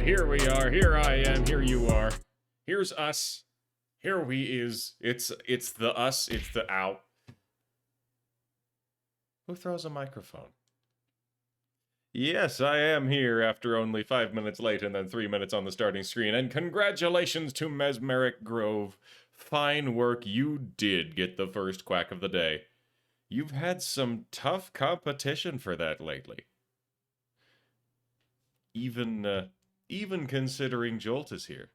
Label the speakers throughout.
Speaker 1: Here we are. Here I am. Here you are. Here's us. Here we is. It's the us. It's the out. Who throws a microphone? Yes, I am here after only 5 minutes late and then 3 minutes on the starting screen. And congratulations to Mesmeric Grove. Fine work. You did get the first quack of the day. You've had some tough competition for that lately. Even considering Jolt is here.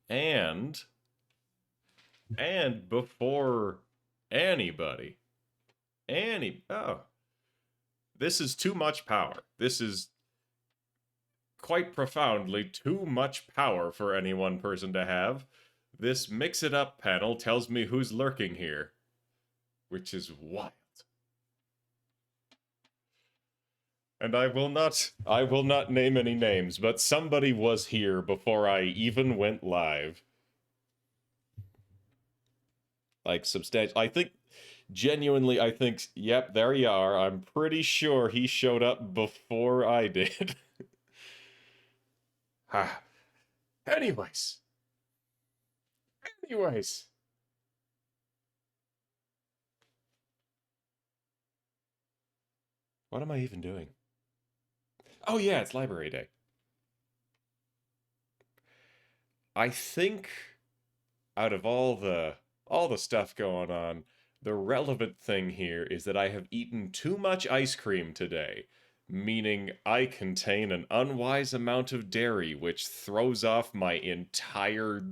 Speaker 1: And before anybody, this is too much power. This is quite profoundly too much power for any one person to have. This Mix It Up panel tells me who's lurking here, which is wild. And I will not name any names, but somebody was here before I even went live. Like, substantial. Genuinely, I think, yep, there you are. I'm pretty sure he showed up before I did. Anyways. What am I even doing? Oh yeah, it's Library Day. I think out of all the stuff going on, the relevant thing here is that I have eaten too much ice cream today, meaning I contain an unwise amount of dairy, which throws off my entire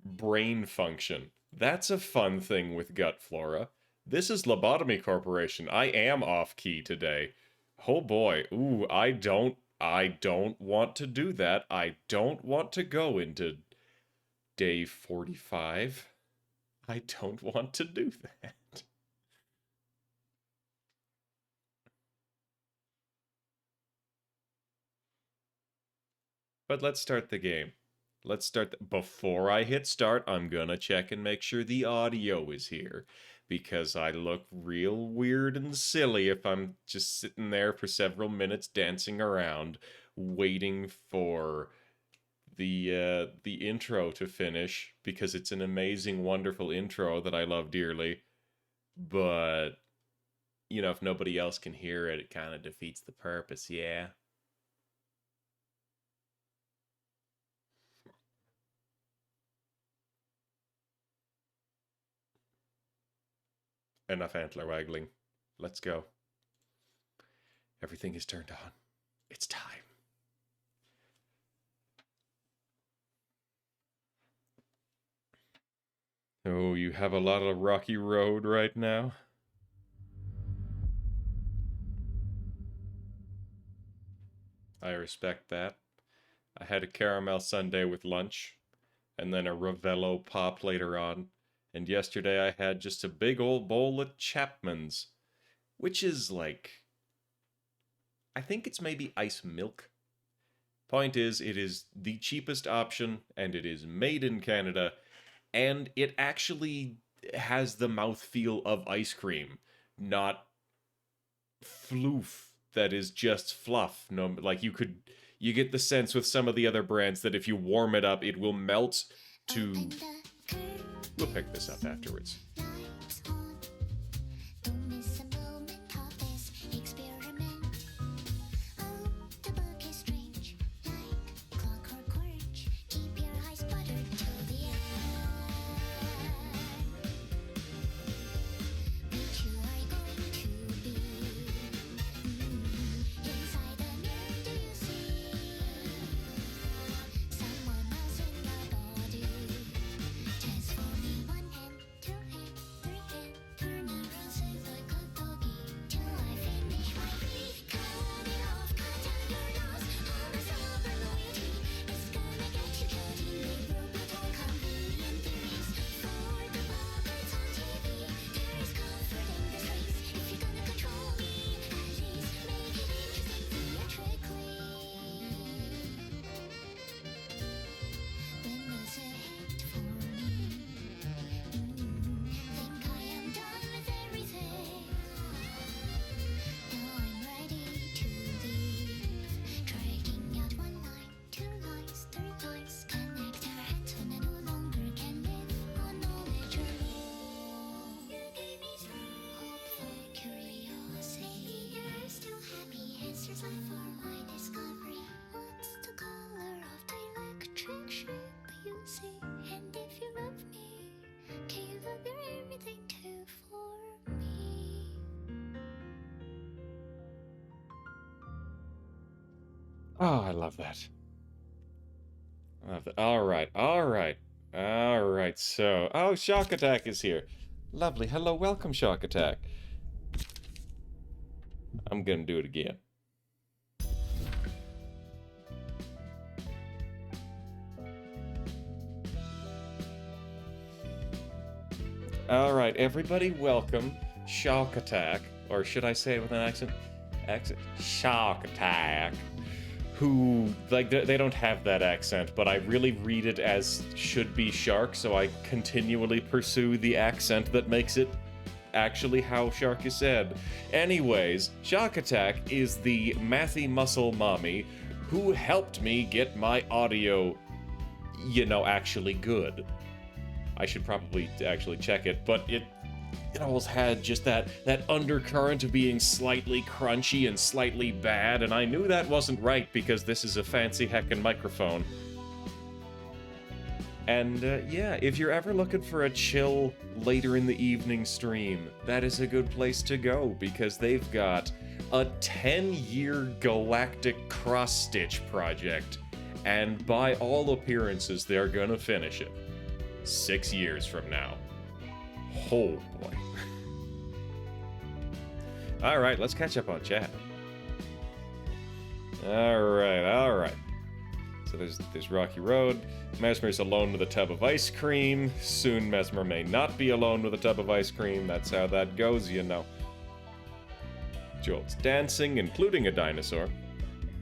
Speaker 1: brain function. That's a fun thing with gut flora. This is Lobotomy Corporation. I am off key today. Oh boy. Ooh, I don't want to do that. I don't want to go into day 45. I don't want to do that. But let's start the game. Before I hit start, I'm gonna check and make sure the audio is here, because I look real weird and silly if I'm just sitting there for several minutes dancing around, waiting for the intro to finish, because it's an amazing, wonderful intro that I love dearly. But, you know, if nobody else can hear it, it kind of defeats the purpose, yeah? Enough antler waggling. Let's go. Everything is turned on. It's time. Oh, you have a lot of rocky road right now? I respect that. I had a caramel sundae with lunch, and then a Ravello pop later on. And yesterday I had just a big old bowl of Chapman's, which is like, I think it's maybe ice milk. Point is, it is the cheapest option, and it is made in Canada, and it actually has the mouthfeel of ice cream, not floof that is just fluff. No, like you get the sense with some of the other brands that if you warm it up, it will melt to... We'll pick this up afterwards. Oh, I love that. I love that. All right, all right, all right. So, oh, Shock Attack is here. Lovely. Hello, welcome, Shock Attack. I'm gonna do it again. All right, everybody, welcome, Shock Attack, or should I say it with an accent? Shock Attack. Who, like, they don't have that accent, but I really read it as should be Shark, so I continually pursue the accent that makes it actually how Shark is said. Anyways, Shock Attack is the mathy muscle mommy who helped me get my audio, actually good. I should probably actually check it, but it always had just that undercurrent of being slightly crunchy and slightly bad, and I knew that wasn't right because this is a fancy heckin' microphone. And yeah, if you're ever looking for a chill later in the evening stream, that is a good place to go because they've got a 10-year galactic cross-stitch project, and by all appearances, they're gonna finish it 6 years from now. Oh boy. Alright, let's catch up on chat. Alright. So there's Rocky Road. Mesmer's alone with a tub of ice cream. Soon Mesmer may not be alone with a tub of ice cream. That's how that goes, you know. Joel's dancing, including a dinosaur.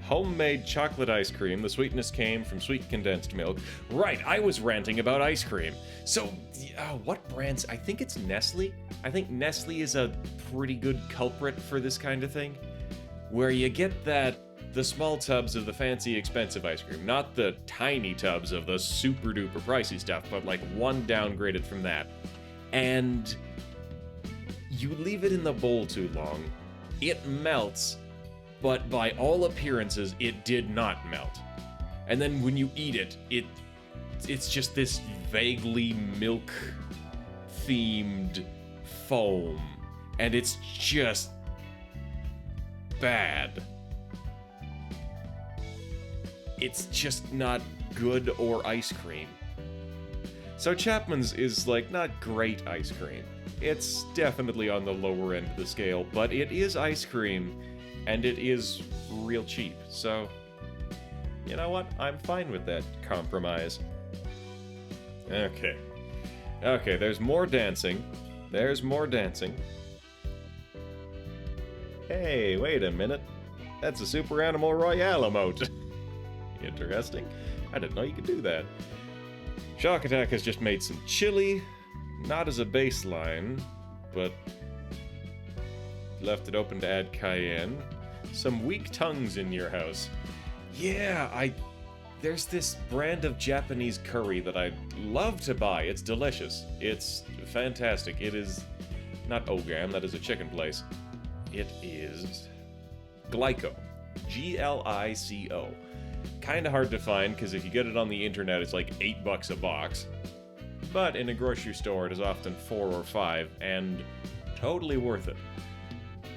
Speaker 1: Homemade chocolate ice cream. The sweetness came from sweet condensed milk. Right, I was ranting about ice cream. So, what brands? I think it's Nestle. I think Nestle is a pretty good culprit for this kind of thing. Where you get the small tubs of the fancy expensive ice cream. Not the tiny tubs of the super duper pricey stuff, but like one downgraded from that. And you leave it in the bowl too long. It melts. But by all appearances, it did not melt. And then when you eat it, it's just this vaguely milk-themed foam. And it's just bad. It's just not good or ice cream. So Chapman's is like not great ice cream. It's definitely on the lower end of the scale, but it is ice cream. And it is real cheap, so you know what? I'm fine with that compromise. Okay, there's more dancing. Hey, wait a minute. That's a Super Animal Royale emote. Interesting. I didn't know you could do that. Shock Attack has just made some chili. Not as a baseline, but left it open to add cayenne. Some weak tongues in your house. Yeah, there's this brand of Japanese curry that I'd love to buy. It's delicious. It's fantastic. It is not Ogam, that is a chicken place. It is Glico. Glico. Kinda hard to find, because if you get it on the internet, it's like $8 a box. But in a grocery store, it is often 4 or 5, and totally worth it.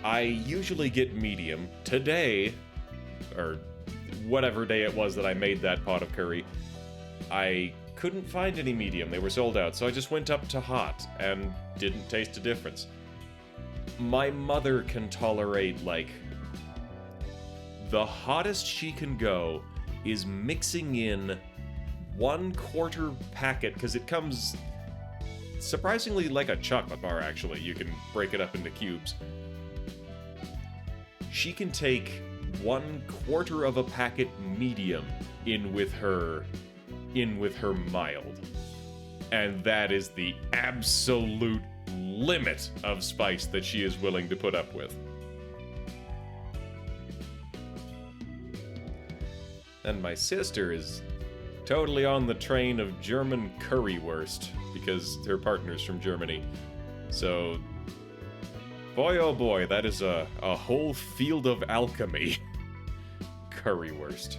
Speaker 1: I usually get medium. Today, or whatever day it was that I made that pot of curry, I couldn't find any medium. They were sold out, so I just went up to hot and didn't taste a difference. My mother can tolerate, like, the hottest she can go is mixing in 1/4 packet, because it comes surprisingly like a chocolate bar, actually. You can break it up into cubes. She can take 1/4 of a packet medium in with her mild. And that is the absolute limit of spice that she is willing to put up with. And my sister is totally on the train of German currywurst, because her partner's from Germany. So, boy oh boy, that is a whole field of alchemy. Currywurst.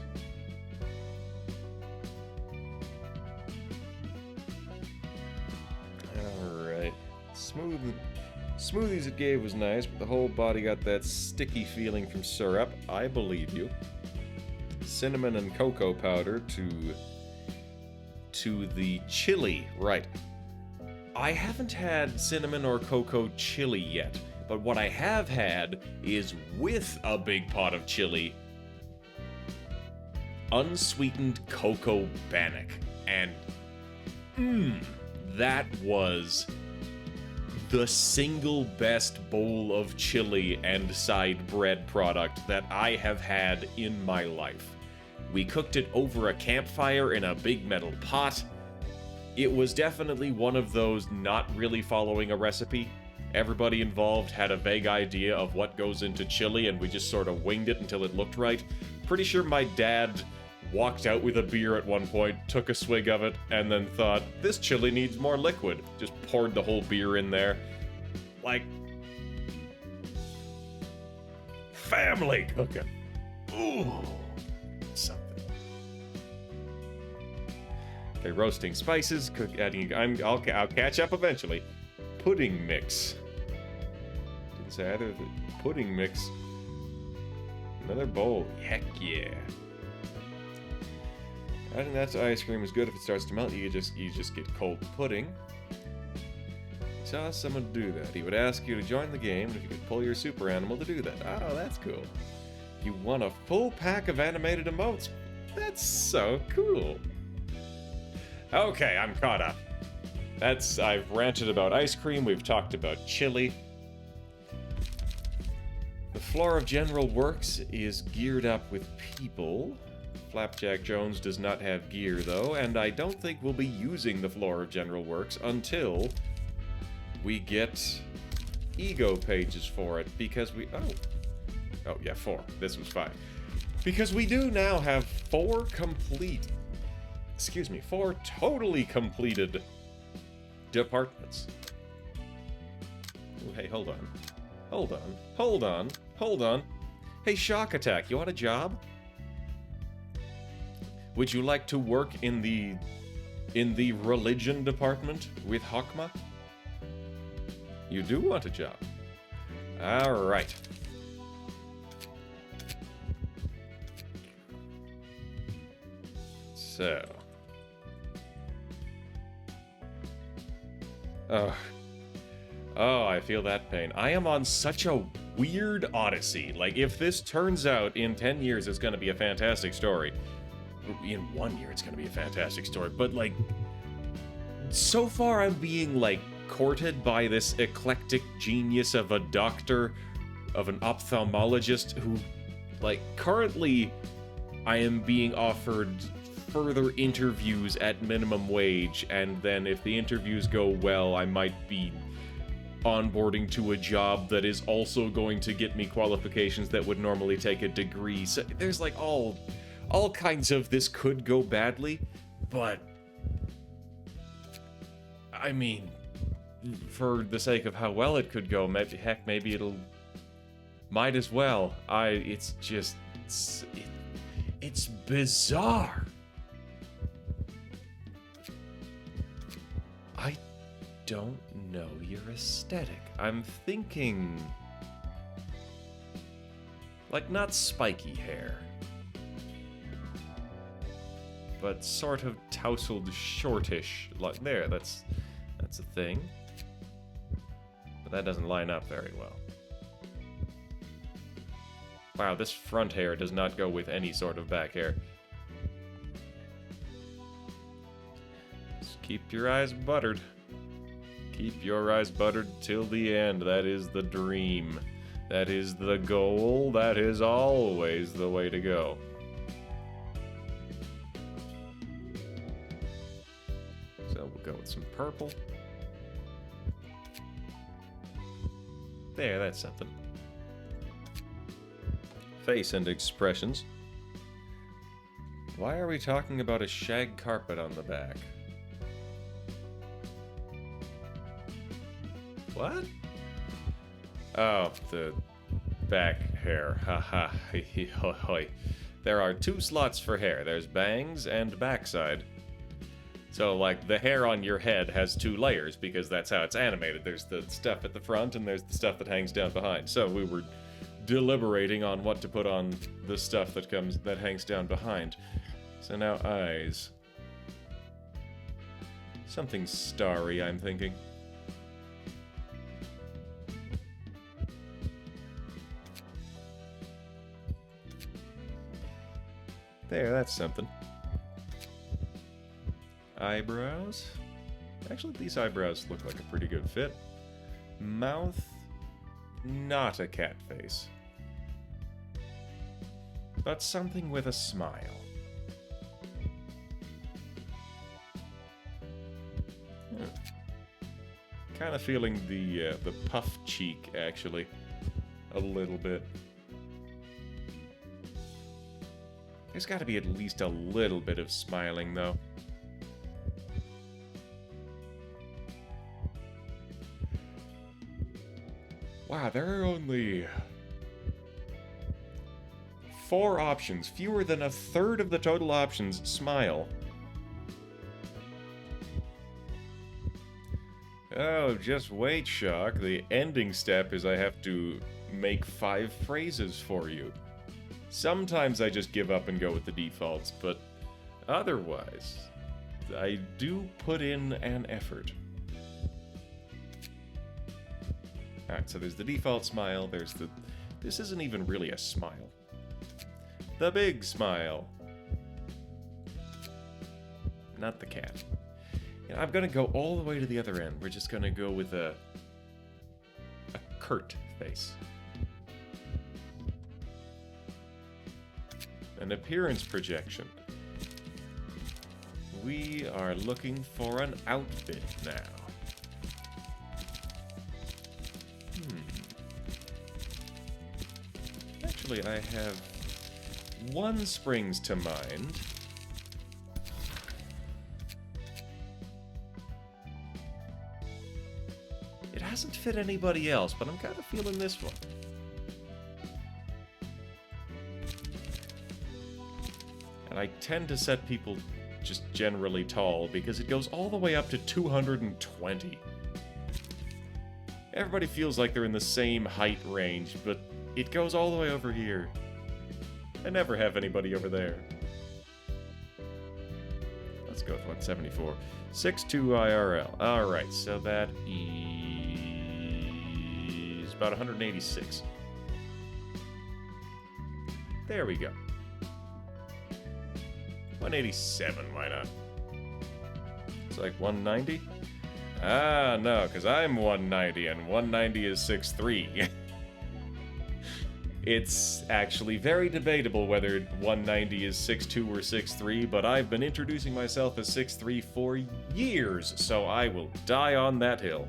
Speaker 1: Alright. Smoothies it gave was nice, but the whole body got that sticky feeling from syrup. I believe you. cinnamon and cocoa powder to the chili. Right. I haven't had cinnamon or cocoa chili yet, but what I have had is with a big pot of chili, unsweetened cocoa bannock. And that was the single best bowl of chili and side bread product that I have had in my life. We cooked it over a campfire in a big metal pot. It was definitely one of those not really following a recipe. Everybody involved had a vague idea of what goes into chili, and we just sort of winged it until it looked right. Pretty sure my dad walked out with a beer at one point, took a swig of it, and then thought, this chili needs more liquid. Just poured the whole beer in there. Like, family cooking. Ooh, something. Okay, roasting spices, adding. I'll catch up eventually. Pudding mix. Didn't say either. The pudding mix. Another bowl. Heck yeah. I think that's ice cream is good. If it starts to melt, you just get cold pudding. Saw someone do that. He would ask you to join the game, and if you could pull your super animal to do that. Oh, that's cool. You won a full pack of animated emotes. That's so cool. Okay, I'm caught up. I've ranted about ice cream. We've talked about chili. The floor of General Works is geared up with people. Flapjack Jones does not have gear, though, and I don't think we'll be using the floor of General Works until we get ego pages for it, because we... Oh, yeah, 4. This was 5. Because we do now have 4 totally completed departments. Ooh, hey, hold on. Hey, Shock Attack, you want a job? Would you like to work in the religion department with Hakma? You do want a job. All right. So. Oh, I feel that pain. I am on such a weird odyssey. Like, if this turns out in 10 years it's going to be a fantastic story. In 1 year it's going to be a fantastic story. But, like, so far I'm being, like, courted by this eclectic genius of a doctor, of an ophthalmologist who, like, currently I am being offered further interviews at minimum wage, and then if the interviews go well, I might be onboarding to a job that is also going to get me qualifications that would normally take a degree. So there's like all kinds of this could go badly, but I mean, for the sake of how well it could go, maybe it'll might as well. It's bizarre. I don't know your aesthetic. I'm thinking like not spiky hair, but sort of tousled, shortish. Like there, that's a thing. But that doesn't line up very well. Wow, this front hair does not go with any sort of back hair. Just keep your eyes buttered. Keep your eyes buttered till the end. That is the dream. That is the goal. That is always the way to go. So we'll go with some purple. There, that's something. Face and expressions. Why are we talking about a shag carpet on the back? What? Oh, the back hair. Haha. There are 2 slots for hair. There's bangs and backside. So, like, the hair on your head has 2 layers because that's how it's animated. There's the stuff at the front and there's the stuff that hangs down behind. So we were deliberating on what to put on the stuff that hangs down behind. So now eyes. Something starry, I'm thinking. There, that's something. Eyebrows. Actually, these eyebrows look like a pretty good fit. Mouth. Not a cat face. But something with a smile. Kind of feeling the puff cheek, actually. A little bit. There's got to be at least a little bit of smiling, though. Wow, there are only 4 options. Fewer than a third of the total options smile. Oh, just wait, Shock. The ending step is I have to make 5 phrases for you. Sometimes I just give up and go with the defaults, but otherwise, I do put in an effort. Alright, so there's the default smile, there's the... This isn't even really a smile. The big smile. Not the cat. And I'm gonna go all the way to the other end. We're just gonna go with a curt face. An appearance projection. We are looking for an outfit now. Actually, I have one springs to mind. It hasn't fit anybody else, but I'm kind of feeling this one. And I tend to set people just generally tall because it goes all the way up to 220. Everybody feels like they're in the same height range, but it goes all the way over here. I never have anybody over there. Let's go with 174. 6'2" IRL. Alright, so that is about 186. There we go. 187, why not? It's like 190? Ah, no, because I'm 190, and 190 is 6'3". It's actually very debatable whether 190 is 6'2 or 6'3, but I've been introducing myself as 6'3 for years, so I will die on that hill.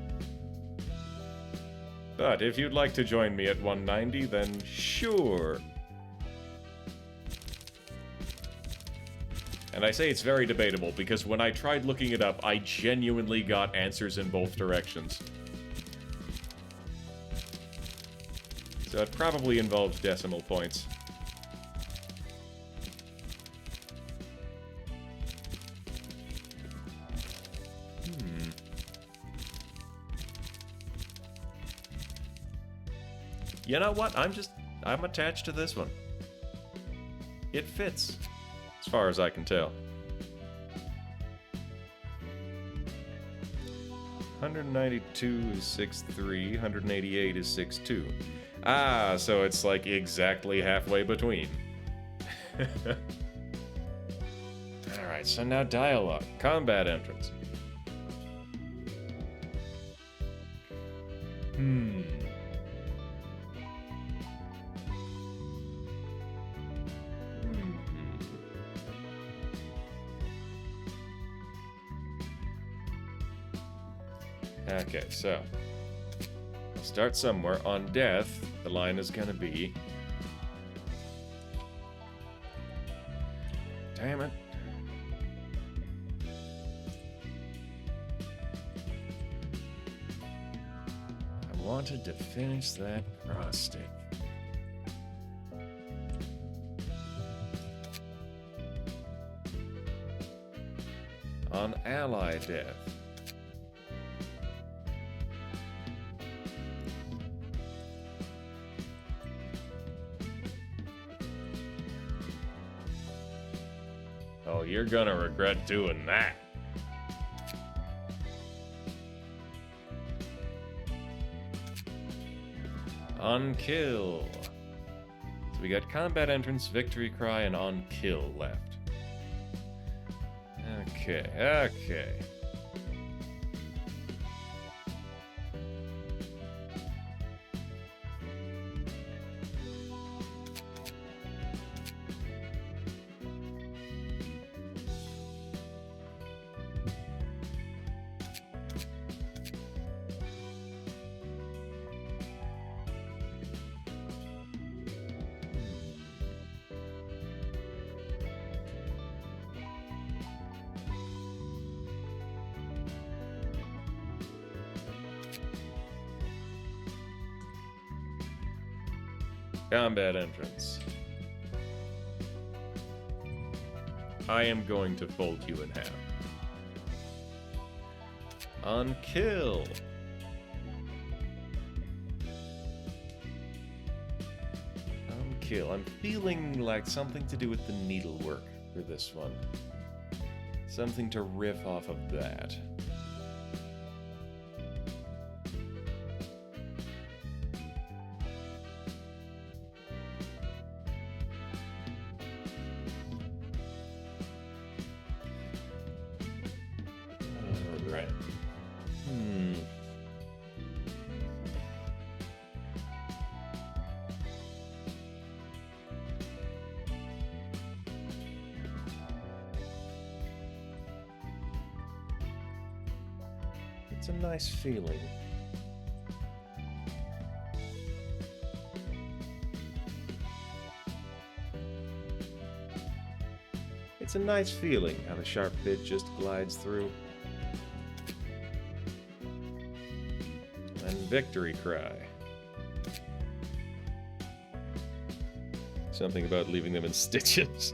Speaker 1: But if you'd like to join me at 190, then sure. And I say it's very debatable because when I tried looking it up, I genuinely got answers in both directions. So it probably involves decimal points. You know what? I'm attached to this one. It fits. As far as I can tell. 192 is 6'3", 188 is 6'2". Ah, so it's like exactly halfway between. Alright, so now dialogue. Combat entrance. Okay, so I'll start somewhere. On death, the line is gonna be... Damn it. I wanted to finish that cross stick. On ally death. Oh, you're gonna regret doing that. On kill. So we got combat entrance, victory cry, and on kill left. Okay, okay. Combat entrance. I am going to fold you in half. On kill. On kill. I'm feeling like something to do with the needlework for this one. Something to riff off of that. Alright. It's a nice feeling. It's a nice feeling how the sharp bit just glides through. And victory cry. Something about leaving them in stitches.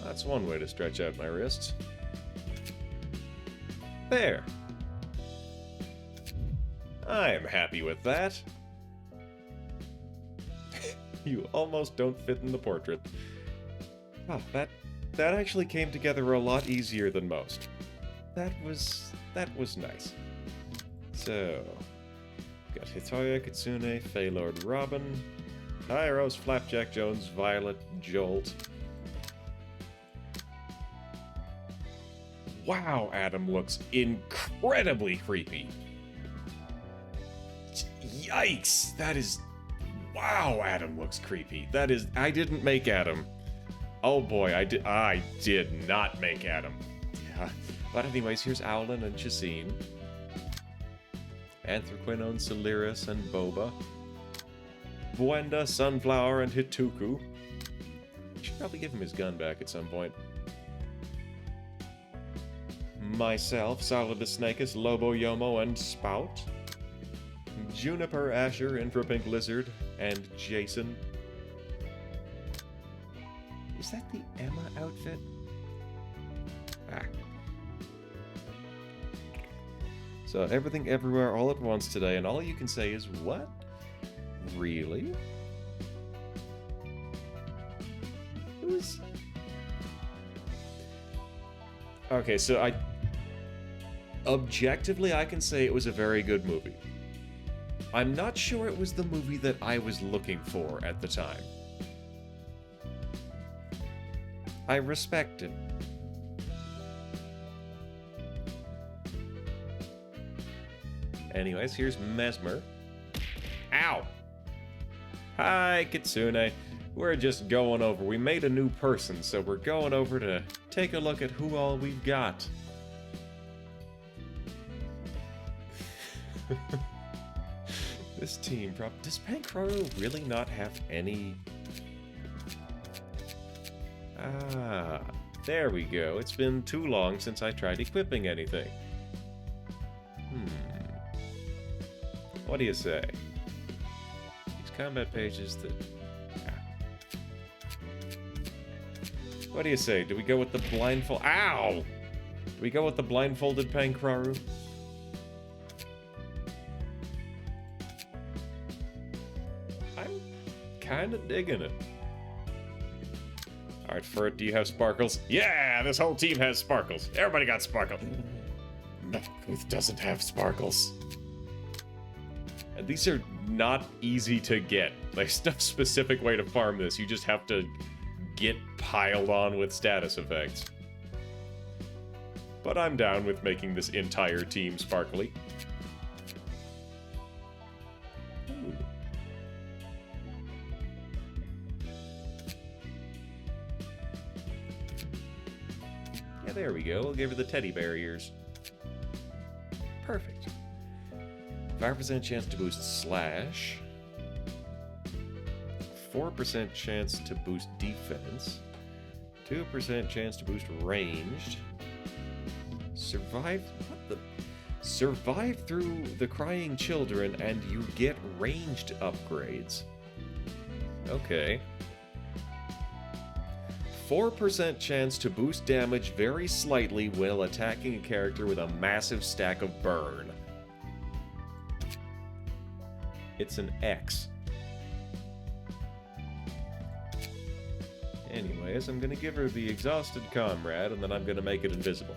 Speaker 1: That's one way to stretch out my wrists. There. I am happy with that. You almost don't fit in the portrait. Oh, that actually came together a lot easier than most. That was nice. So, got Hitoya, Kitsune, Feylord, Robin, Hyros, Flapjack Jones, Violet, Jolt. Wow, Adam looks incredibly creepy. Yikes! That is... Wow, Adam looks creepy. That is... I didn't make Adam. Oh boy, I did not make Adam. Yeah. But anyways, here's Owlin and Chasine. Anthraquinone, Celeris, and Boba. Buenda, Sunflower, and Hituku. Should probably give him his gun back at some point. Myself, Solidus Snakus, Lobo Yomo, and Spout. Juniper, Asher, Infrapink Lizard, and Jason. Is that the Emma outfit? Ah. So everything everywhere all at once today, and all you can say is, what? Really? It was... Okay, so objectively, I can say it was a very good movie. I'm not sure it was the movie that I was looking for at the time. I respect it. Anyways, here's Mesmer. Ow! Hi, Kitsune. We're just going over. We made a new person, so we're going over to take a look at who all we've got. This team, does Pancraro really not have any... Ah, There we go. It's been too long since I tried equipping anything. What do you say? These combat pages that... What do you say? Do we go with the blindfold... Ow! Do we go with the blindfolded Pankraru? I'm kind of digging it. Alright, Furt, do you have sparkles? Yeah, this whole team has sparkles. Everybody got sparkles. Malkuth doesn't have sparkles. And these are not easy to get. There's no specific way to farm this. You just have to get piled on with status effects. But I'm down with making this entire team sparkly. Ooh. Yeah, there we go. We'll give her the teddy bear ears. Perfect. 5% chance to boost slash. 4% chance to boost defense. 2% chance to boost ranged. Survive... What the... Survive through the crying children and you get ranged upgrades. Okay. 4% chance to boost damage very slightly while attacking a character with a massive stack of burn. It's an X. Anyways, I'm gonna give her the exhausted comrade, and then I'm gonna make it invisible.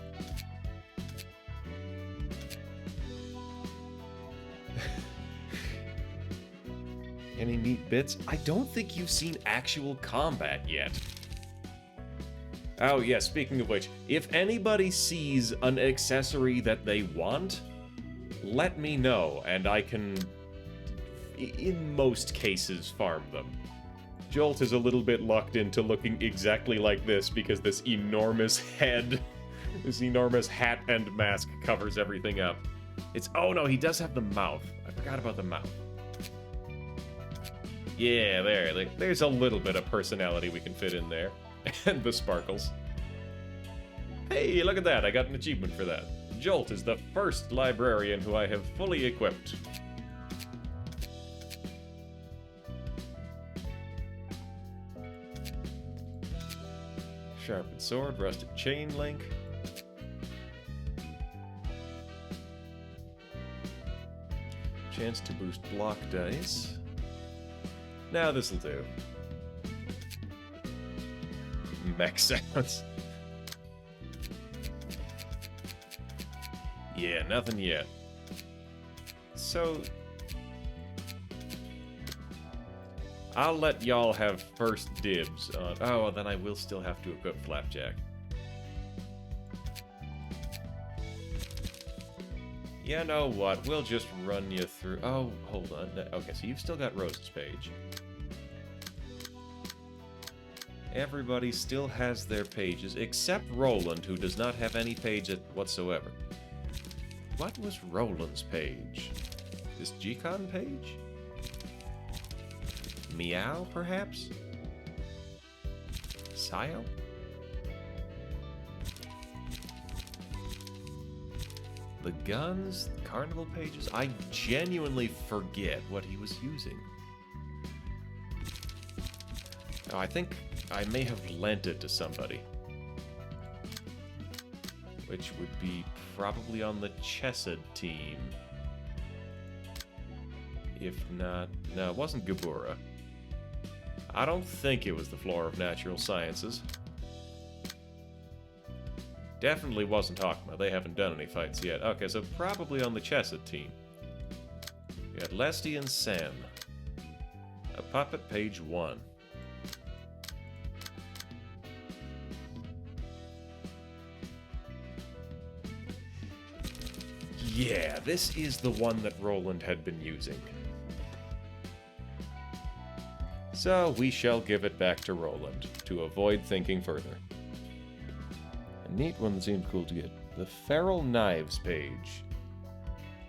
Speaker 1: Any neat bits? I don't think you've seen actual combat yet. Oh yeah, speaking of which, if anybody sees an accessory that they want, let me know, and I can, in most cases, farm them. Jolt is a little bit locked into looking exactly like this because this enormous head, this enormous hat and mask covers everything up. It's, oh no, he does have the mouth. I forgot about the mouth. Yeah, there's a little bit of personality we can fit in there. And the sparkles. Hey, look at that, I got an achievement for that. Jolt is the first librarian who I have fully equipped. Sharpened sword, rusted chain link. Chance to boost block dice. Now this'll do. Mech sounds. Yeah, nothing yet. So... I'll let y'all have first dibs on... Oh, then I will still have to equip Flapjack. You know what? We'll just run you through... Oh, hold on. Okay, so you've still got Rose's page. Everybody still has their pages, except Roland, who does not have any page whatsoever. What was Roland's page? This G-Con page? Meow, perhaps? Sile? The guns, the carnival pages? I genuinely forget what he was using. Oh, I think I may have lent it to somebody. Which would be probably on the Chesed team. If not... No, it wasn't Gabura. I don't think it was the Floor of Natural Sciences. Definitely wasn't Hakma. They haven't done any fights yet. Okay, so probably on the Chesed team. We had Lesty and Sen. A puppet, page 1. Yeah, this is the one that Roland had been using. So we shall give it back to Roland, to avoid thinking further. A neat one that seemed cool to get. The Feral Knives page.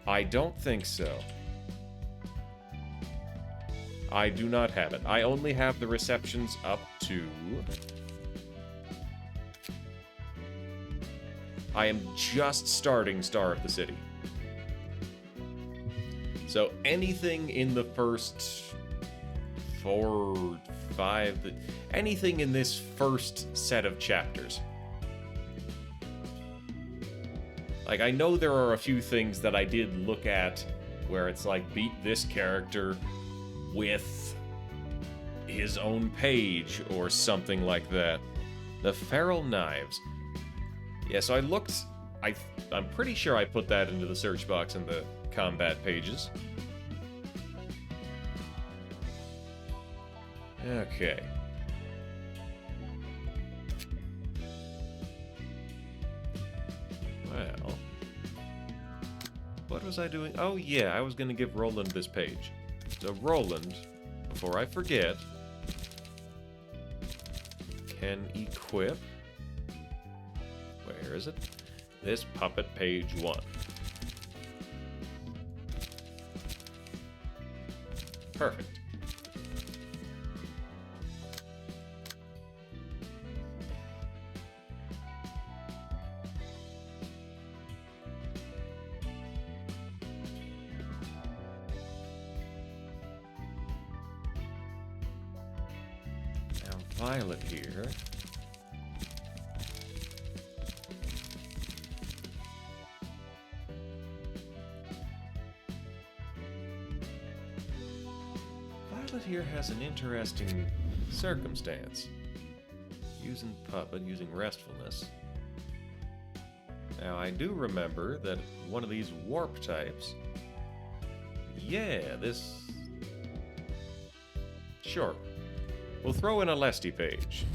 Speaker 1: I don't think so. I do not have it. I only have the receptions up to... I am just starting Star of the City. So anything in the first 4, 5, anything in this first set of chapters. Like, I know there are a few things that I did look at where it's like, beat this character with his own page or something like that. The Feral Knives. Yeah, so I looked... I'm pretty sure I put that into the search box in the combat pages. Okay. Well... what was I doing? Oh yeah, I was gonna give Roland this page. So Roland, before I forget, can equip... where is it? This puppet page 1. Perfect. Now Violet here. Violet here has an interesting circumstance. Using Puppet, using Restfulness. Now, I do remember that one of these warp types... yeah, this... sure. We'll throw in a Lesty page.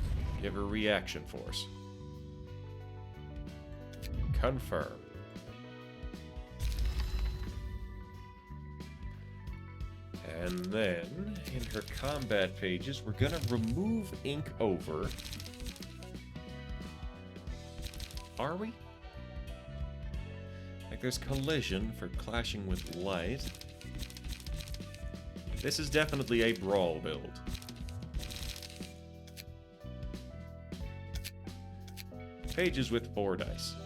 Speaker 1: Give her reaction force. Confirm. And then, in her combat pages, we're gonna remove ink over. Are we? Like, there's collision for clashing with light. This is definitely a brawl build. Pages with 4 dice.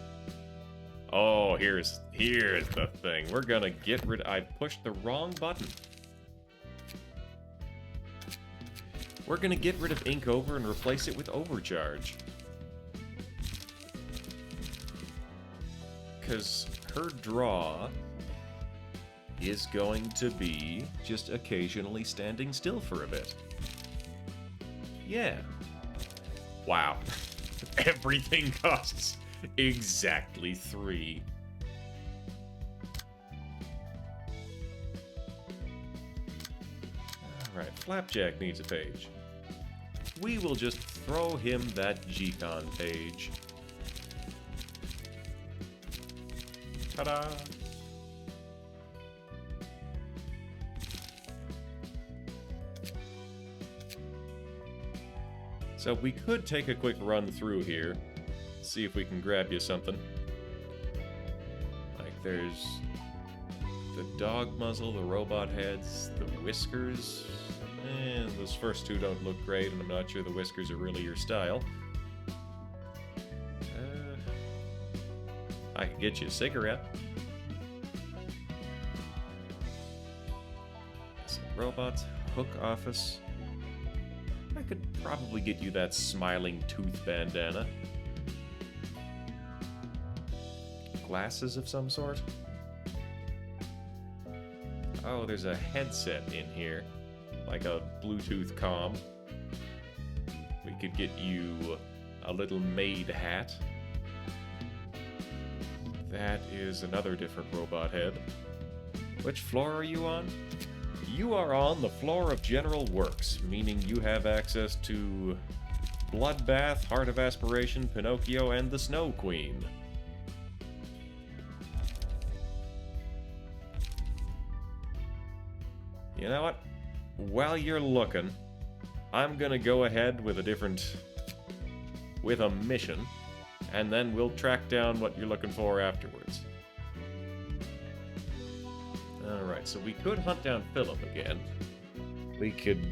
Speaker 1: Oh, here's the thing. We're gonna get rid... I pushed the wrong button. We're gonna get rid of ink over and replace it with overcharge. Because her draw is going to be just occasionally standing still for a bit. Yeah. Wow. Everything costs exactly 3. Alright, Flapjack needs a page. We will just throw him that G-Con page. Ta-da! So we could take a quick run through here, see if we can grab you something. Like there's the dog muzzle, the robot heads, the whiskers. Those first 2 don't look great, and I'm not sure the whiskers are really your style. I could get you a cigarette. Some robots, hook office. I could probably get you that smiling tooth bandana. Glasses of some sort? Oh, there's a headset in here. Like a Bluetooth comm. We could get you a little maid hat. That is another different robot head. Which floor are you on? You are on the floor of General Works, meaning you have access to Bloodbath, Heart of Aspiration, Pinocchio, and the Snow Queen. You know what? While you're looking, I'm gonna go ahead with a mission, and then we'll track down what you're looking for afterwards. Alright, so we could hunt down Philip again. We could...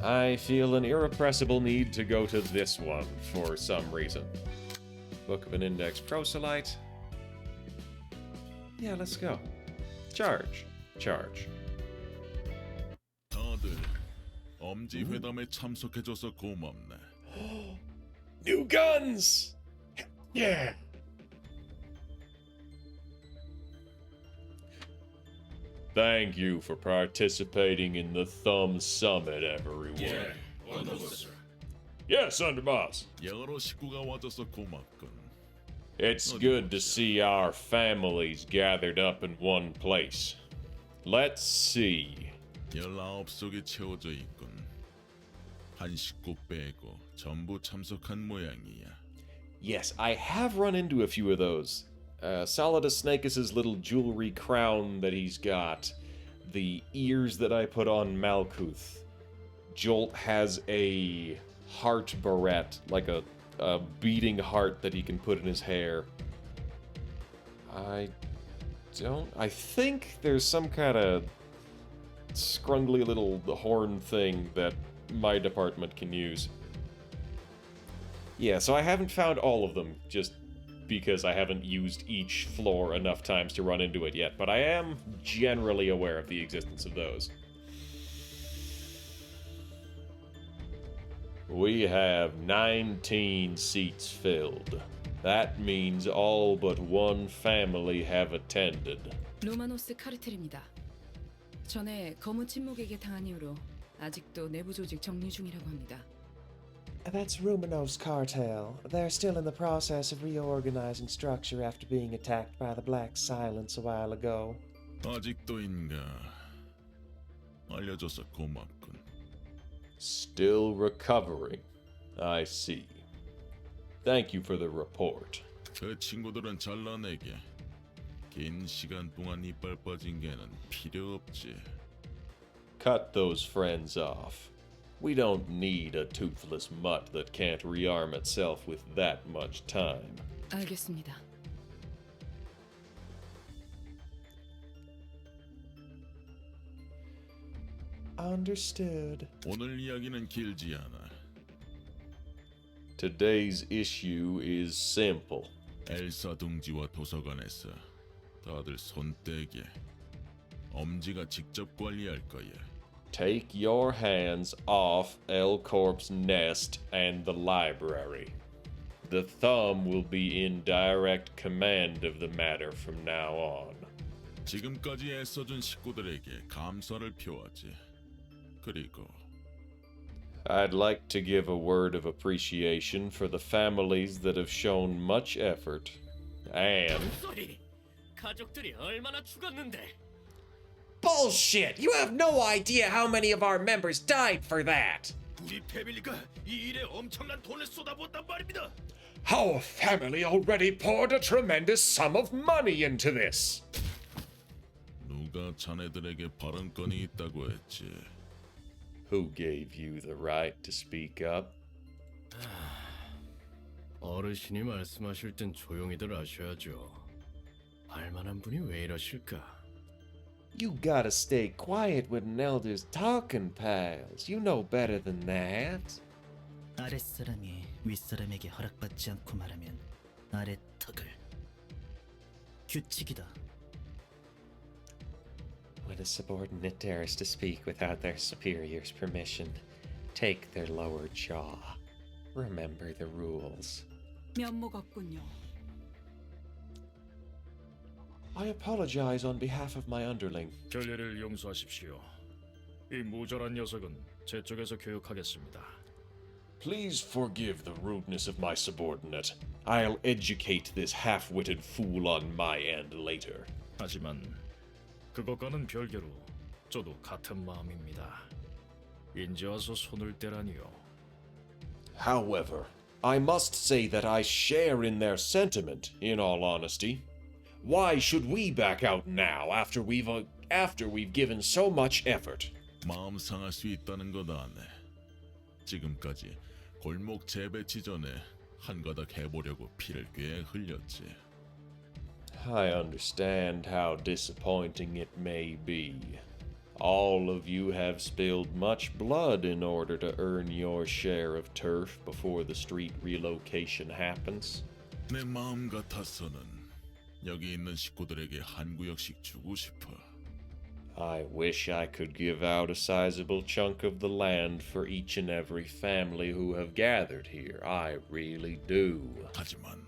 Speaker 1: I feel an irrepressible need to go to this one for some reason. Book of an Index Proselyte. Yeah, let's go. Charge.
Speaker 2: 다들 엄지 회담에 참석해줘서 고맙네.
Speaker 1: New guns! Yeah! Thank you for participating in the Thumb Summit, everyone. Yes, Underboss.
Speaker 2: 여러 식구가 와줘서 고맙군.
Speaker 1: It's good to see our families gathered up in one place. Let's see.
Speaker 2: 19속이 채워져 있군. 한 식구 빼고 전부 참석한 모양이야.
Speaker 1: Yes, I have run into a few of those. Solidus Snakus' little jewelry crown that he's got. The ears that I put on Malkuth. Jolt has a heart barrette, like a beating heart that he can put in his hair. I think there's some kind of scrungly little horn thing that my department can use. Yeah, so I haven't found all of them, just because I haven't used each floor enough times to run into it yet, but I am generally aware of the existence of those. We have 19 seats filled. That means all but one family have attended.
Speaker 3: 로마노스 카르텔입니다. 전에 검은 침묵에게 당한 이후로 아직도 내부 조직 정리 중이라고 합니다.
Speaker 4: That's Ruminos cartel. They're still in the process of reorganizing structure after being attacked by the Black Silence a while ago.
Speaker 2: 아직도인가? 알려줘서 고맙군.
Speaker 1: Still recovering. I see. Thank you for the report.
Speaker 2: 그 친구들은 잘라내게. 긴 시간 동안 이빨 빠진 개는 필요 없지.
Speaker 1: Cut those friends off. We don't need a toothless mutt that can't rearm itself with that much time.
Speaker 3: 알겠습니다.
Speaker 4: Understood.
Speaker 2: 오늘 이야기는 길지 않아.
Speaker 1: Today's issue is simple.
Speaker 2: 엘사 둥지와 도서관에서 다들 손 떼게. 엄지가 직접 관리할 거야.
Speaker 1: Take your hands off L Corp's nest and the library. The Thumb will be in direct command of the matter from now on.
Speaker 2: 지금까지 애써준 식구들에게 감사를 표하지. 그리고
Speaker 1: I'd like to give a word of appreciation for the families that have shown much effort. And
Speaker 5: 소리. 가족들이 얼마나 죽었는데.
Speaker 6: Bullshit! You have no idea how many of our members died for that!
Speaker 5: 우리 패밀리가 이 일에 엄청난 돈을 쏟아부었단 말입니다.
Speaker 6: Our family already poured a tremendous sum of money into this!
Speaker 2: 누가 자네들에게 발언권이 있다고 했지?
Speaker 1: who gave you the right to speak up?
Speaker 5: 어르신이 말씀하실 땐 조용히들 하셔야죠. 알만한 분이 왜 이러실까?
Speaker 4: You gotta stay quiet when an elder's talking, pals. You know better than that.
Speaker 7: 아랫사람이 윗사람에게 허락받지 않고 말하면 아래 턱을. 규칙이다.
Speaker 4: When a subordinate dares to speak without their superior's permission, take their lower jaw. Remember the rules.
Speaker 3: 면목 없군요.
Speaker 4: I apologize on behalf of my underling.
Speaker 8: 결례를 용서하십시오. 이 모자란 녀석은 제 쪽에서 교육하겠습니다.
Speaker 1: Please forgive the rudeness of my subordinate. I'll educate this half-witted fool on my end later.
Speaker 8: 하지만 그것과는 별개로 저도 같은 마음입니다. 인제 와서 손을 떼라니요.
Speaker 1: However, I must say that I share in their sentiment, in all honesty. Why should we back out now after we've given so much effort?
Speaker 2: 마음 상할 수 있다는 것 아네. 지금까지 골목 재배치 전에 한 가닥 해보려고 피를 꽤 흘렸지.
Speaker 1: I understand how disappointing it may be. All of you have spilled much blood in order to earn your share of turf before the street relocation happens.
Speaker 2: 내 마음 같아서는 여기 있는 식구들에게 한 구역씩 주고 싶어.
Speaker 1: I wish I could give out a sizable chunk of the land for each and every family who have gathered here. I really do.
Speaker 2: 하지만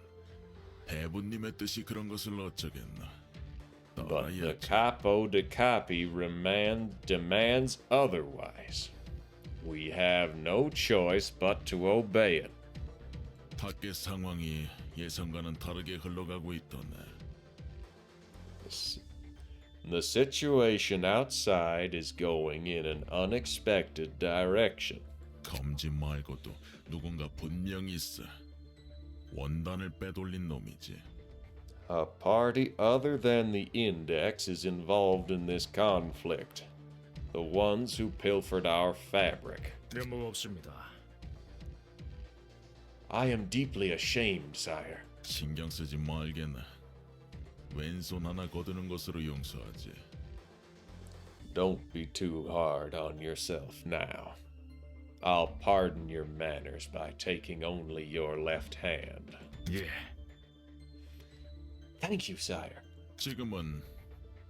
Speaker 2: 대부님의 뜻이 그런 것을 어쩌겠나.
Speaker 1: But the
Speaker 2: 따라야지.
Speaker 1: Capo de Capi demands otherwise. We have no choice but to obey it.
Speaker 2: 밖의 상황이 예상과는 다르게 흘러가고 있더네.
Speaker 1: The situation outside is going in an unexpected direction.
Speaker 2: 검지 말고도 누군가 분명히 있어. 원단을 빼돌린 놈이지.
Speaker 1: A party other than the Index is involved in this conflict. The ones who pilfered our fabric.
Speaker 8: 면목 없습니다.
Speaker 1: I am deeply ashamed, sire.
Speaker 2: 신경 쓰지 말겠나. 왼손 하나 거두는 것으로 용서하지.
Speaker 1: Don't be too hard on yourself now. I'll pardon your manners by taking only your left hand.
Speaker 8: 예.
Speaker 1: Thank you, sire.
Speaker 2: 지금은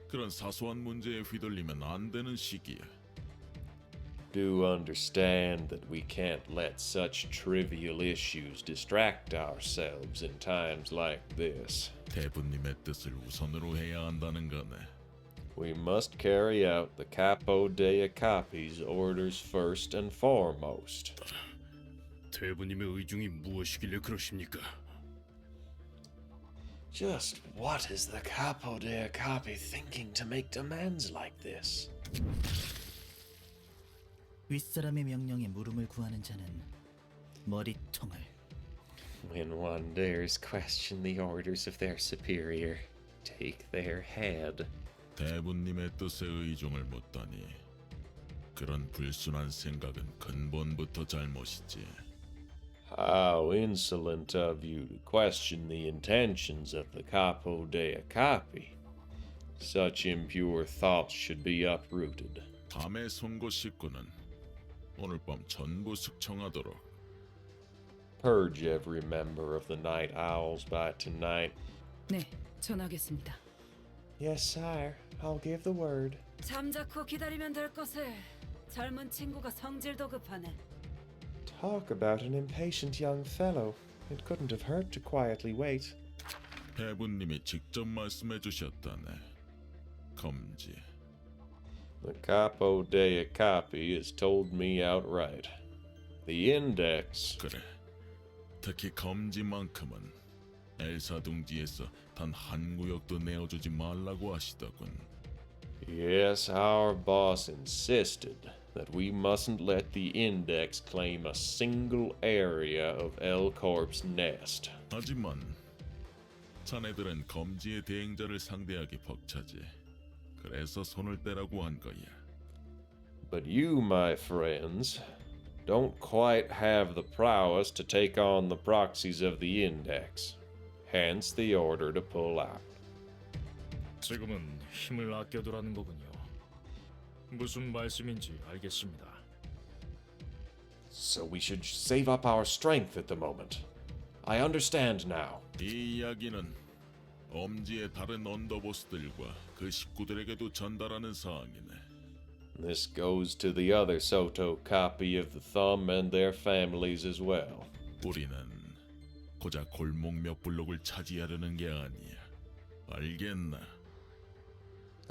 Speaker 2: 그런 사소한 문제에 휘둘리면 안 되는 시기야.
Speaker 1: Do understand that we can't let such trivial issues distract ourselves in times like this.
Speaker 2: 대부님의 뜻을 우선으로 해야 한다는 거네.
Speaker 1: We must carry out the Capo de Capi's orders first and foremost.
Speaker 5: 대부님의 의중이 무엇이길래 그러십니까?
Speaker 1: Just what is the Capo de Capi thinking to make demands like this?
Speaker 7: 윗사람의 명령에 물음을 구하는 자는 머리통을,
Speaker 4: When one dares question the orders of their superior, take their head.
Speaker 2: 대부님의 뜻에 의중을 묻다니. 그런 불순한 생각은 근본부터 잘못이지.
Speaker 1: How insolent of you to question the intentions of the Capo de Capi. Such impure thoughts should be uprooted.
Speaker 2: 밤의 송곳 식구는 오늘 밤 전부 숙청하도록.
Speaker 1: Purge every member of the Night Owls by tonight.
Speaker 3: 네, 전하겠습니다.
Speaker 4: Yes, sire. I'll give the word.
Speaker 9: 잠자코 기다리면 될 것을. 젊은 친구가 성질도 급하네.
Speaker 4: Talk about an impatient young fellow. It couldn't have hurt to quietly wait.
Speaker 2: 대부님이 직접 말씀해 주셨다네. 검지.
Speaker 1: The Capo de Capi has told me outright. The Index.
Speaker 2: 그래. 특히 검지만큼은 엘사 둥지에서 단 한 구역도 내어주지 말라고 하시더군.
Speaker 1: Yes, our boss insisted that we mustn't let the Index claim a single area of L Corp's nest.
Speaker 2: 하지만 자네들은 검지의 대행자를 상대하기 벅차지. 그래서 손을 떼라고 한 거야.
Speaker 1: But you, my friends, don't quite have the prowess to take on the proxies of the Index. Hence the order to pull out.
Speaker 8: 지금은 힘을 아껴두라는 거군요. 무슨 말씀인지 알겠습니다.
Speaker 1: So we should save up our strength at the moment. I understand now.
Speaker 2: 이 이야기는 엄지의 다른 언더보스들과 그 식구들에게도 전달하는 사항이네.
Speaker 1: This goes to the other Soto copy of the Thumb and their families as well.
Speaker 2: 우리는 고작 골목 몇 블록을 차지하려는 게 아니야. 알겠나?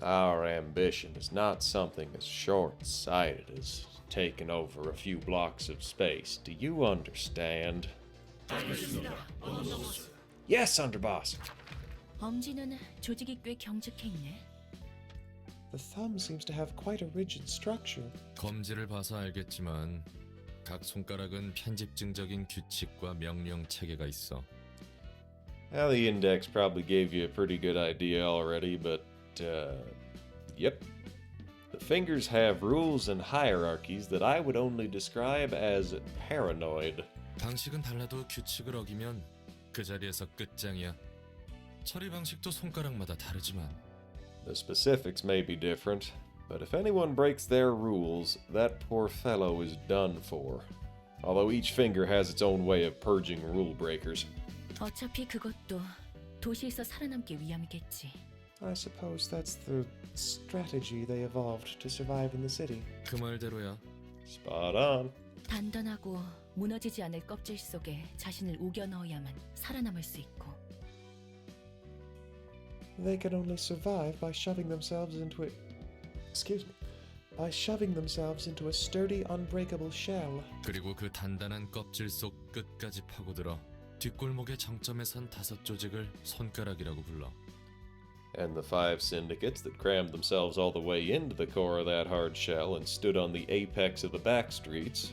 Speaker 1: Our ambition is not something as short-sighted as taking over a few blocks of space. Do you understand? Yes, Underboss.
Speaker 9: 엄지는 조직이 꽤 경직해 있네.
Speaker 4: The thumb seems to have quite a rigid structure.
Speaker 10: 검지를 봐서 알겠지만 각 손가락은 편집증적인 규칙과 명령 체계가 있어.
Speaker 1: Well, the index probably gave you a pretty good idea already, but, yep. The fingers have rules and hierarchies that I would only describe as paranoid.
Speaker 10: 방식은 달라도 규칙을 어기면 그 자리에서 끝장이야. 처리 방식도 손가락마다 다르지만
Speaker 1: The specifics may be different, but if anyone breaks their rules, that poor fellow is done for. Although each finger has its own way of purging rule breakers.
Speaker 9: 어차피 그것도 도시에서 살아남기 위함이겠지.
Speaker 4: I suppose that's the strategy they evolved to survive in the city.
Speaker 10: 그 말대로야.
Speaker 1: Spot on.
Speaker 9: 단단하고 무너지지 않을 껍질 속에 자신을 우겨 넣어야만 살아남을 수 있고.
Speaker 4: They can only survive by shoving themselves into a... Excuse me. By shoving themselves into a sturdy, unbreakable shell.
Speaker 10: 그리고 그 단단한 껍질 속 끝까지 파고들어 뒷골목의 정점에 선 5 조직을 손가락이라고 불러.
Speaker 1: And the 5 syndicates that crammed themselves all the way into the core of that hard shell and stood on the apex of the back streets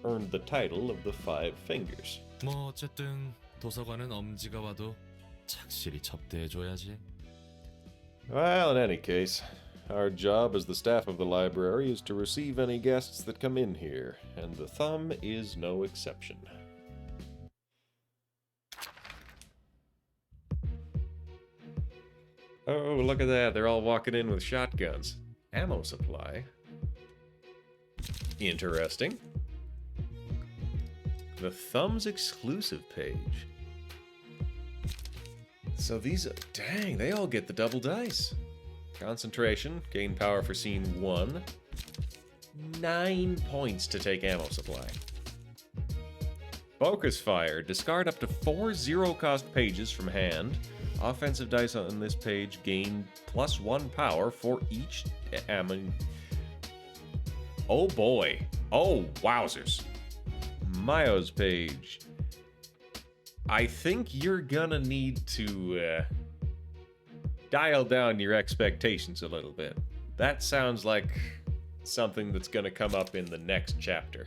Speaker 1: earned the title of the 5 Fingers.
Speaker 10: 뭐 어쨌든 도서관은 엄지가 와도 착실히 접대해줘야지.
Speaker 1: Well, in any case, our job as the staff of the library is to receive any guests that come in here, and the Thumb is no exception. Oh, look at that. They're all walking in with shotguns. Ammo supply. Interesting. The Thumb's exclusive page. So these... Dang, they all get the double dice. Concentration, gain power for scene 1. 9 points to take ammo supply. Focus fire, discard up to 4 zero-cost pages from hand. Offensive dice on this page gain +1 power for each ammo. Oh boy. Oh, wowzers. Mayo's page. I think you're gonna need to dial down your expectations a little bit. That sounds like something that's gonna come up in the next chapter.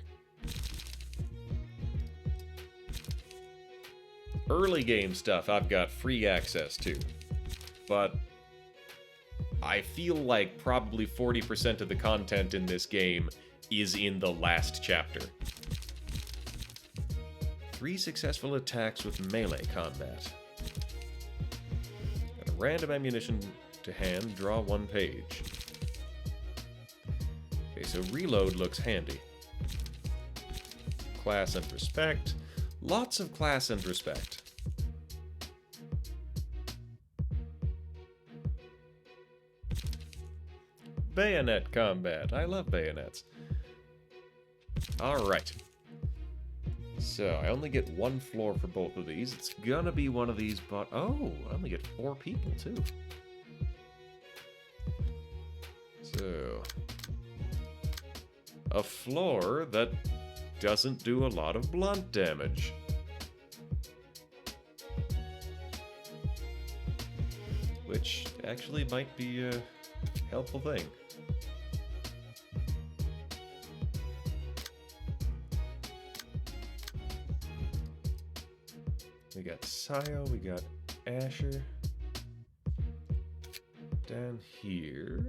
Speaker 1: Early game stuff I've got free access to, but I feel like probably 40% of the content in this game is in the last chapter. 3 successful attacks with melee combat. Got a random ammunition to hand, draw 1 page. Okay, so reload looks handy. Class and respect. Lots of class and respect. Bayonet combat. I love bayonets. Alright. So, I only get 1 floor for both of these. It's gonna be one of these, but... Oh, I only get 4 people, too. So... A floor that doesn't do a lot of blunt damage. Which actually might be a helpful thing. We got Sayo, we got Asher. Down here.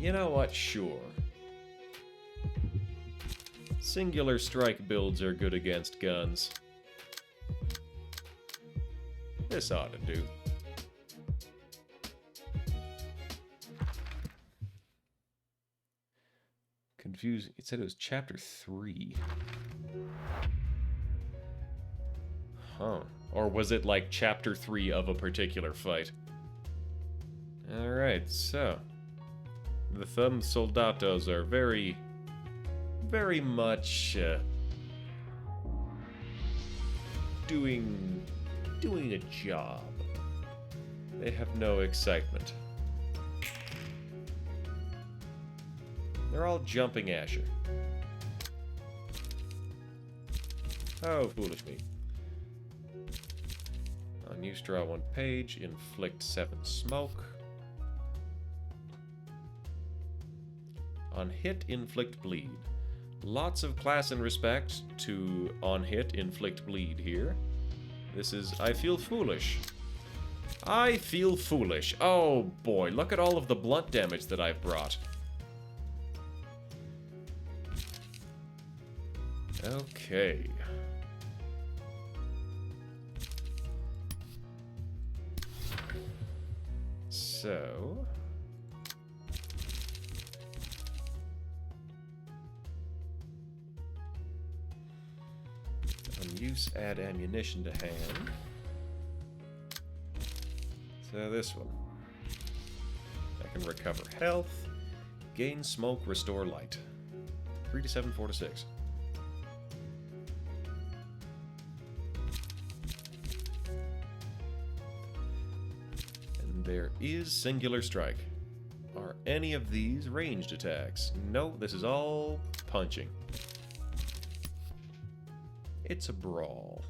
Speaker 1: You know what? Sure. Singular strike builds are good against guns. This ought to do. Confusing. It said it was chapter 3. Huh. Or was it like chapter 3 of a particular fight? Alright, so. The Thumb Soldatos are very much doing a job. They have no excitement. They're all jumping Asher. Oh, foolish me. On use, draw 1 page, inflict 7 smoke. On hit, inflict bleed. Lots of class and respect to on hit, inflict bleed here. This is I feel foolish. I feel foolish. Oh boy, look at all of the blunt damage that I've brought. Okay. So... On use, add ammunition to hand. So this one. I can recover health, gain smoke, restore light. 3 to 7, 4 to 6. And there is singular strike. Are any of these ranged attacks? No, this is all punching. It's a brawl.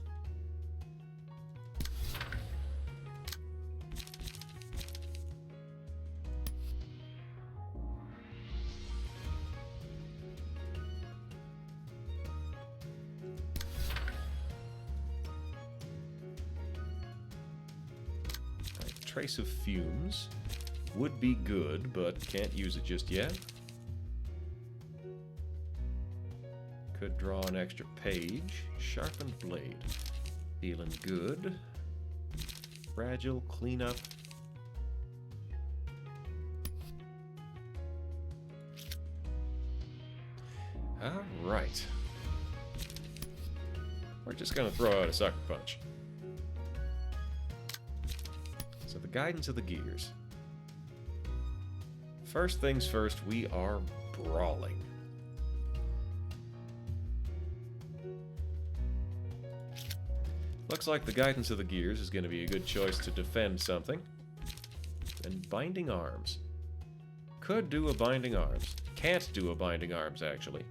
Speaker 1: Trace of fumes would be good, but can't use it just yet. Could draw an extra page. Sharpened blade. Feeling good. Fragile cleanup. Alright. We're just gonna throw out a sucker punch. So the guidance of the gears. First things first, we are brawling. Looks like the guidance of the gears is going to be a good choice to defend something. And binding arms. Could do a binding arms. Can't do a binding arms, actually.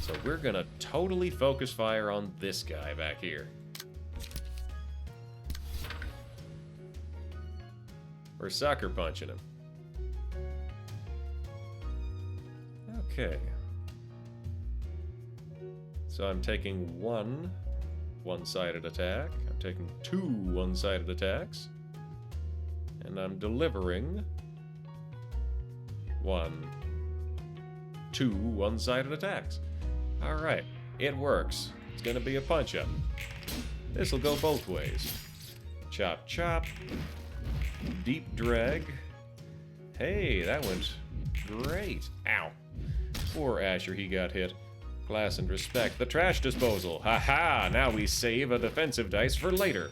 Speaker 1: So we're going to totally focus fire on this guy back here. We're sucker punching him. Okay. So I'm taking one one-sided attack. I'm taking two one-sided attacks. And I'm delivering two one-sided attacks. Alright, it works. It's gonna be a punch-up. This'll go both ways. Chop, chop. Deep drag. Hey, that went great. Ow. Poor Asher, he got hit. Class and respect. The trash disposal. Haha, now we save a defensive dice for later.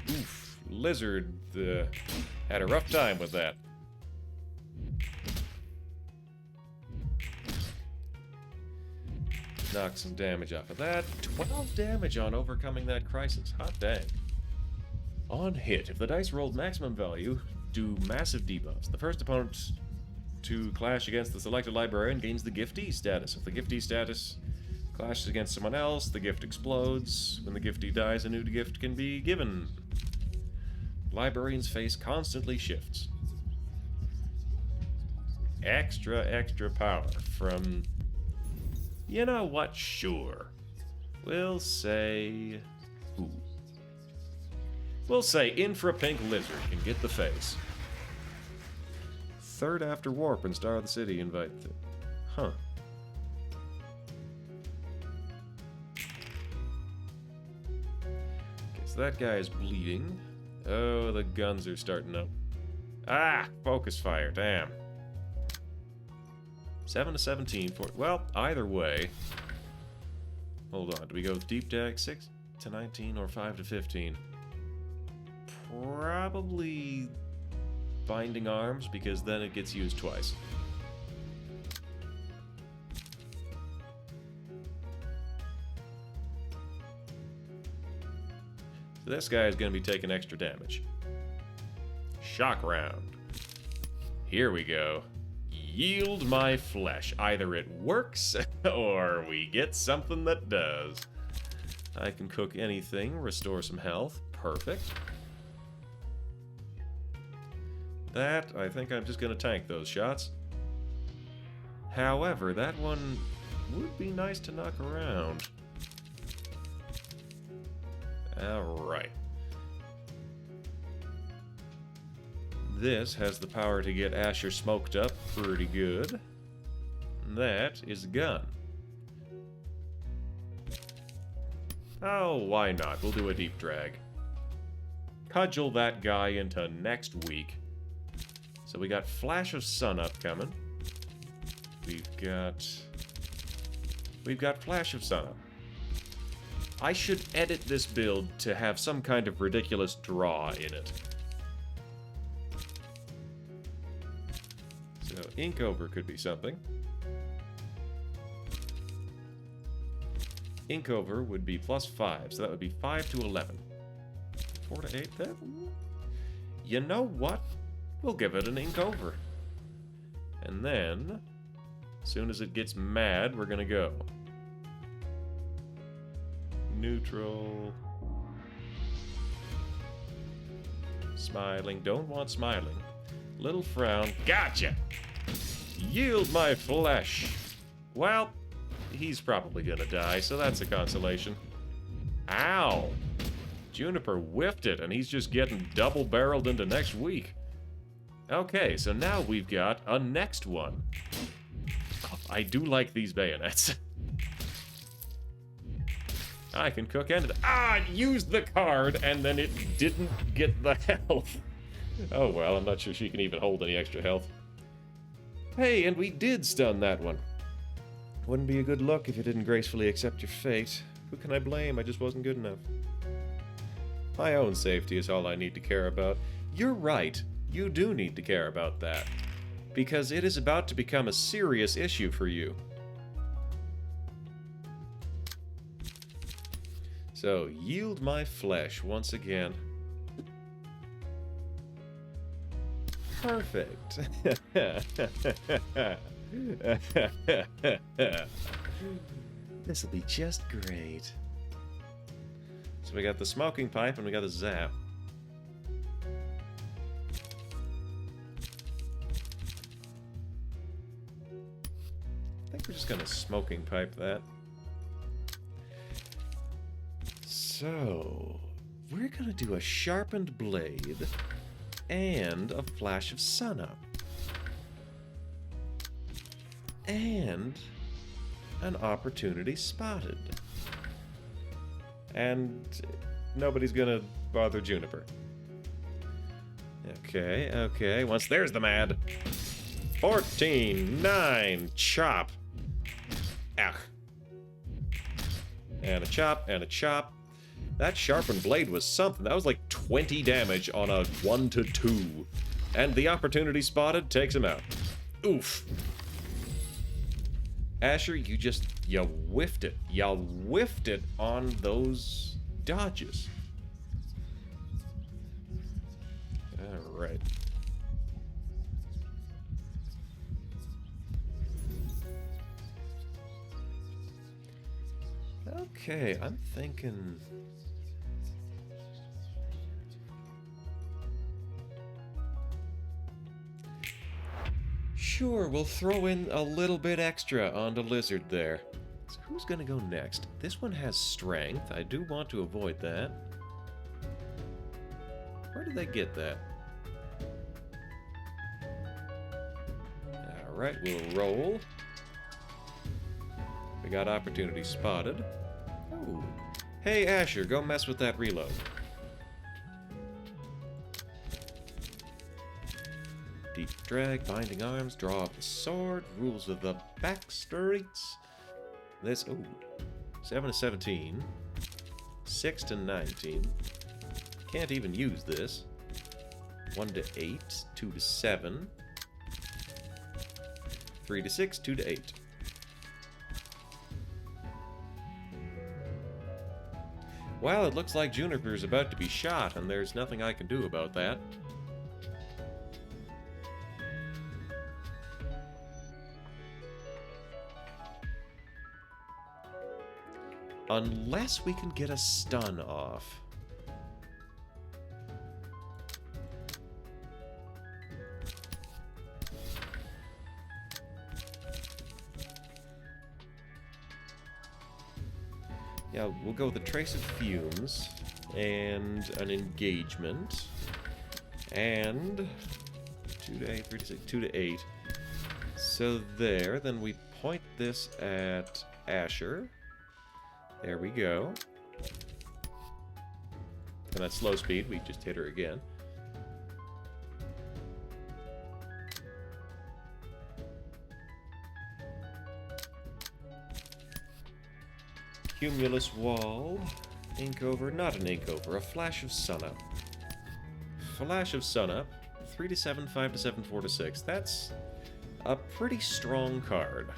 Speaker 1: Oof, Lizard had a rough time with that. Knock some damage off of that. 12 damage on overcoming that crisis. Hot dang. On hit, if the dice rolled maximum value, do massive debuffs. The first opponent to clash against the selected librarian gains the giftee status. If the giftee status clashes against someone else, the gift explodes. When the giftee dies, a new gift can be given. Librarian's face constantly shifts. Extra power from... You know what? Sure. We'll say... Who? We'll say Infra Pink Lizard can get the face. Third after Warp and Star of the City invite. Huh. Okay, so that guy is bleeding. Oh, the guns are starting up. Ah! Focus fire, damn. 7 to 17 for... Well, either way. Hold on, do we go with Deep Dag 6 to 19 or 5 to 15? Probably binding arms, because then it gets used twice. So this guy is going to be taking extra damage. Shock round. Here we go. Yield my flesh. Either it works, or we get something that does. I can cook anything, restore some health. Perfect. That, I think I'm just going to tank those shots. However, that one would be nice to knock around. Alright. This has the power to get Asher smoked up pretty good. That is a gun. Oh, why not? We'll do a deep drag. Cudgel that guy into next week. So we got Flash of Sun up coming. We've got Flash of Sunup. I should edit this build to have some kind of ridiculous draw in it. So Inkover could be something. Inkover would be +5, so that would be 5 to 11. 4 to 8 then? You know what? We'll give it an Inkover. And then, as soon as it gets mad, we're gonna go. Neutral. Smiling. Don't want smiling. Little frown. Gotcha! Yield my flesh. Well, he's probably gonna die, so that's a consolation. Ow! Juniper whiffed it, and he's just getting double-barreled into next week. Okay, so now we've got a next one. I do like these bayonets. I can cook anything. Ah, it used the card, and then it didn't get the health. Oh well, I'm not sure she can even hold any extra health. Hey, and we did stun that one. Wouldn't be a good look if you didn't gracefully accept your fate. Who can I blame? I just wasn't good enough. My own safety is all I need to care about. You're right. You do need to care about that. Because it is about to become a serious issue for you. So, yield my flesh once again. Perfect. This'll be just great. So we got the smoking pipe and we got the zap. I think we're just gonna smoking pipe that. So, we're gonna do a sharpened blade and a flash of sunup. And an opportunity spotted. And nobody's gonna bother Juniper. Okay, okay. Once there's the mad. 14, 9, chop. Ugh. And a chop, and a chop. That sharpened blade was something. That was like 20 damage on a 1 to 2. And the opportunity spotted takes him out. Oof. Asher, you whiffed it. You whiffed it on those dodges. Alright. Okay, I'm thinking... Sure, we'll throw in a little bit extra onto Lizard there. So who's gonna go next? This one has strength. I do want to avoid that. Where did they get that? Alright, we'll roll. We got opportunity spotted. Oh. Hey, Asher, go mess with that reload. Deep drag, binding arms, draw up the sword, rules of the back streets. This, ooh, 7 to 17, 6 to 19. Can't even use this. 1 to 8, 2 to 7, 3 to 6, 2 to 8. Well, it looks like Juniper's about to be shot, and there's nothing I can do about that. Unless we can get a stun off. Yeah, we'll go with the Trace of Fumes, and an Engagement, and 2 to 8, 3 to 6, 2 to 8. So there, then we point this at Asher. There we go. And that's slow speed, we just hit her again. Cumulus Wall. Ink over, not an ink over, a Flash of Sunup. Flash of Sunup. 3 to 7, 5 to 7, 4 to 6. That's a pretty strong card.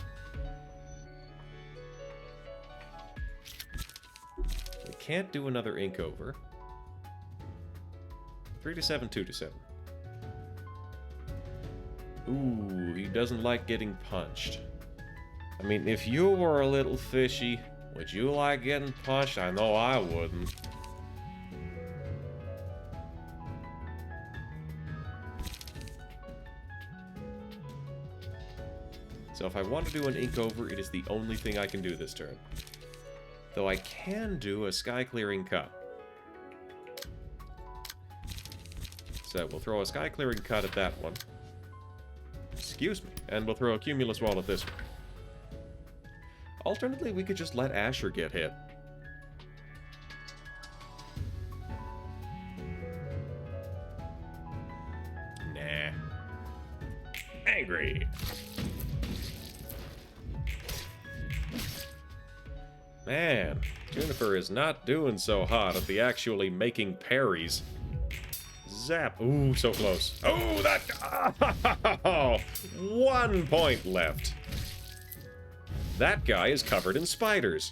Speaker 1: We can't do another ink over. 3 to 7, 2 to 7. Ooh, he doesn't like getting punched. I mean, if you were a little fishy, would you like getting punched? I know I wouldn't. So if I want to do an ink over, it is the only thing I can do this turn. Though I can do a sky clearing cut. So we'll throw a sky clearing cut at that one. Excuse me. And we'll throw a cumulus wall at this one. Alternately, we could just let Asher get hit. Nah. Angry. Man, Juniper is not doing so hot at the actually making parries. Zap. Ooh, so close. Oh, that... Oh, 1 point left. That guy is covered in spiders.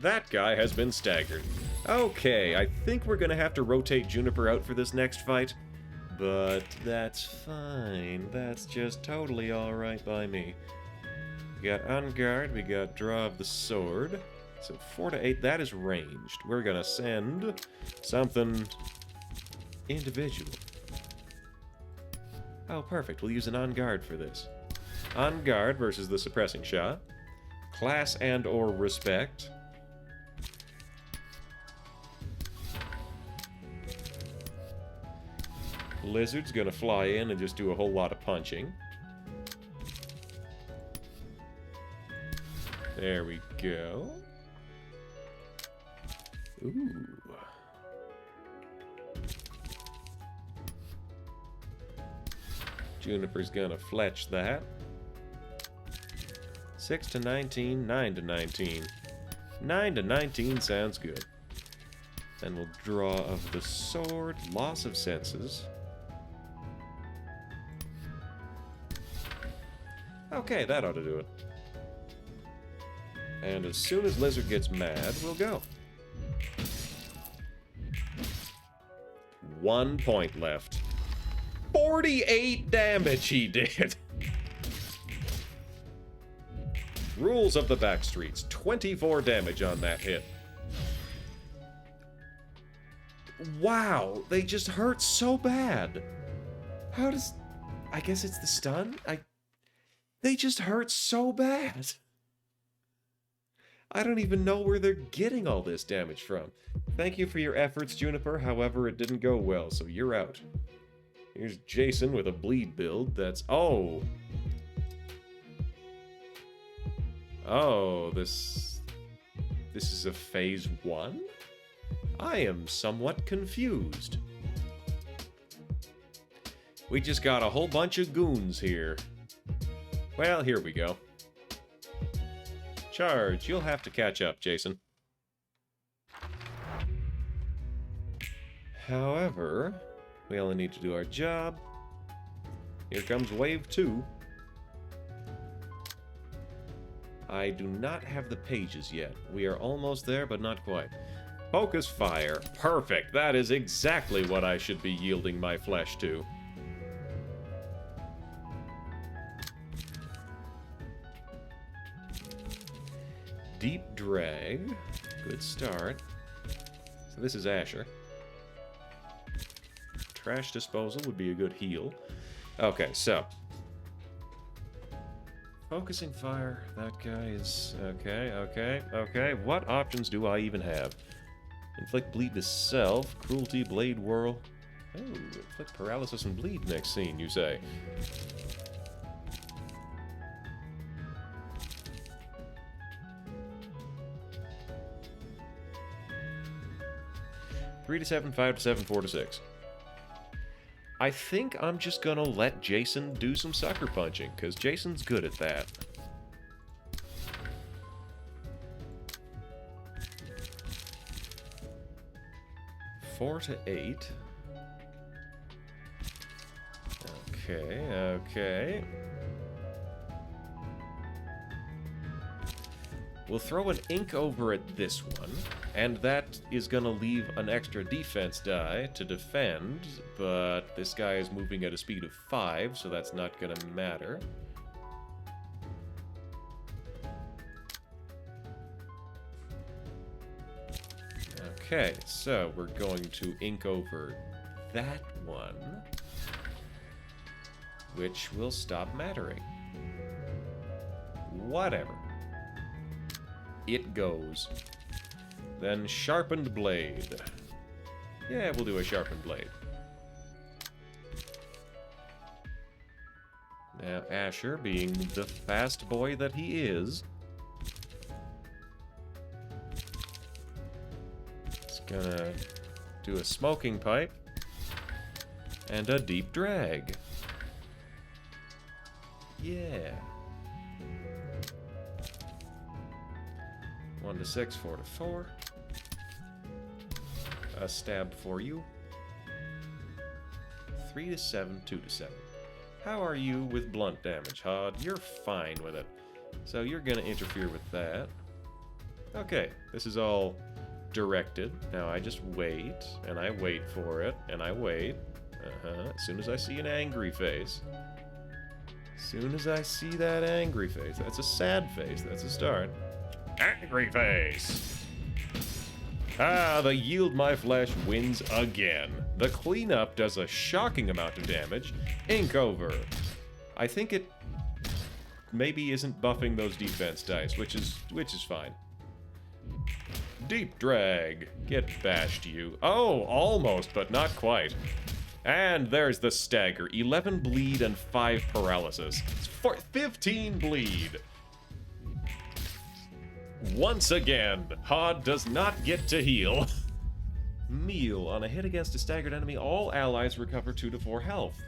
Speaker 1: That guy has been staggered. Okay, I think we're gonna have to rotate Juniper out for this next fight. But that's fine. That's just totally alright by me. We got On Guard, we got Draw of the Sword. So 4 to 8, that is ranged. We're gonna send something individual. Oh, perfect. We'll use an On Guard for this. On Guard versus the Suppressing Shot. Class and or Respect. Lizard's gonna fly in and just do a whole lot of punching. There we go. Ooh. Juniper's gonna fletch that. 6 to 19, 9 to 19. 9 to 19 sounds good. Then we'll draw of the sword, loss of senses. Okay, that ought to do it. And as soon as Lizard gets mad, we'll go. 1 point left. 48 damage he did. Rules of the Backstreets. 24 damage on that hit. Wow, they just hurt so bad. How does... I guess it's the stun? They just hurt so bad. I don't even know where they're getting all this damage from. Thank you for your efforts, Juniper. However, it didn't go well, so you're out. Here's Jason with a bleed build. That's... Oh! Oh, this is a phase 1? I am somewhat confused. We just got a whole bunch of goons here. Well, here we go. Charge, you'll have to catch up, Jason. However, we only need to do our job. Here comes wave 2. I do not have the pages yet. We are almost there, but not quite. Focus fire. Perfect. That is exactly what I should be yielding my flesh to. Deep drag. Good start. So this is Asher. Trash disposal would be a good heal. Okay, so. Focusing fire. That guy is... Okay. What options do I even have? Inflict bleed to self. Cruelty, blade whirl. Oh, inflict paralysis and bleed next scene, you say. Three to 7, 5 to 7, 4 to 6. I think I'm just gonna let Jason do some sucker punching, because Jason's good at that. 4 to 8. Okay, okay. We'll throw an ink over at this one, and that is gonna leave an extra defense die to defend, but this guy is moving at a speed of 5, so that's not gonna matter. Okay, so we're going to ink over that one, which will stop mattering. Whatever. It goes. Then sharpened blade. Yeah, we'll do a sharpened blade. Now, Asher, being the fast boy that he is, is gonna do a smoking pipe and a deep drag. Yeah. 1 to 6, 4 to 4. A stab for you. 3 to 7, 2 to 7. How are you with blunt damage, Hod? You're fine with it. So you're gonna interfere with that. Okay, this is all directed. Now I just wait, and I wait for it, and I wait. As soon as I see an angry face. As soon as I see that angry face. That's a sad face. That's a start. Angry face! Ah, the Yield My Flesh wins again. The cleanup does a shocking amount of damage. Ink over. I think it maybe isn't buffing those defense dice, which is fine. Deep drag. Get bashed, you. Oh, almost, but not quite. And there's the stagger. 11 bleed and 5 paralysis. It's 15 bleed. Once again, Hod does not get to heal. Meal. On a hit against a staggered enemy, all allies recover 2 to 4 health.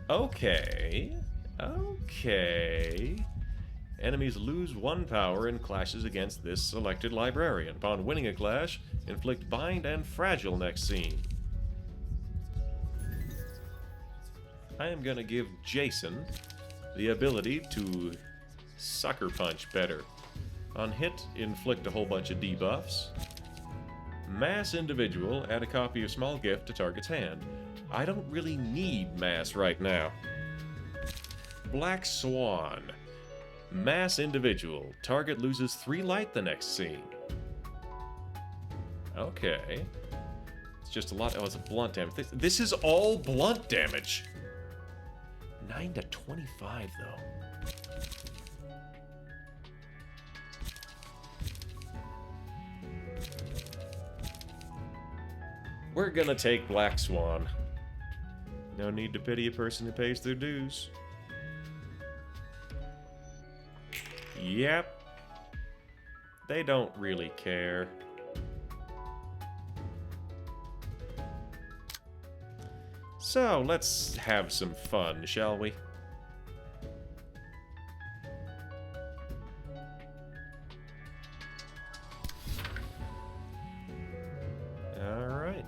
Speaker 1: Okay. Okay. Enemies lose 1 power in clashes against this selected librarian. Upon winning a clash, inflict bind and fragile next scene. I am gonna give Jason the ability to sucker punch better. On hit, inflict a whole bunch of debuffs. Mass individual, add a copy of small gift to target's hand. I don't really need mass right now. Black Swan. Mass individual, target loses 3 light the next scene. Okay. It's just a lot. Oh, it's a blunt damage. This is all blunt damage. 9 to 25, though. We're gonna take Black Swan. No need to pity a person who pays their dues. Yep. They don't really care. So, let's have some fun, shall we? Alright.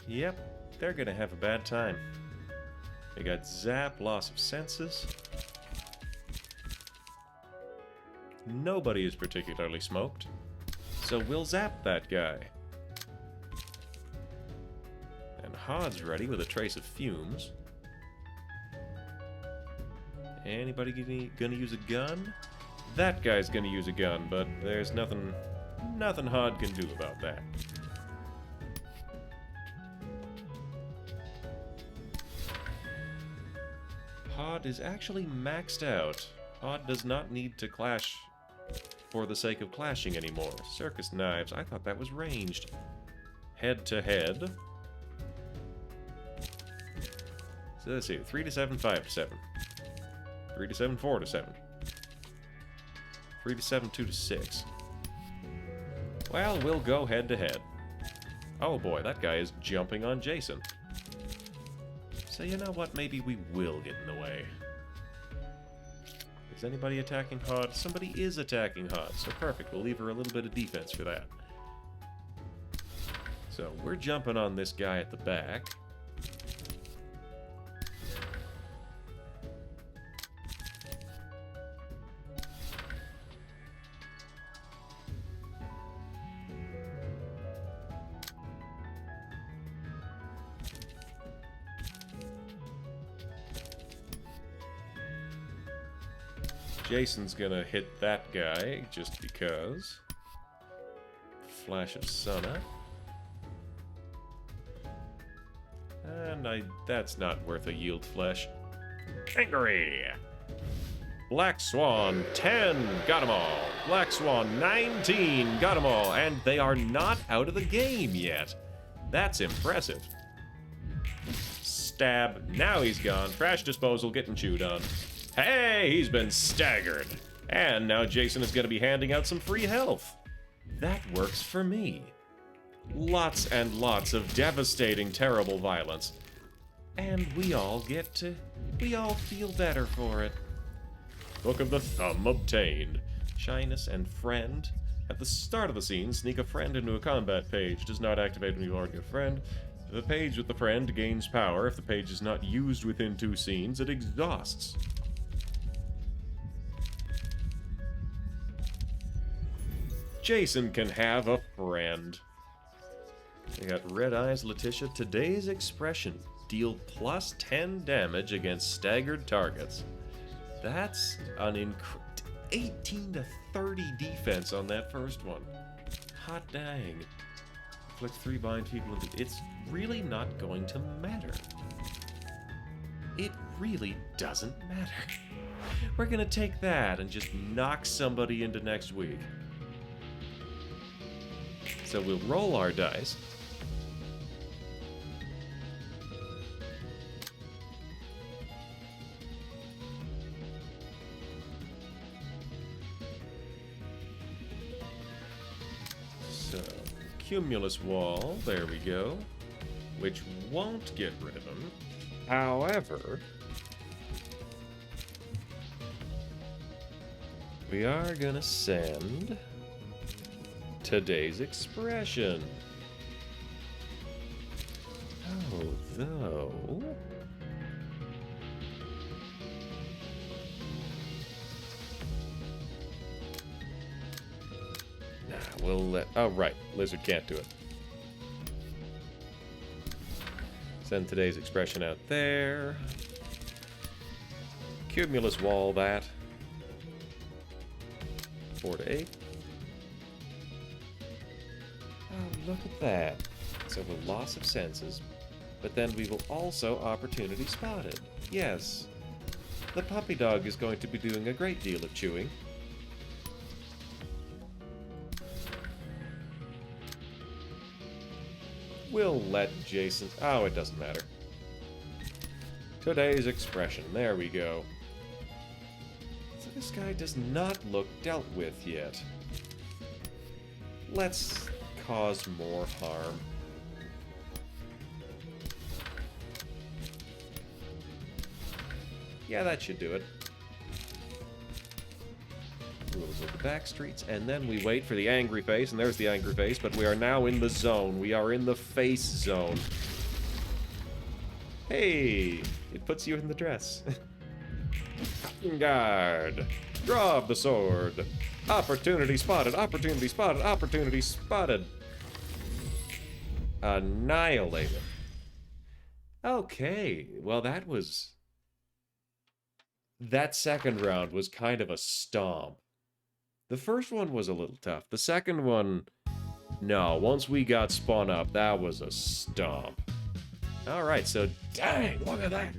Speaker 1: Yep, they're gonna have a bad time. They got zap, loss of senses. Nobody is particularly smoked, so we'll zap that guy. And Hod's ready with a trace of fumes. Anybody gonna use a gun? That guy's gonna use a gun, but there's nothing Hod can do about that. Hod is actually maxed out. Hod does not need to clash for the sake of clashing anymore. Circus knives, I thought that was ranged. Head to head. So let's see, 3 to 7, 5 to 7. 3 to 7, 4 to 7. 3 to 7, 2 to 6. Well, we'll go head to head. Oh boy, that guy is jumping on Jason. So you know what, maybe we will get in the way. Is anybody attacking Hod? Somebody is attacking Hod, so perfect. We'll leave her a little bit of defense for that. So we're jumping on this guy at the back. Jason's gonna hit that guy just because. Flash of Sunna. And that's not worth a yield flesh. Angry! Black Swan 10, got 'em all. Black Swan 19, got 'em all. And they are not out of the game yet. That's impressive. Stab, now he's gone. Trash disposal getting chewed on. Hey, he's been staggered. And now Jason is going to be handing out some free health. That works for me. Lots and lots of devastating, terrible violence. And we all feel better for it. Book of the Thumb obtained. Shyness and Friend. At the start of the scene, sneak a friend into a combat page. Does not activate when you already have a friend. The page with the friend gains power. If the page is not used within 2 scenes, it exhausts. Jason can have a friend. We got Red Eyes Letitia. Today's expression. Deal plus 10 damage against staggered targets. That's an 18 to 30 defense on that first one. Hot dang. Click 3 bind people into... It's really not going to matter. It really doesn't matter. We're gonna take that and just knock somebody into next week. So we'll roll our dice. So, Cumulus Wall, there we go. Which won't get rid of him. However, we are gonna send today's expression. Oh, though. Nah, we'll let. Oh, right. Lizard can't do it. Send today's expression out there. Cumulus Wall that. 4 to 8. Oh, look at that. So a loss of senses, but then we will also opportunity spotted. Yes, the puppy dog is going to be doing a great deal of chewing. We'll let Jason... Oh, it doesn't matter. Today's expression. There we go. So this guy does not look dealt with yet. Let's cause more harm. Yeah, that should do it. Rules of the back streets, and then we wait for the angry face, and there's the angry face, but we are now in the zone. We are in the face zone. Hey, it puts you in the dress. Guard. Draw the sword. Opportunity spotted, opportunity spotted, opportunity spotted. Annihilated. Okay, well that second round was kind of a stomp. The first one was a little tough. The second one, no, once we got spun up, that was a stomp. Alright, so dang, look at that.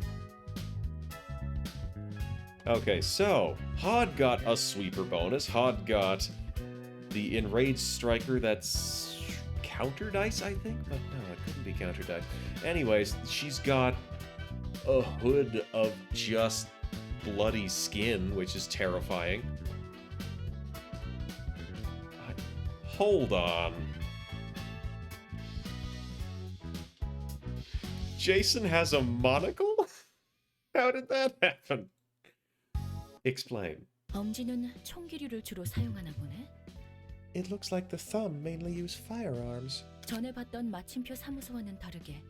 Speaker 1: Okay, so Hod got a sweeper bonus. Hod got the enraged striker that's counter dice, I think? But no, it couldn't be counter dice. Anyways, she's got a hood of just bloody skin, which is terrifying. Hold on. Jason has a monocle? How did that happen? Explain.
Speaker 9: 엄지는 총기류를 주로 사용하나 보네.
Speaker 4: It looks like the thumb mainly use firearms.
Speaker 9: 전에 봤던 마침표 사무소와는 다르게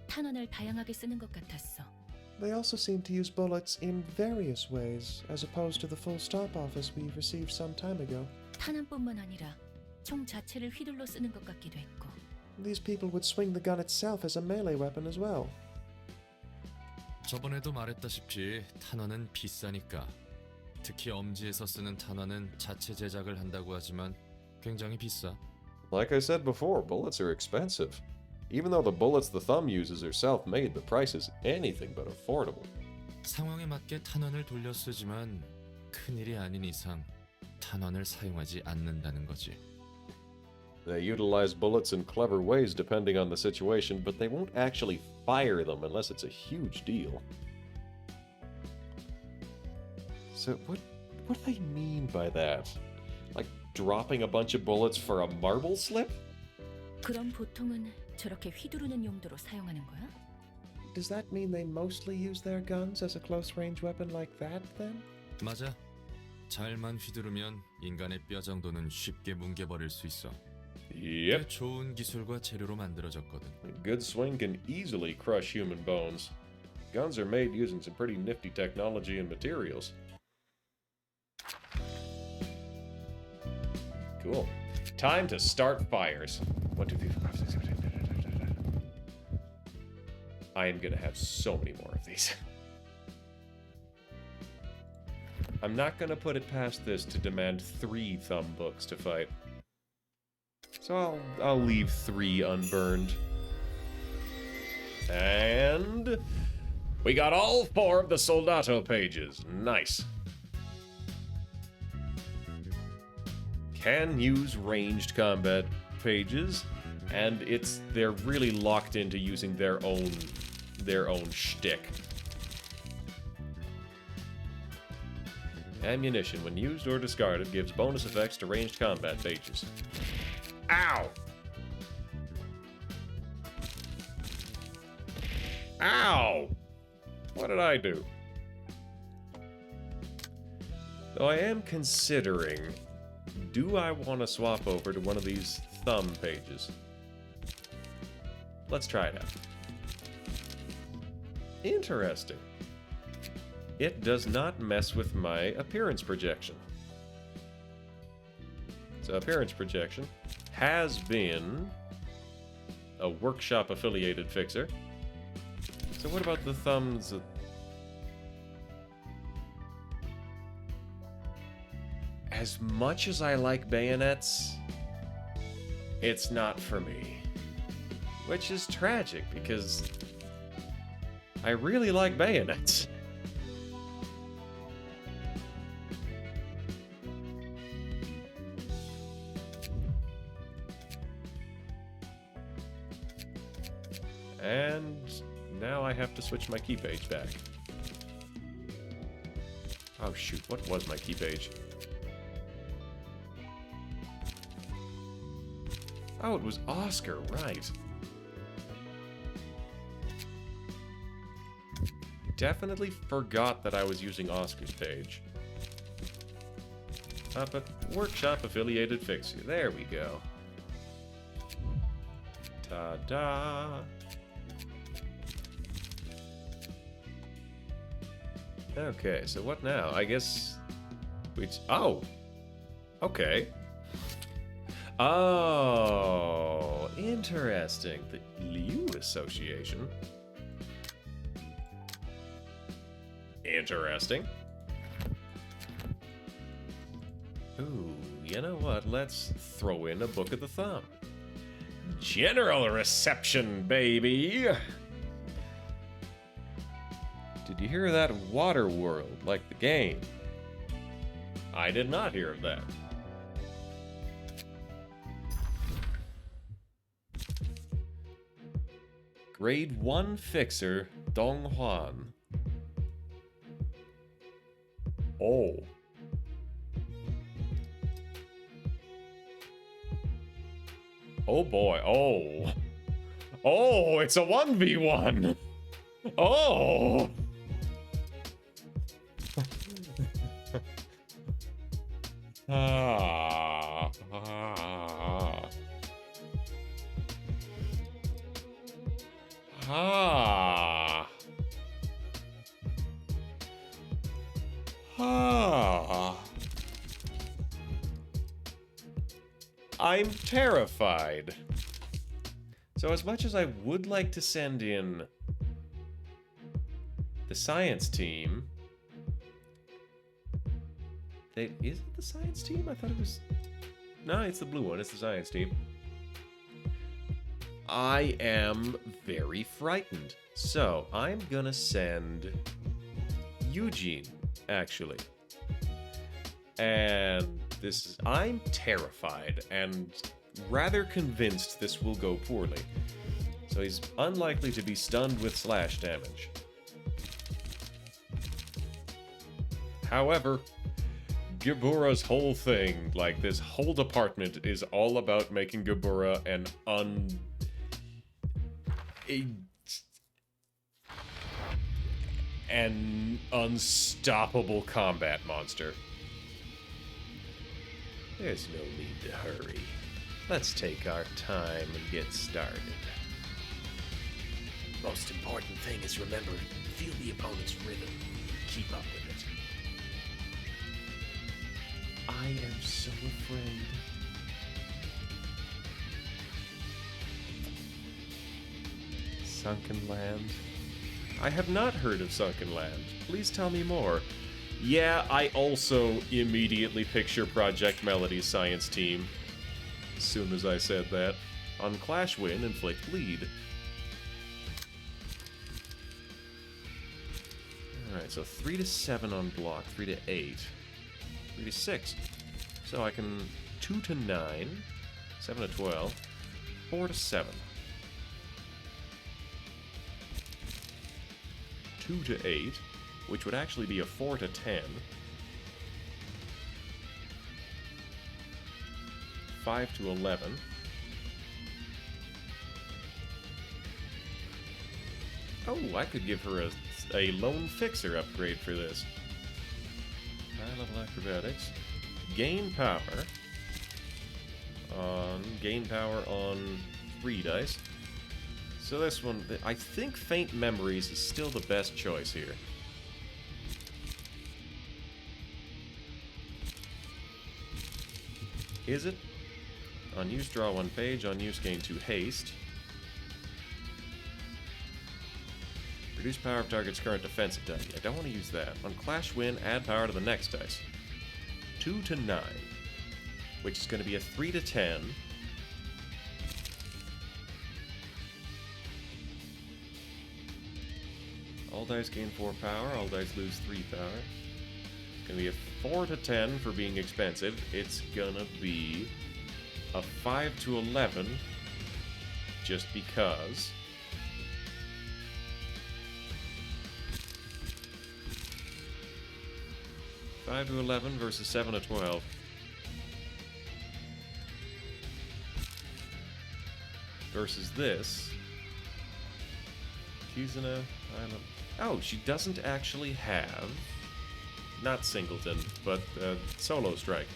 Speaker 9: 탄환을 다양하게 쓰는 것 같았어.
Speaker 4: They also seem to use bullets in various ways, as opposed to the full stop office we received some time ago.
Speaker 9: 탄환뿐만 아니라 총 자체를 휘둘러 쓰는 것 같기도 했고.
Speaker 4: These people would swing the gun itself as a melee weapon as well.
Speaker 10: 저번에도 말했다시피 탄환은 비싸니까. 특히 엄지에서 쓰는 탄환은 자체 제작을 한다고 하지만 굉장히 비싸.
Speaker 1: Like I said before, bullets are expensive. Even though the bullets the thumb uses are self-made, the price is anything but affordable.
Speaker 10: 상황에 맞게 탄환을 돌려 쓰지만 큰일이 아닌 이상 탄환을 사용하지 않는다는 거지.
Speaker 1: They utilize bullets in clever ways depending on the situation, but they won't actually fire them unless it's a huge deal. So what do they mean by that? Like dropping a bunch of bullets for a marble slip?
Speaker 9: 그럼 보통은 저렇게 휘두르는 용도로 사용하는 거야?
Speaker 4: Does that mean they mostly use their guns as a close-range weapon like that, then?
Speaker 10: 맞아. 잘만 휘두르면 인간의 뼈 정도는 쉽게 뭉개버릴 수 있어. 꽤
Speaker 1: Yep.
Speaker 10: 좋은 기술과 재료로 만들어졌거든.
Speaker 1: A good swing can easily crush human bones. Guns are made using some pretty nifty technology and materials. Cool. Time to start fires. 1, 2, 3, 4, 5, 6, 7, 8, 9, 10. I am gonna have so many more of these. I'm not gonna put it past this to demand 3 thumb books to fight. So I'll leave 3 unburned. And we got all 4 of the Soldato pages. Nice. Can use ranged combat pages, and they're really locked into using their own shtick. Ammunition, when used or discarded, gives bonus effects to ranged combat pages. Ow! Ow! What did I do? Though I am considering, do I want to swap over to one of these thumb pages? Let's try it out. Interesting. It does not mess with my appearance projection. So appearance projection has been a workshop affiliated fixer. So what about the thumbs? As much as I like bayonets, it's not for me. Which is tragic because I really like bayonets. And now I have to switch my key page back. Oh shoot, what was my key page? Oh, it was Oscar, right. Definitely forgot that I was using Oscar's page. Up at Workshop Affiliated Fixer. There we go. Ta-da! Okay, so what now? I guess... Oh! Okay. Oh, interesting. The Liu Association. Interesting. Ooh, you know what? Let's throw in a Book of the Thumb. General reception, baby! Did you hear that water world, like the game? I did not hear of that. Grade 1 Fixer, Dong Huan. Oh. Oh boy, oh. Oh, it's a 1v1! Oh! Ha. Ha. I'm terrified. So as much as I would like to send in the science team, is it the science team? I thought it was... No, it's the blue one. It's the science team. I am very frightened. So, I'm gonna send Eugene, actually. And I'm terrified and rather convinced this will go poorly. So he's unlikely to be stunned with slash damage. However, Gibura's whole thing, like this whole department, is all about making Gibura an unstoppable combat monster. There's no need to hurry. Let's take our time and get started.
Speaker 6: Most important thing is remember, feel the opponent's rhythm. Keep up with it.
Speaker 1: I am so afraid. Sunken Land? I have not heard of Sunken Land. Please tell me more. Yeah, I also immediately picture Project Melody's science team. As soon as I said that. On Clash Win, inflict bleed. Alright, so 3 to 7 on block, 3 to 8, 3 to 6. So I can 2 to 9, 7 to 12, 4 to 7. 2 to 8, which would actually be a 4 to 10. 5 to 11. Oh, I could give her a lone fixer upgrade for this. High level acrobatics. Gain power on 3 dice. So this one, I think Faint Memories is still the best choice here. Is it? On use, draw 1 page. On use, gain 2 haste. Reduce power of target's current defensive die. I don't want to use that. On Clash Win, add power to the next dice. 2 to 9, which is going to be a 3 to 10. All dice gain 4 power, all dice lose 3 power. It's going to be a 4 to 10 for being expensive. It's going to be a 5 to 11, just because. Five to 11 versus 7 to 12. Versus this. Kizuna Island. Oh, she doesn't actually have, not Singleton, but Solo Strike.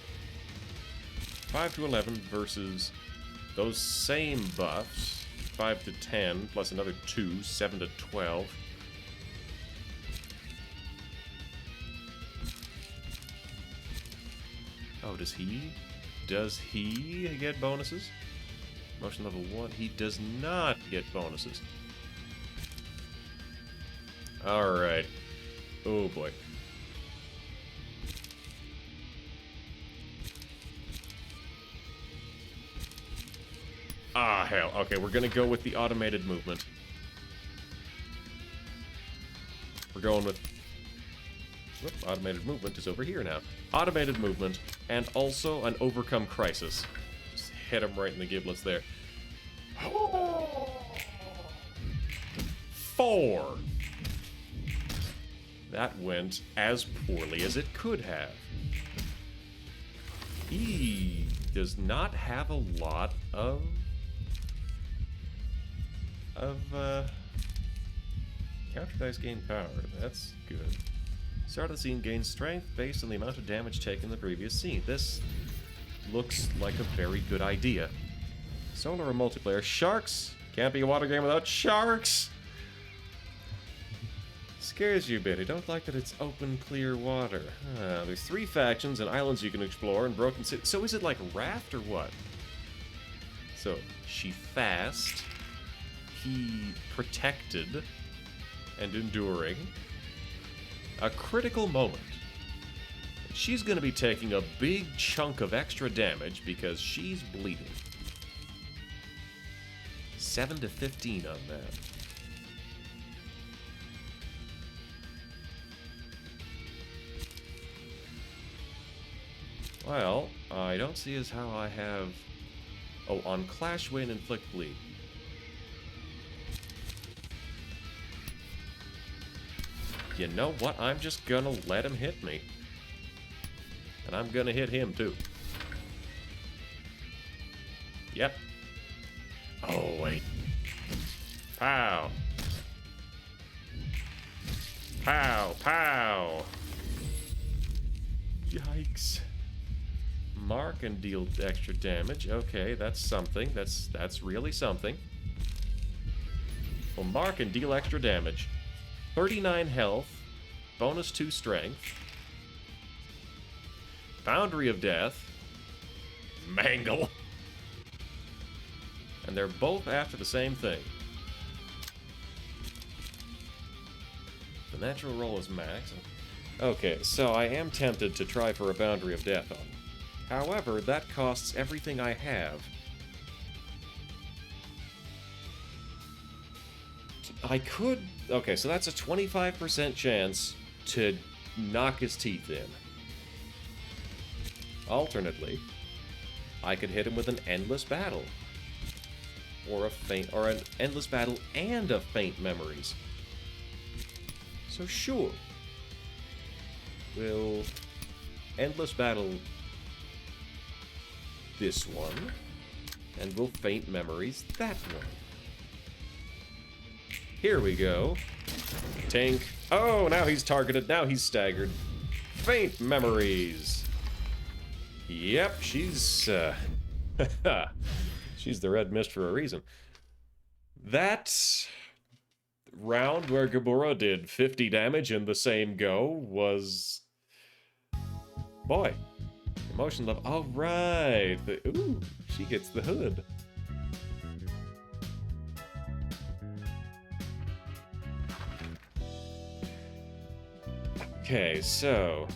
Speaker 1: 5 to 11 versus those same buffs. 5 to 10 plus another 2, 7 to 12. Oh, does he get bonuses? Motion level 1, he does not get bonuses. Alright. Oh boy. Ah, hell. Okay, we're gonna go with the automated movement. We're going with... Whoop, automated movement is over here now. Automated movement, and also an overcome crisis. Just hit him right in the giblets there. 4! That went as poorly as it could have. He does not have a lot of counter dice gain power. That's good. Start of the scene gains strength based on the amount of damage taken in the previous scene. This looks like a very good idea. Solar or multiplayer. Sharks! Can't be a water game without sharks! Scares you a bit. I don't like that it's open, clear water. There's 3 factions and islands you can explore and broken city. So is it like Raft or what? So, she fast. He protected and enduring. A critical moment. She's going to be taking a big chunk of extra damage because she's bleeding. 7 to 15 on that. Well, I don't see as how I have... Oh, on Clash Win, Inflict Bleed. You know what? I'm just gonna let him hit me. And I'm gonna hit him, too. Yep. Oh, wait. Pow. Pow, pow. Yikes. Mark and deal extra damage. Okay, that's something. That's really something. Well, mark and deal extra damage. 39 health. Bonus 2 strength. Boundary of Death. Mangle. And they're both after the same thing. The natural roll is max. Okay, so I am tempted to try for a Boundary of Death on him. However, that costs everything I have. I could... Okay, so that's a 25% chance to knock his teeth in. Alternately, I could hit him with an Endless Battle. Or an Endless Battle and a Faint Memories. So sure. We'll Endless Battle this one, and we'll Faint Memories that one. Here we go. Tink. Oh, now he's targeted. Now he's staggered. Faint Memories. Yep, she's she's the Red Mist for a reason. That round where Gabura did 50 damage in the same go was... Boy. Emotion level. All right. Ooh, she gets the hood. Okay, so...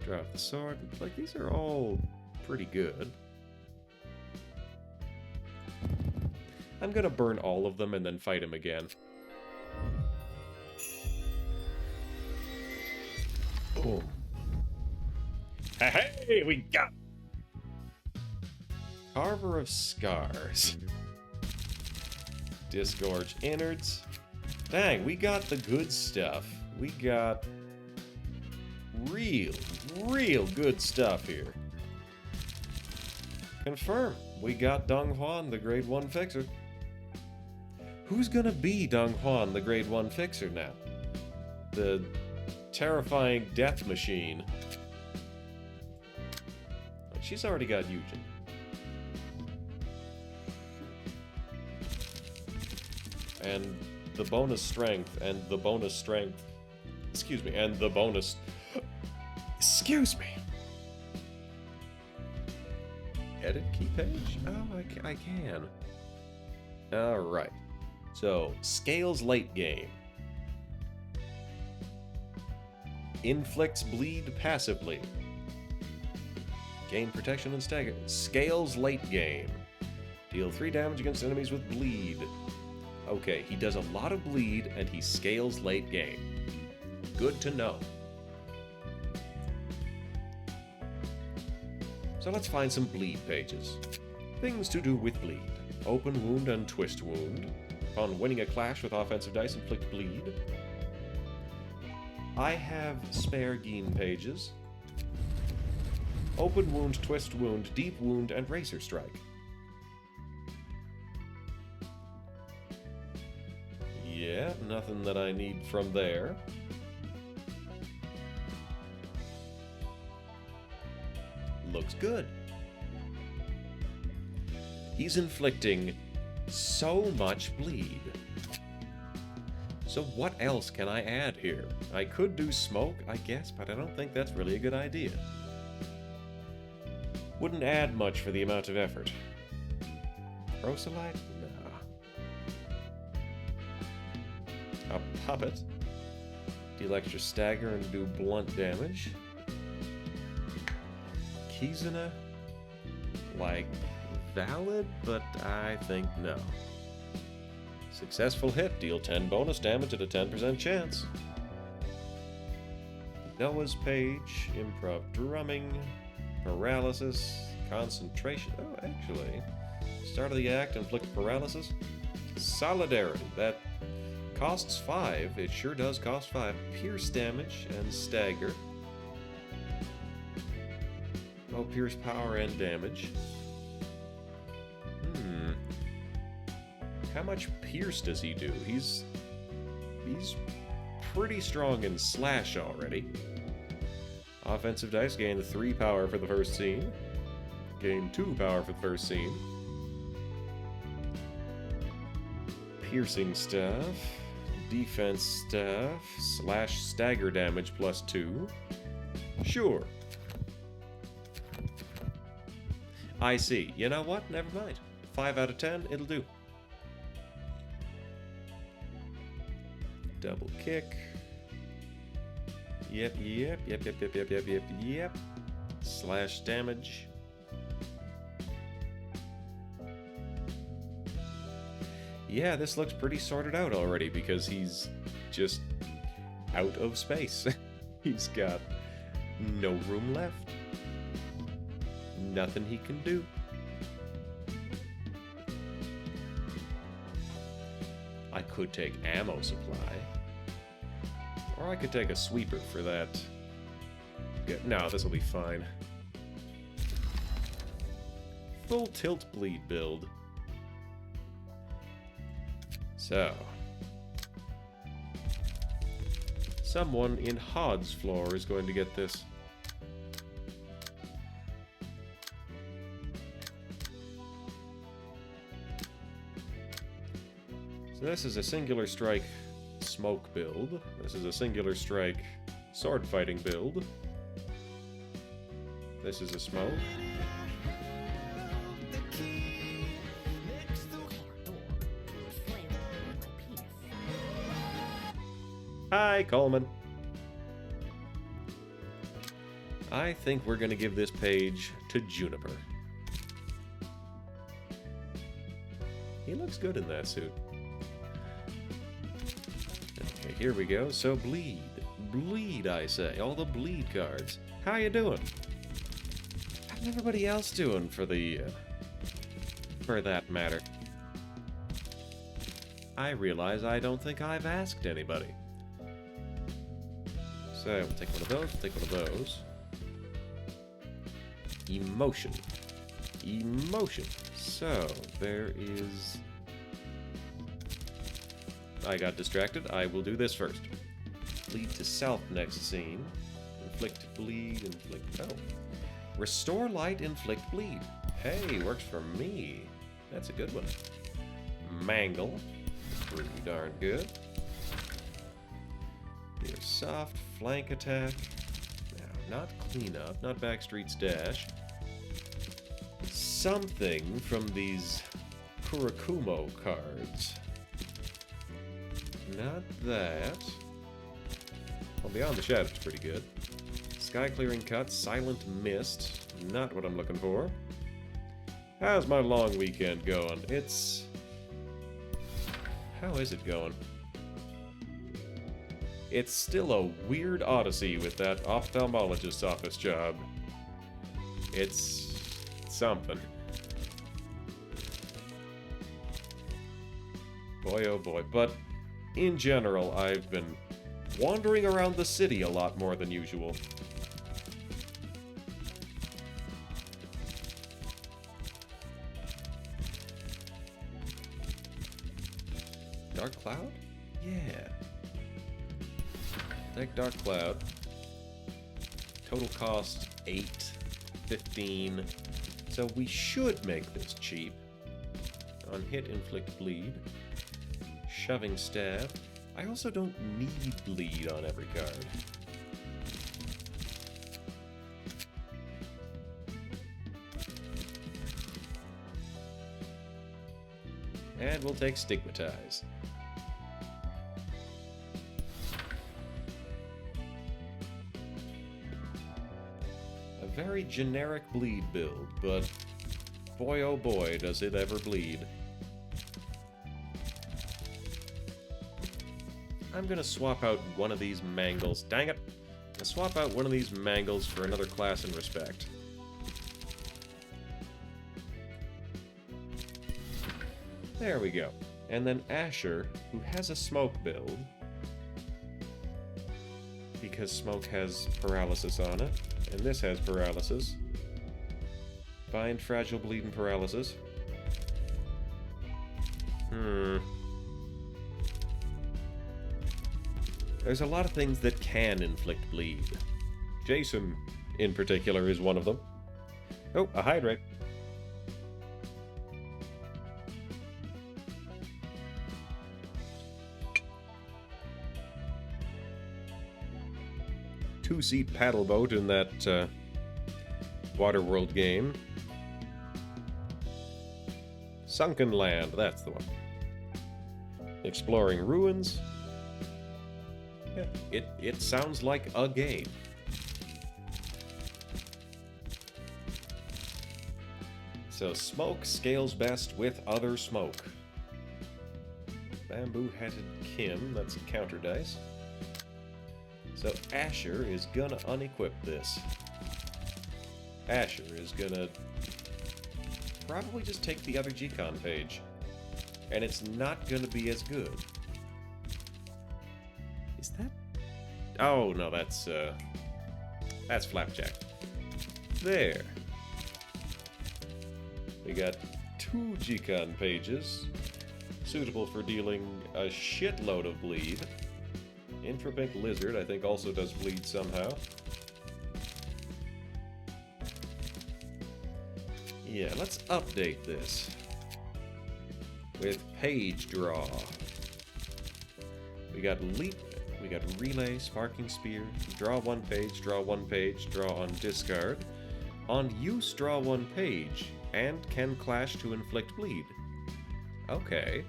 Speaker 1: Drop the sword. Like, these are all pretty good. I'm gonna burn all of them and then fight him again. Boom. Hey, we got... Carver of Scars. Disgorge innards. Dang, we got the good stuff. We got real good stuff here. Confirm. We got Dong Huan, the grade 1 fixer. Who's gonna be Dong Huan, the grade 1 fixer now? The terrifying death machine. She's already got Yujin. And the bonus strength, and the bonus strength. Excuse me, and the bonus... Excuse me. Edit key page? Oh, I can. Alright. So, scales late game. Inflicts bleed passively. Gain protection and stagger. Scales late game. Deal 3 damage against enemies with bleed. Okay, he does a lot of bleed and he scales late game. Good to know. So let's find some bleed pages. Things to do with bleed. Open wound and twist wound. Upon winning a clash with offensive dice, inflict bleed. I have spare Geen pages. Open wound, twist wound, deep wound, and razor strike. Yeah, nothing that I need from there. Looks good. He's inflicting So much bleed. So what else can I add here? I could do smoke, I guess, but I don't think that's really a good idea. Wouldn't add much for the amount of effort. Proselyte? Nah. A puppet. Deal extra stagger and do blunt damage. Kizuna? Like, valid, but I think no. Successful hit, deal 10 bonus damage at a 10% chance. Noah's Page, improv drumming, paralysis, concentration. Oh, actually, start of the act, inflict paralysis. Solidarity, that costs 5. It sure does cost 5. Pierce damage and stagger. Oh, pierce power and damage. How much pierce does he do? He's pretty strong in slash already. Offensive dice, gain 3 power for the first scene. Gain 2 power for the first scene. Piercing staff. Defense staff. Slash stagger damage plus 2. Sure. I see. You know what? Never mind. 5 out of 10, it'll do. Double kick. Yep. Slash damage. Yeah, this looks pretty sorted out already because he's just out of space. He's got no room left. Nothing he can do. I could take ammo supply. Or I could take a sweeper for that. No, this will be fine. Full tilt bleed build. So. Someone in Hod's floor is going to get this. So this is a singular strike smoke build. This is a singular strike sword fighting build. This is a smoke. Hi, Coleman. I think we're going to give this page to Juniper. He looks good in that suit. Okay, here we go. So bleed. Bleed, I say. All the bleed cards. How you doing? How's everybody else doing for the... for that matter? I realize I don't think I've asked anybody. So, we'll take one of those, we'll take one of those. Emotion. Emotion. So, there is... I got distracted. I will do this first. Bleed to self next scene. Inflict bleed, inflict... Oh. Restore light, inflict bleed. Hey, works for me. That's a good one. Mangle. Pretty darn good. Here's soft, flank attack. Now, not cleanup, not Backstreet's dash. Something from these Kurakumo cards. Not that. Well, Beyond the Shadows is pretty good. Sky Clearing Cut, Silent Mist. Not what I'm looking for. How's my long weekend going? It's... How is it going? It's still a weird odyssey with that ophthalmologist's office job. It's something. Boy, oh boy. But in general, I've been wandering around the city a lot more than usual. Dark Cloud? Yeah. Take Dark Cloud. Total cost 8, 15. So we should make this cheap. On hit, inflict bleed. Shoving stab. I also don't need bleed on every card. And we'll take Stigmatize. A very generic bleed build, but boy oh boy does it ever bleed. I'm gonna swap out one of these mangles. Dang it! I'll swap out one of these mangles for another class in respect. There we go. And then Asher, who has a smoke build, because smoke has paralysis on it, and this has paralysis. Bind, fragile, bleed, and paralysis. There's a lot of things that can inflict bleed. Jason, in particular, is one of them. Oh, a hydrate. Two-seat paddle boat in that Waterworld game. Sunken Land, that's the one. Exploring ruins. Yeah, it sounds like a game. So smoke scales best with other smoke. Bamboo-hatted Kim, that's a counter dice. So Asher is gonna unequip this. Asher is gonna probably just take the other G-Con page. And it's not gonna be as good. Is that... Oh, no, that's Flapjack. There. We got 2 G-Con pages, suitable for dealing a shitload of bleed. Infrapink Lizard, I think, also does bleed somehow. Yeah, let's update this with page draw. We got leap, we got relay, sparking spear, draw 1 page, draw 1 page, draw on discard. On use, draw 1 page, and can clash to inflict bleed. Okay.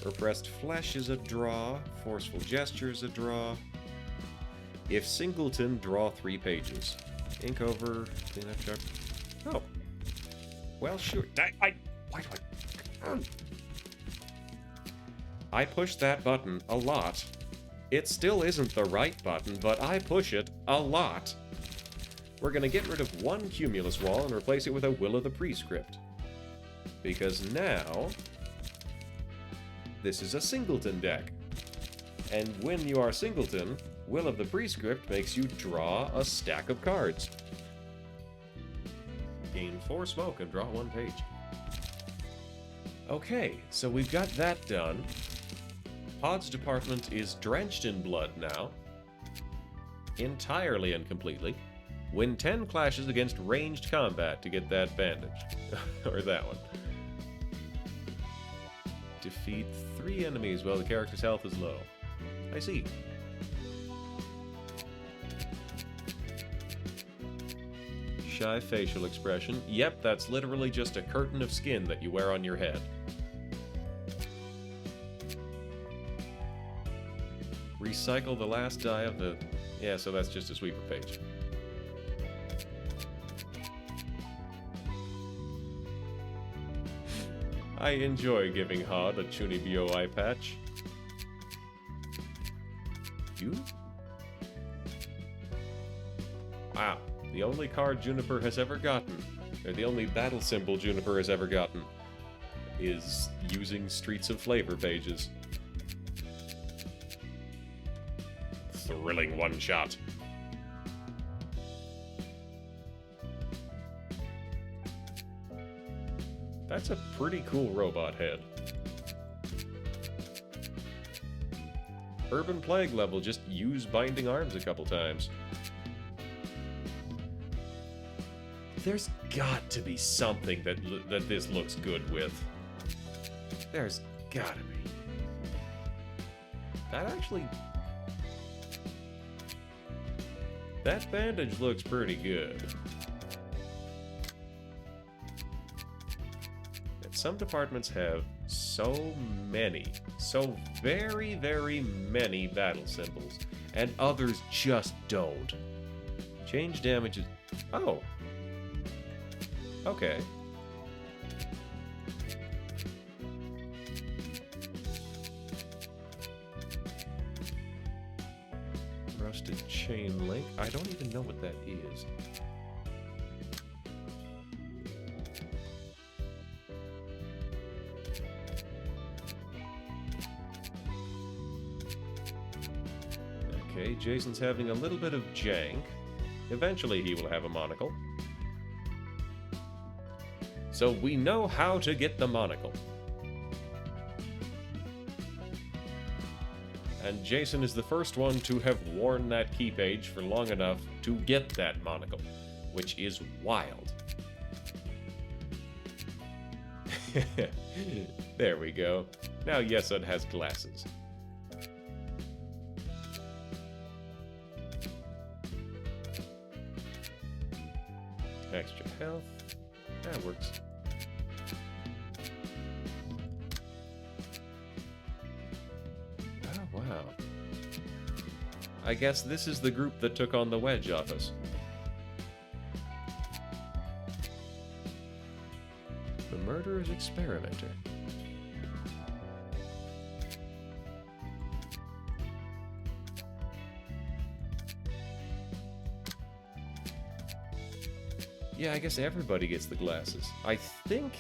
Speaker 1: Repressed Flesh is a draw. Forceful Gesture is a draw. If Singleton, draw 3 pages. Ink over, clean up sharp. Oh. Well, sure. Why do I push that button a lot. It still isn't the right button, but I push it a lot. We're gonna get rid of 1 Cumulus Wall and replace it with a Will of the Prescript. Because now... this is a Singleton deck. And when you are Singleton, Will of the Prescript makes you draw a stack of cards. Gain 4 smoke and draw 1 page. Okay, so we've got that done. Pod's department is drenched in blood now. Entirely and completely. Win 10 clashes against ranged combat to get that bandage. Or that one. Defeat 3 enemies while the character's health is low. I see. Shy facial expression. Yep, that's literally just a curtain of skin that you wear on your head. Recycle the last die of the... yeah, so that's just a sweeper page. I enjoy giving Hod a Chunibyo eye patch. You? Wow, the only card Juniper has ever gotten, or the only battle symbol Juniper has ever gotten, is using Streets of Flavor pages. Thrilling one-shot. That's a pretty cool robot head. Urban Plague level, just use Binding Arms a couple times. There's got to be something that this looks good with. There's gotta be. That actually... That bandage looks pretty good. And some departments have so very, very many battle symbols, and others just don't. Change damages... Oh. Okay. Rusted chain link. I don't even know what that is. Okay, Jason's having a little bit of jank. Eventually he will have a monocle. So we know how to get the monocle. And Jason is the first one to have worn that key page for long enough to get that monocle, which is wild. There we go. Now Yesod has glasses. Extra health. That works. Oh, wow. I guess this is the group that took on the Wedge office. The Murderer's Experimenter. Yeah, I guess everybody gets the glasses. I think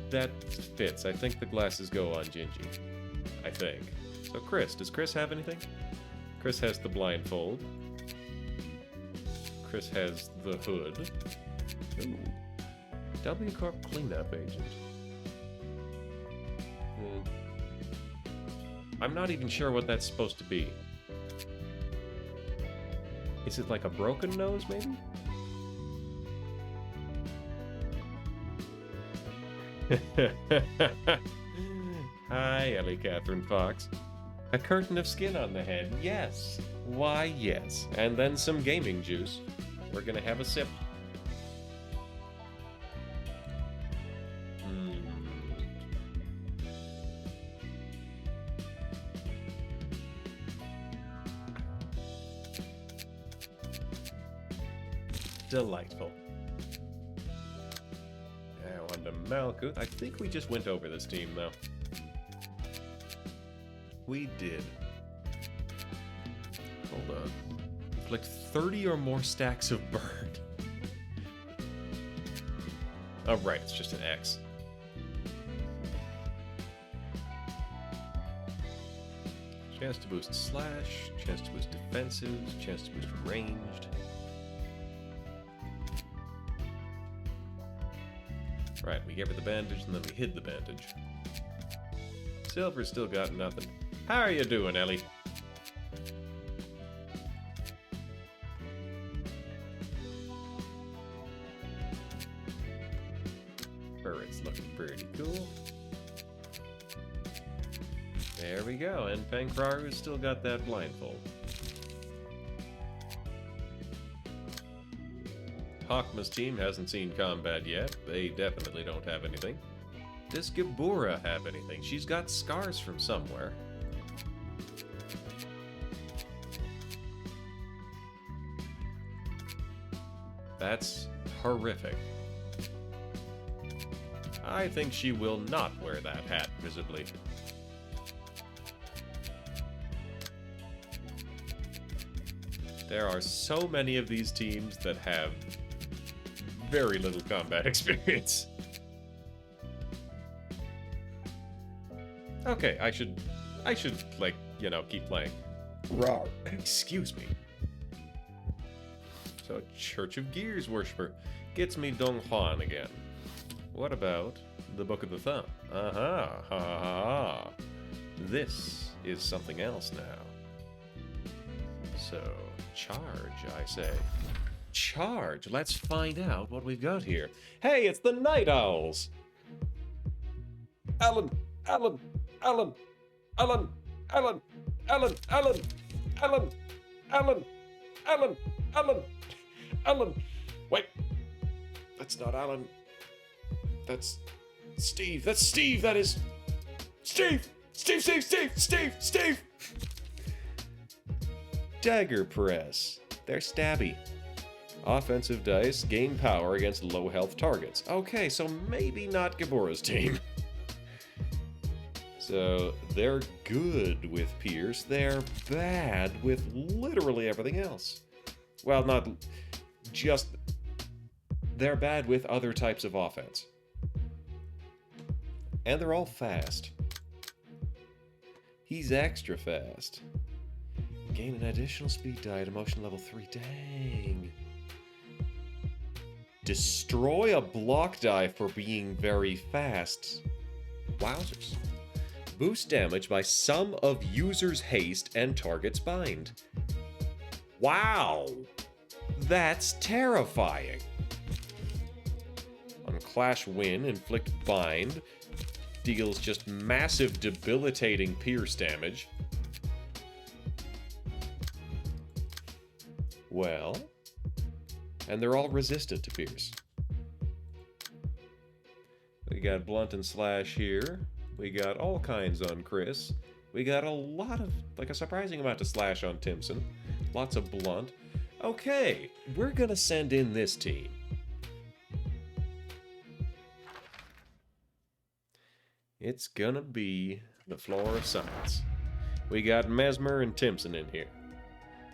Speaker 1: that fits. I think the glasses go on Gingy. I think. So Chris, does Chris have anything? Chris has the blindfold. Chris has the hood. Ooh. W Corp cleanup agent. I'm not even sure what that's supposed to be. Is it like a broken nose, maybe? Hi, Ellie Catherine Fox. A curtain of skin on the head, yes. Why, yes. And then some gaming juice. We're gonna have a sip. Delightful. Now on to Malkuth. I think we just went over this team, though. We did. Hold on. Inflict 30 or more stacks of burn. Oh, right. It's just an X. Chance to boost slash. Chance to boost defensives. Chance to boost ranged. Right, we gave her the bandage and then we hid the bandage. Silver's still got nothing. How are you doing, Ellie? Burret's looking pretty cool. There we go, and Pankraru's still got that blindfold. Hakma's team hasn't seen combat yet. They definitely don't have anything. Does Gabura have anything? She's got scars from somewhere. That's horrific. I think she will not wear that hat visibly. There are so many of these teams that have very little combat experience. Okay, I should like, you know, keep playing. Rawr. Excuse me. So, Church of Gears worshiper gets me Dong Huan again. What about the Book of the Thumb? Aha, ha ha ha. This is something else now. So, charge, I say. charge. Let's find out what we've got here. Hey, it's the Night Owls. Alan, Alan, Alan, Alan, Alan, Alan, Alan, Alan, Alan, Alan, Alan, Alan. Wait, that's not Alan. That's Steve. That's Steve. That is Steve. Steve, Steve, Steve, Steve, Steve. Dagger Press. They're stabby. Offensive dice gain power against low health targets. Okay, so maybe not Gabura's team. So they're good with Pierce. They're bad with literally everything else. Well, not just... They're bad with other types of offense. And they're all fast. He's extra fast. Gain an additional speed die at emotion level 3. Dang. Destroy a block die for being very fast. Wowzers. Boost damage by sum of user's haste and target's bind. Wow. That's terrifying. On Clash Win, inflict bind. Deals just massive debilitating pierce damage. Well, and they're all resistant to pierce. We got blunt and slash here. We got all kinds on Chris. We got a lot of, like a surprising amount of slash on Timson. Lots of blunt. Okay, we're gonna send in this team. It's gonna be the floor of science. We got Mesmer and Timson in here.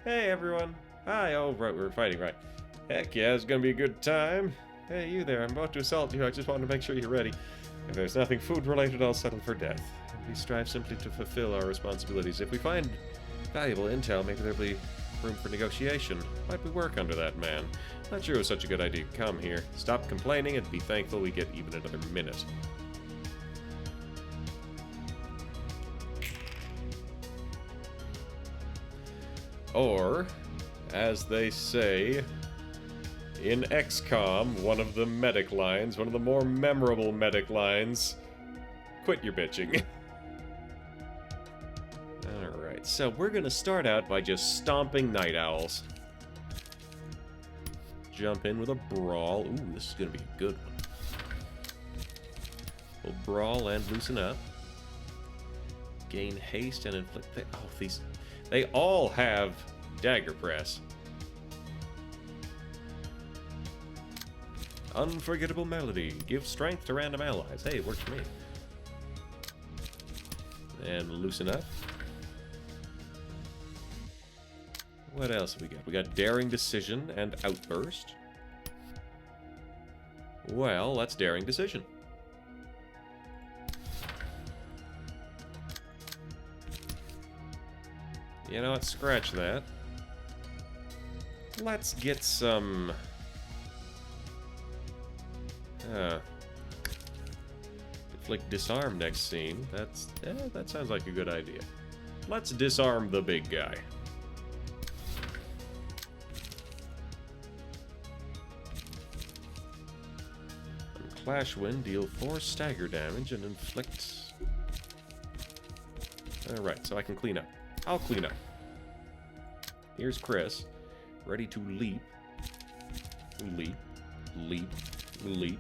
Speaker 1: Hey everyone. Hi, oh right, we're fighting, right. Heck yeah, it's gonna be a good time. Hey you there, I'm about to assault you, I just wanted to make sure you're ready. If there's nothing food related, I'll settle for death. We strive simply to fulfill our responsibilities. If we find valuable intel, maybe there'll be room for negotiation. Might we work under that man? Not sure it was such a good idea to come here. Stop complaining and be thankful we get even another minute. Or, as they say in XCOM, one of the medic lines, one of the more memorable medic lines, quit your bitching. Alright, so we're gonna start out by just stomping Night Owls. Jump in with a brawl. Ooh, this is gonna be a good one. We'll brawl and loosen up. Gain haste and inflict... Oh, these... They all have Dagger Press. Unforgettable melody. Give strength to random allies. Hey, it works for me. And loosen up. What else have we got? We got Daring Decision and Outburst. Well, that's Daring Decision. You know what? Scratch that. Let's get some... Inflict disarm next scene. That sounds like a good idea. Let's disarm the big guy. And Clash Wind, deal 4 stagger damage and inflict... Alright, so I can clean up. I'll clean up. Here's Chris, ready to leap. Leap. Leap. Leap.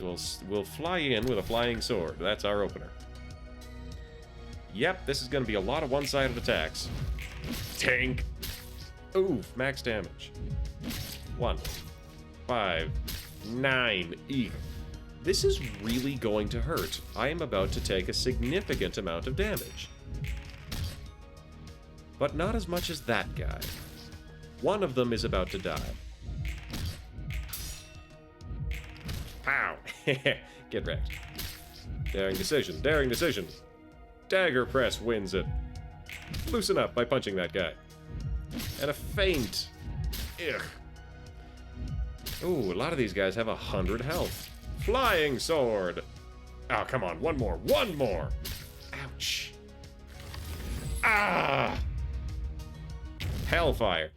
Speaker 1: We'll fly in with a flying sword. That's our opener. Yep, this is going to be a lot of one-sided attacks. Tank. Ooh, max damage. 1, 5, 9. Eek. This is really going to hurt. I am about to take a significant amount of damage. But not as much as that guy. One of them is about to die. Pow! Get wrecked. Daring Decision. Daring Decision. Dagger Press wins it. Loosen up by punching that guy. And a feint. Ugh. Ooh, a lot of these guys have 100 health. Flying Sword. Oh, come on. One more. One more. Ouch. Ah! Hellfire.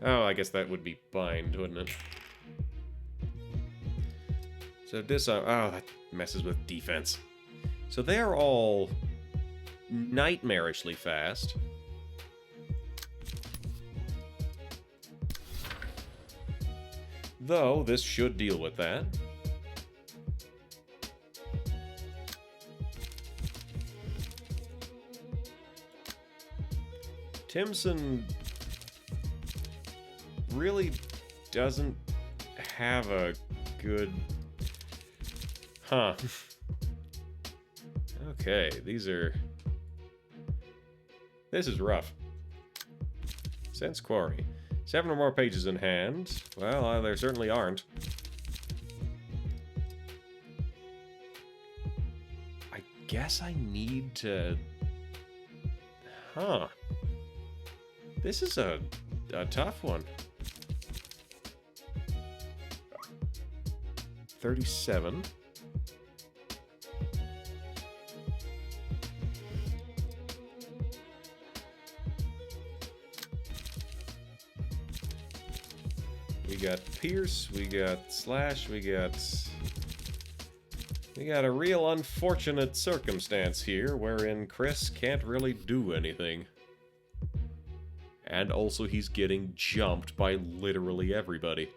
Speaker 1: Oh, I guess that would be bind, wouldn't it? So disarm. Oh, that messes with defense. So they're all nightmarishly fast. Though, this should deal with that. Timson really doesn't have a good... Huh. Okay, these are... This is rough. Sense Quarry. 7 or more pages in hand. Well, there certainly aren't. I guess I need to... Huh. This is a tough one. 37. We got Pierce, we got Slash, we got a real unfortunate circumstance here wherein Chris can't really do anything. And also he's getting jumped by literally everybody.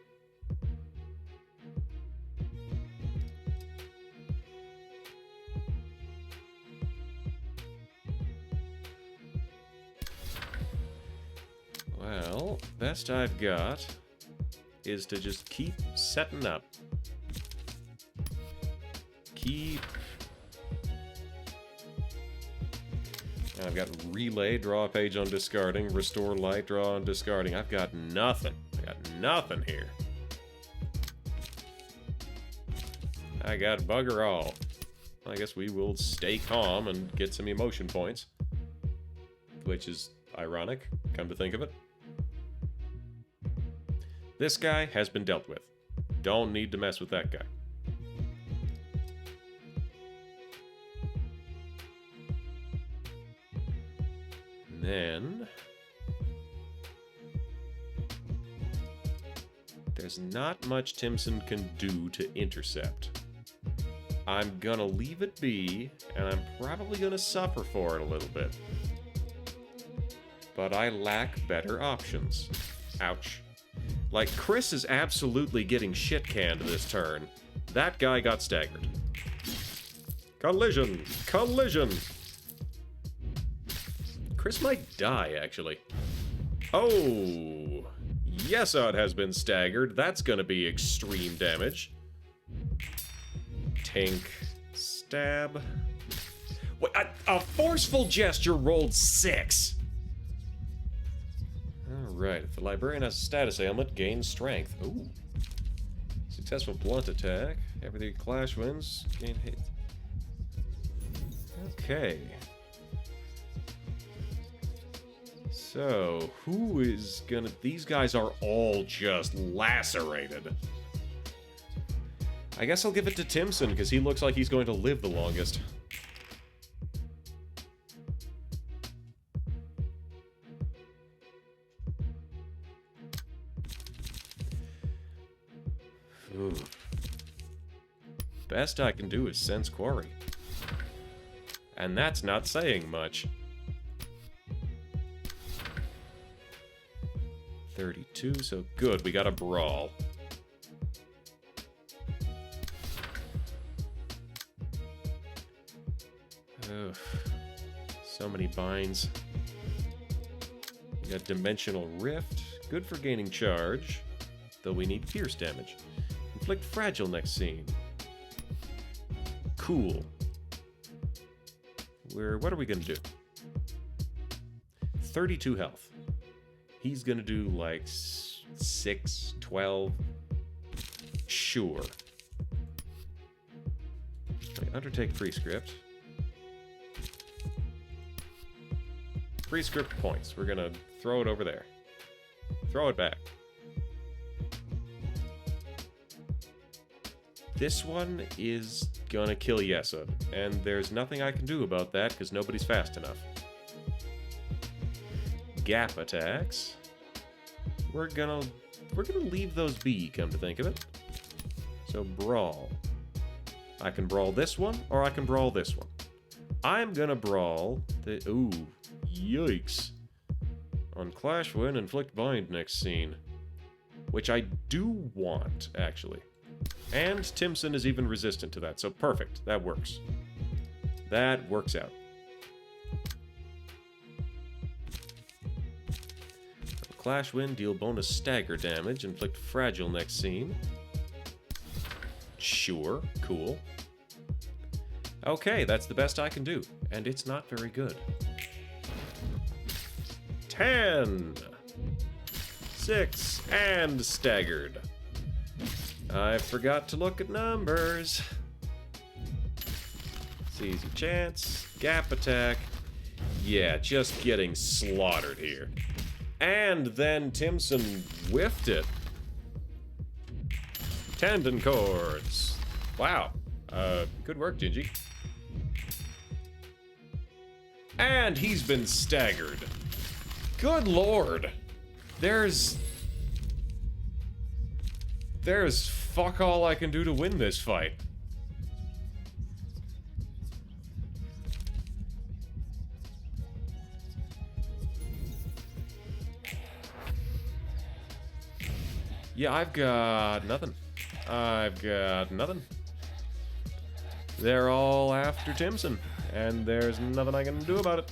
Speaker 1: Well, best I've got is to just keep setting up. Keep... I've got relay, draw a page on discarding, restore light, draw on discarding. I've got nothing. I got nothing here. I got bugger all. I guess we will stay calm and get some emotion points. Which is ironic, come to think of it. This guy has been dealt with. Don't need to mess with that guy. And then... there's not much Timson can do to intercept. I'm gonna leave it be, and I'm probably gonna suffer for it a little bit. But I lack better options. Ouch. Like, Chris is absolutely getting shit-canned this turn. That guy got staggered. Collision! Collision! Chris might die, actually. Oh! Yesod has been staggered. That's gonna be extreme damage. Tink. Stab. Wait, a forceful gesture rolled 6! Alright, if the librarian has a status ailment, gain strength. Ooh. Successful blunt attack. Every 3 clash wins, gain hit. Okay. So, who is gonna... These guys are all just lacerated. I guess I'll give it to Timson, because he looks like he's going to live the longest. Ooh. Best I can do is sense quarry. And that's not saying much. 32, so good, we got a brawl. Ugh. So many binds. We got Dimensional Rift, good for gaining charge, though we need pierce damage. Inflict fragile next scene. Cool. What are we gonna do? 32 health. He's gonna do like 6, 12. Sure. Undertake Prescript. Prescript points. We're gonna throw it over there. Throw it back. This one is gonna kill Yesod, and there's nothing I can do about that because nobody's fast enough. Gap attacks. we're gonna leave those be, come to think of it. So brawl. I can brawl this one, or I can brawl this one. I'm gonna brawl the... Ooh, yikes. On Clash Win, inflict bind next scene. Which I do want, actually. And Timson is even resistant to that, so perfect. That works. That works out. Clash Win, deal bonus stagger damage, inflict fragile next scene. Sure, cool. Okay, that's the best I can do, and it's not very good. 10! 6, and staggered. I forgot to look at numbers. Seize your chance. Gap attack. Yeah, just getting slaughtered here. And then Timson whiffed it. Tendon cords. Wow. Good work, Gingy. And he's been staggered. Good lord. There's fuck all I can do to win this fight. Yeah, I've got nothing. I've got nothing. They're all after Timson, and there's nothing I can do about it.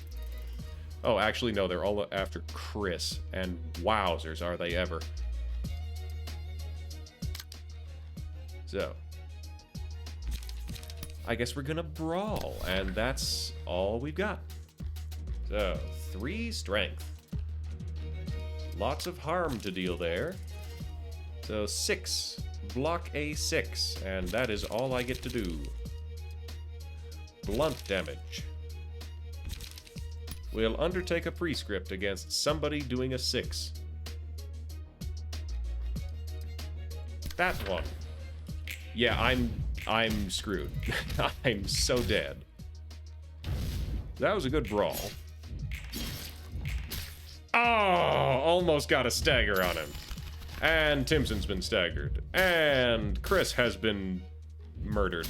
Speaker 1: Oh, actually, no, they're all after Chris, and wowzers, are they ever. So, I guess we're gonna brawl, and that's all we've got. So, 3 strength. Lots of harm to deal there. So 6, block a 6, and that is all I get to do. Blunt damage. We'll undertake a prescript against somebody doing a 6. That one. Yeah, I'm screwed. I'm so dead. That was a good brawl. Oh, almost got a stagger on him. And Timson's been staggered. And Chris has been murdered.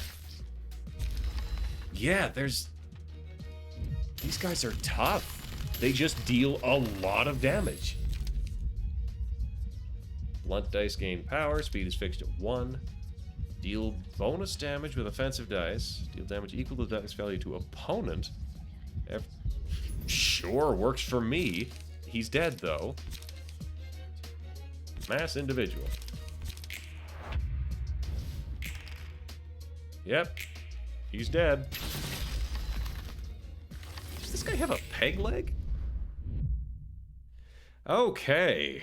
Speaker 1: Yeah, these guys are tough. They just deal a lot of damage. Blunt dice gain power. Speed is fixed at 1. Deal bonus damage with offensive dice. Deal damage equal to the dice value to opponent. Sure, works for me. He's dead, though. Mass individual. Yep. He's dead. Does this guy have a peg leg? Okay.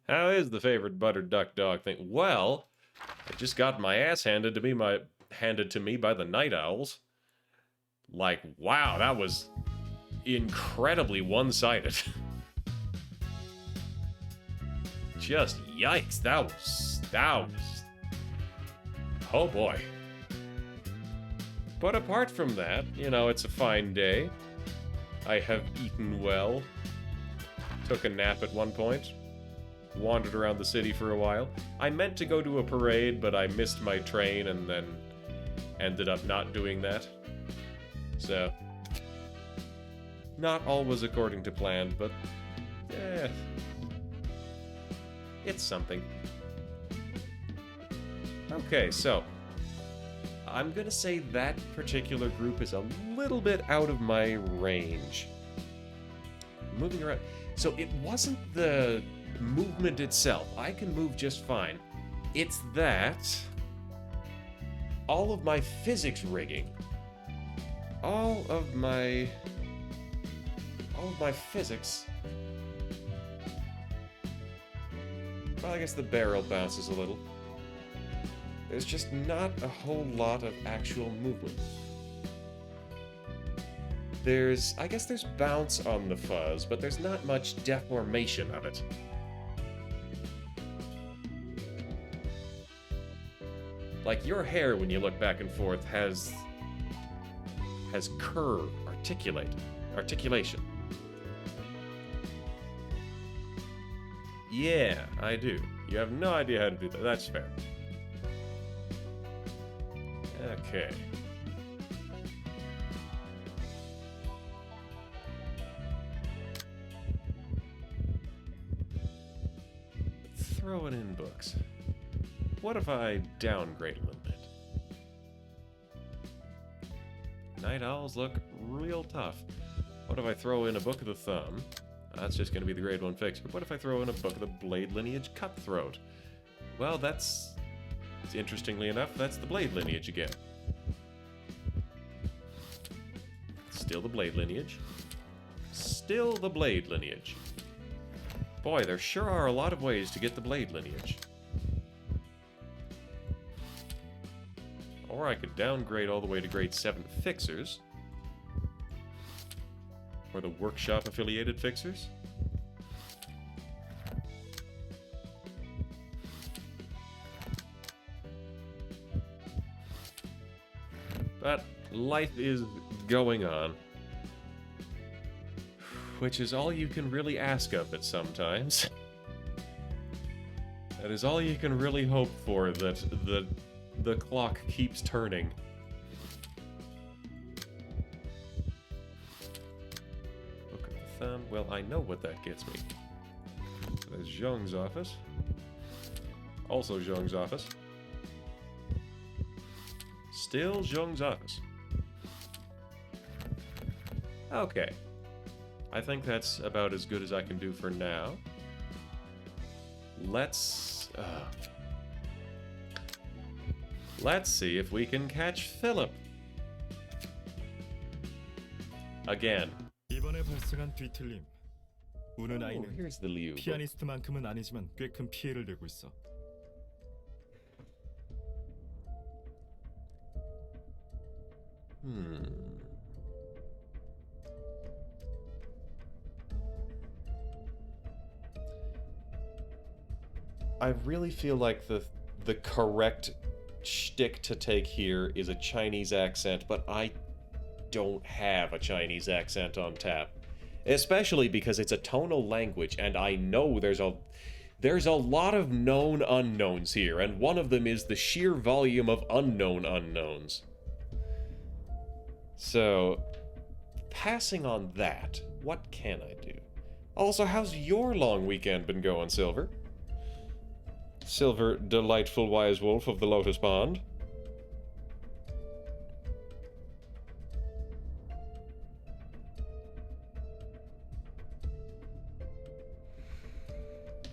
Speaker 1: How is the favorite buttered duck dog thing? Well, I just got my ass handed to me by the Night Owls. Like, wow, that was incredibly one-sided. Just yikes, that was, oh boy. But apart from that, you know, it's a fine day. I have eaten well. Took a nap at one point. Wandered around the city for a while. I meant to go to a parade, but I missed my train and then ended up not doing that. So, not always according to plan, but it's something. Okay, so I'm gonna say that particular group is a little bit out of my range. Moving around. So it wasn't the movement itself. I can move just fine. It's that all of my physics rigging, all of my physics. Well, I guess the barrel bounces a little. There's just not a whole lot of actual movement. I guess there's bounce on the fuzz, but there's not much deformation of it. Like your hair, when you look back and forth, has curve, articulation. Yeah, I do. You have no idea how to do that. That's fair. Okay. Throw it in books. What if I downgrade a little bit? Night owls look real tough. What if I throw in a Book of the Thumb? That's just going to be the grade 1 fixer. What if I throw in a Book of the Blade Lineage Cutthroat? Well, interestingly enough, that's the Blade Lineage again. Still the Blade Lineage. Still the Blade Lineage. Boy, there sure are a lot of ways to get the Blade Lineage. Or I could downgrade all the way to grade 7 fixers. Or the workshop affiliated fixers. But life is going on. Which is all you can really ask of it sometimes. That is all you can really hope for, that the clock keeps turning. Book of the Thumb. Well, I know what that gets me. There's Zhong's office. Also Zhong's office. Still Zhong's office. Okay. I think that's about as good as I can do for now. Let's see if we can catch Philip. Again.
Speaker 8: 이번에 발생한 뒤틀림. 우는
Speaker 1: Oh,
Speaker 8: 아이는
Speaker 1: here's the Liu book.
Speaker 8: 피아니스트만큼은 아니지만 꽤 큰 피해를 내고 있어.
Speaker 1: I really feel like the correct shtick to take here is a Chinese accent, but I don't have a Chinese accent on tap. Especially because it's a tonal language, and I know there's a lot of known unknowns here, and one of them is the sheer volume of unknown unknowns. So, passing on that, what can I do? Also, how's your long weekend been going, Silver? Silver, delightful wise wolf of the Lotus Pond.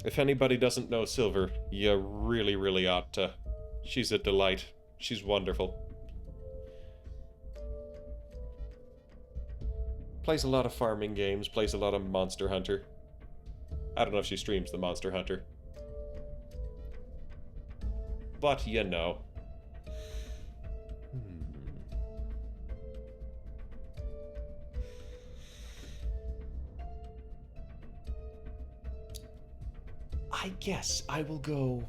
Speaker 1: If anybody doesn't know Silver, you really, really ought to. She's a delight. She's wonderful. Plays a lot of farming games, plays a lot of Monster Hunter. I don't know if she streams the Monster Hunter. But, you know. I guess I will go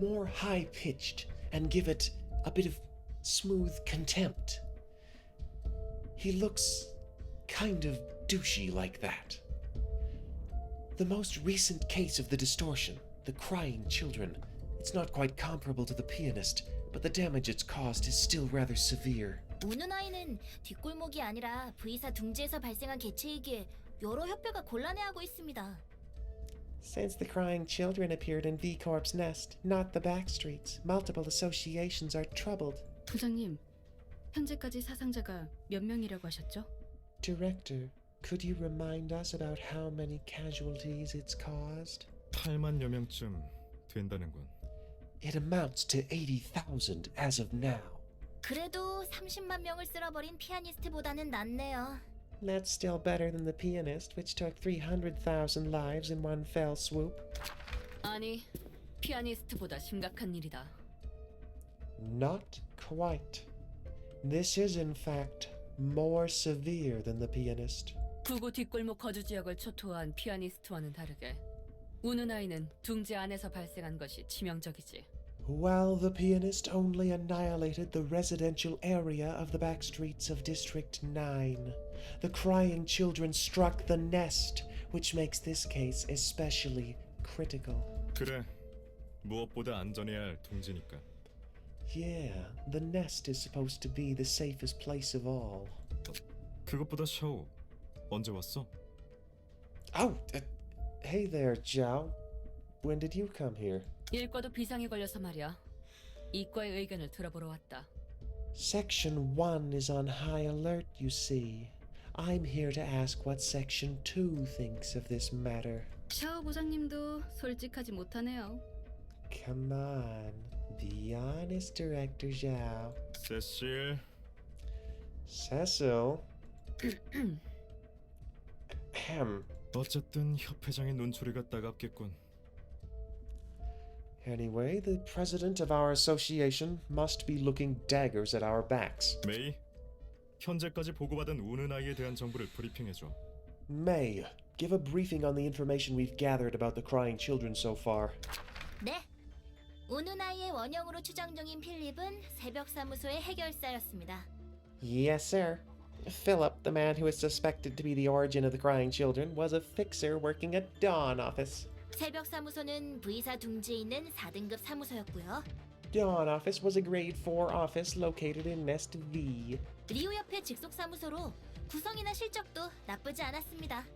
Speaker 1: more high-pitched and give it a bit of smooth contempt. He looks kind of douchey like that. The most recent case of the distortion, the crying children, it's not quite comparable to the pianist, but the damage it's caused is still rather severe.
Speaker 11: 우는 아이는 뒷골목이 아니라 V사 둥지에서 발생한 개체이기에 여러 협회가 곤란해하고 있습니다.
Speaker 6: Since the crying children appeared in V Corp's nest, not the Backstreets, multiple associations are troubled.
Speaker 3: 부장님, 현재까지 사상자가 몇 명이라고 하셨죠?
Speaker 6: Director, could you remind us about how many casualties it's caused?
Speaker 8: 8만여 명쯤 된다는군.
Speaker 6: It amounts to 80,000 as of now.
Speaker 11: 그래도 30만 명을 쓸어버린 피아니스트보다는 낫네요.
Speaker 6: That's still better than the pianist, which took 300,000 lives in one fell swoop.
Speaker 9: 아니, 피아니스트보다 심각한 일이다.
Speaker 6: Not quite. This is in fact more severe than the pianist.
Speaker 9: 구고 뒷골목 거주 지역을 초토화한 피아니스트와는 다르게 우는 아이는 둥지 안에서 발생한 것이 치명적이지.
Speaker 6: While the pianist only annihilated the residential area of the backstreets of District 9, the crying children struck the nest, which makes this case especially critical.
Speaker 8: 그래. 무엇보다 안전해야 할 둥지니까.
Speaker 6: Yeah, the nest is supposed to be the safest place of all.
Speaker 8: 그것보다 샤오. 언제 왔어?
Speaker 6: Oh, hey there, Zhao. When did you come here?
Speaker 9: 일과도 비상이 걸려서 말이야. 이과의 의견을 들어보러 왔다.
Speaker 6: Section 1 is on high alert, you see. I'm here to ask what Section 2 thinks of this matter.
Speaker 3: 샤오 부장님도 솔직하지 못하네요.
Speaker 6: Come on, be honest, Director Zhao.
Speaker 8: 세실.
Speaker 6: Cecil. Ahem.
Speaker 8: 어쨌든 협회장의 눈초리가 따갑겠군.
Speaker 6: Anyway, the president of our association must be looking daggers at our backs.
Speaker 8: 메이, 현재까지 보고받은 우는 아이에 대한 정보를 브리핑해줘.
Speaker 6: May, give a briefing on the information we've gathered about the crying children so far.
Speaker 11: 네. 우누나이의 원형으로 추정 중인 필립은 새벽 사무소의 해결사였습니다.
Speaker 6: Yes, sir. Philip, the man who is suspected to be the origin of the crying children, was a fixer working at Dawn office.
Speaker 11: 새벽 사무소는 V사 둥지에 있는 4등급 사무소였고요.
Speaker 6: Dawn office was a grade 4 office located in Nest V.
Speaker 11: 리우 협회 직속 사무소로 구성이나 실적도 나쁘지 않았습니다.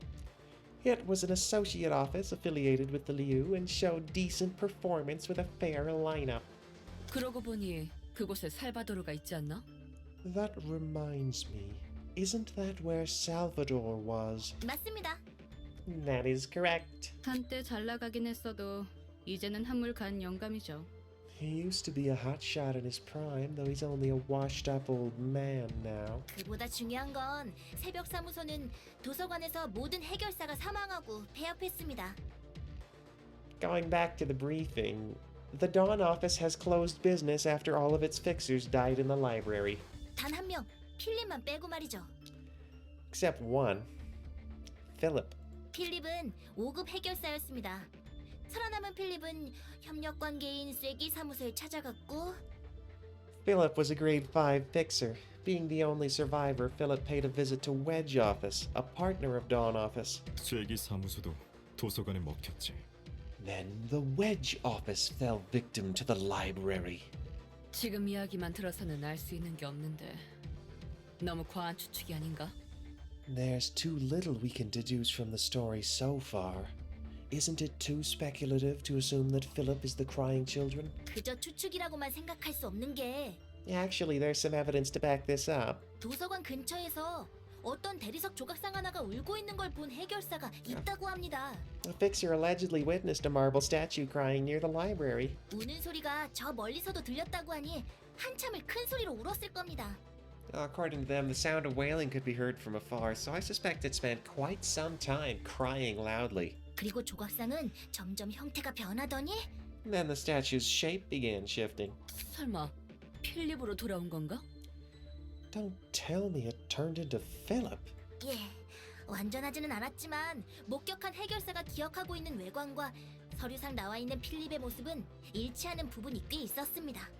Speaker 6: It was an associate office affiliated with the Liu and showed decent performance with a fair lineup.
Speaker 9: 그러고 보니 그곳에 살바도르가 있지 않나?
Speaker 6: That reminds me. Isn't that where Salvador was?
Speaker 11: 맞습니다.
Speaker 6: That is correct.
Speaker 3: 한때 잘 나가긴 했어도 이제는 한물 간 영감이죠.
Speaker 6: He used to be a hotshot in his prime, though he's only a washed-up old man now.
Speaker 11: 그보다 중요한 건 새벽 사무소는 도서관에서 모든 해결사가 사망하고 폐업했습니다.
Speaker 6: Going back to the briefing, the Dawn office has closed business after all of its fixers died in the library.
Speaker 11: 단 한 명, 필립만 빼고 말이죠.
Speaker 6: Except one. Philip.
Speaker 11: 필립은 5급 해결사였습니다. 살아남은 필립은 협력 관계인 쐐기 사무소에 찾아갔고
Speaker 6: Philip was a grade 5 fixer. Being the only survivor, Philip paid a visit to Wedge office, a partner of Dawn office.
Speaker 8: 쐐기 사무소도 도서관에 먹혔지.
Speaker 6: Then the Wedge office fell victim to the library.
Speaker 9: 지금 이야기만 들어서는 알 수 있는 게 없는데 너무 과한 추측이 아닌가?
Speaker 6: There's too little we can deduce from the story so far. Isn't it too speculative to assume that Philip is the crying children?
Speaker 11: 그저 추측이라고만 생각할 수 없는 게
Speaker 6: Actually, there's some evidence to back this up.
Speaker 11: 도서관 근처에서 어떤 대리석 조각상 하나가 울고 있는 걸 본 해결사가 있다고 합니다.
Speaker 6: A fixer allegedly witnessed a marble statue crying near the library.
Speaker 11: 우는 소리가 저 멀리서도 들렸다고 하니 한참을 큰 소리로 울었을 겁니다.
Speaker 6: According to them, the sound of wailing could be heard from afar, so I suspect it spent quite some time crying loudly.
Speaker 11: 그리고 조각상은 점점 형태가 변하더니
Speaker 6: Then the statue's shape began shifting.
Speaker 9: 설마 필립으로 돌아온 건가?
Speaker 6: Don't tell me it turned into Philip.
Speaker 11: 예, 완전하지는 않았지만 목격한 해결사가 기억하고 있는 외관과 서류상 나와 있는 필립의 모습은 일치하는 부분이 꽤 있었습니다.